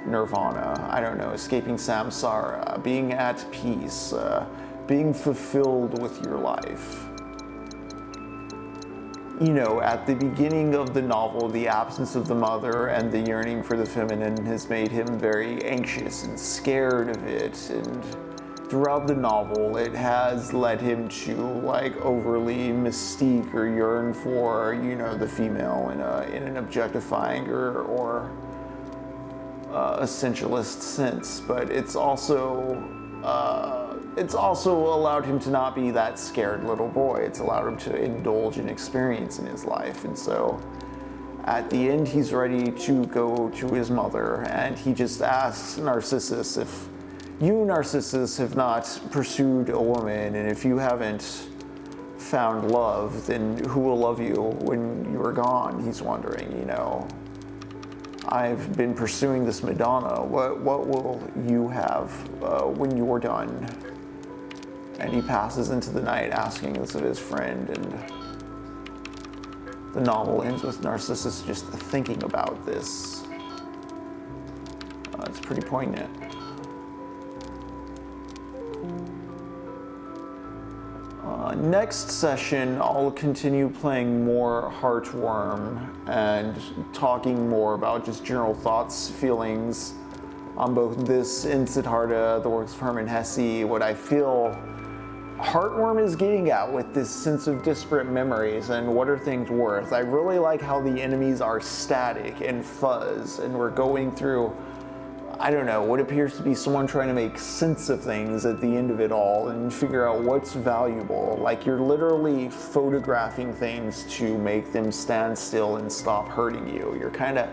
nirvana, I don't know, escaping samsara, being at peace, being fulfilled with your life. You know, at the beginning of the novel, the absence of the mother and the yearning for the feminine has made him very anxious and scared of it, and throughout the novel, it has led him to like overly mystique or yearn for, you know, the female in an objectifying or essentialist sense. But it's also allowed him to not be that scared little boy. It's allowed him to indulge in experience in his life. And so at the end, he's ready to go to his mother, and he just asks Narcissus, if you, Narcissus, have not pursued a woman, and if you haven't found love, then who will love you when you are gone? He's wondering, you know. I've been pursuing this Madonna. What will you have when you're done? And he passes into the night asking this of his friend, and the novel ends with Narcissus just thinking about this. It's pretty poignant. Next session, I'll continue playing more Heartworm and talking more about just general thoughts, feelings on both this and Siddhartha, the works of Hermann Hesse, what I feel Heartworm is getting at with this sense of disparate memories and what are things worth. I really like how the enemies are static and fuzz, and we're going through, I don't know, what appears to be someone trying to make sense of things at the end of it all and figure out what's valuable. Like, you're literally photographing things to make them stand still and stop hurting you. You're kind of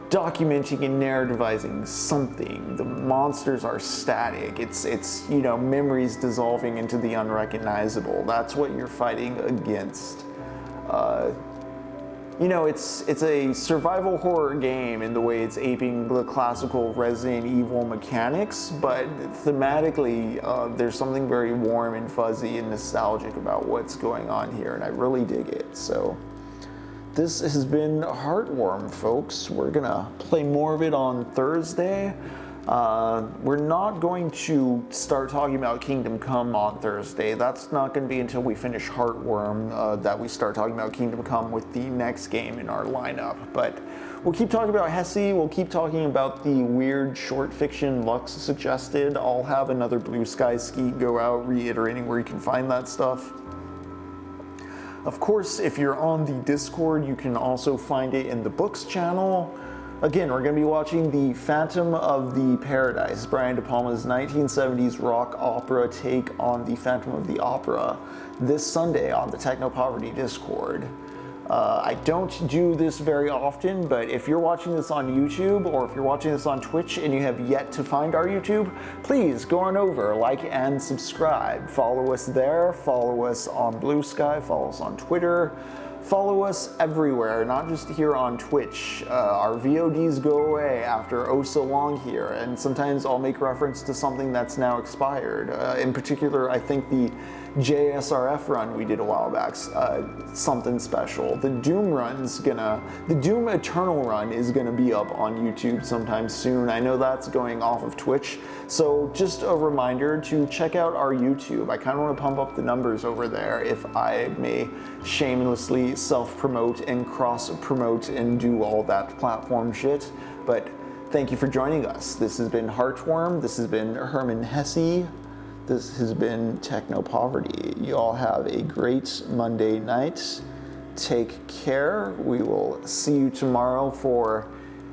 documenting and narrativizing something. The monsters are static. It's you know, memories dissolving into the unrecognizable. That's what you're fighting against. You know, it's a survival horror game in the way it's aping the classical Resident Evil mechanics, but thematically, there's something very warm and fuzzy and nostalgic about what's going on here, and I really dig it. So this has been Heartworm, folks. We're gonna play more of it on Thursday. We're not going to start talking about Kingdom Come on Thursday. That's not going to be until we finish Heartworm that we start talking about Kingdom Come with the next game in our lineup. But we'll keep talking about Hesse. We'll keep talking about the weird short fiction Lux suggested. I'll have another Blue Sky Skeet go out reiterating where you can find that stuff. Of course, if you're on the Discord, you can also find it in the Books channel. Again, we're going to be watching The Phantom of the Paradise, Brian De Palma's 1970s rock opera take on The Phantom of the Opera, this Sunday on the TECHNOPOVERTY Discord. I don't do this very often, but if you're watching this on YouTube or if you're watching this on Twitch and you have yet to find our YouTube, please go on over, like and subscribe. Follow us there, follow us on Blue Sky, follow us on Twitter. Follow us everywhere, not just here on Twitch. Our VODs go away after oh so long here, and sometimes I'll make reference to something that's now expired. In particular, I think the JSRF run we did a while back, something special. The Doom Eternal run is gonna be up on YouTube sometime soon. I know that's going off of Twitch, so just a reminder to check out our YouTube. I kind of want to pump up the numbers over there, if I may shamelessly self-promote and cross-promote and do all that platform shit. But thank you for joining us. This has been Heartworm. This has been Hermann Hesse. This has been TECHNOPOVERTY. You all have a great Monday night. Take care. We will see you tomorrow for,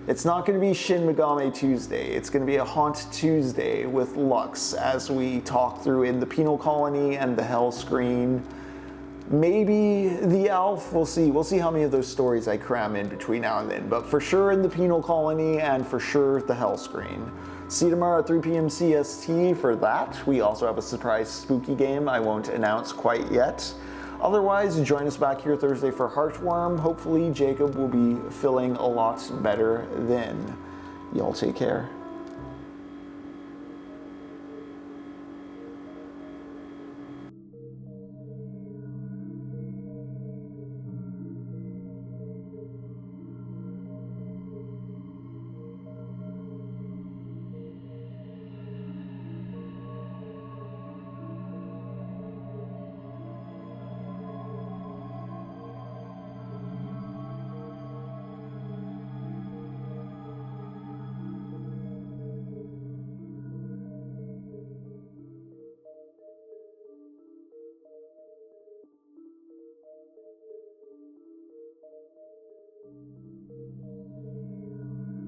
it's not going to be Shin Megami Tuesday. It's going to be a Haunt Tuesday with Lux as we talk through in the Penal Colony and the Hell Screen. Maybe the Aelph, we'll see. We'll see how many of those stories I cram in between now and then. But for sure in the Penal Colony and for sure the Hell Screen. See you tomorrow at 3 p.m. CST for that. We also have a surprise spooky game I won't announce quite yet. Otherwise, join us back here Thursday for Heartworm. Hopefully Jacob will be feeling a lot better then. Y'all take care.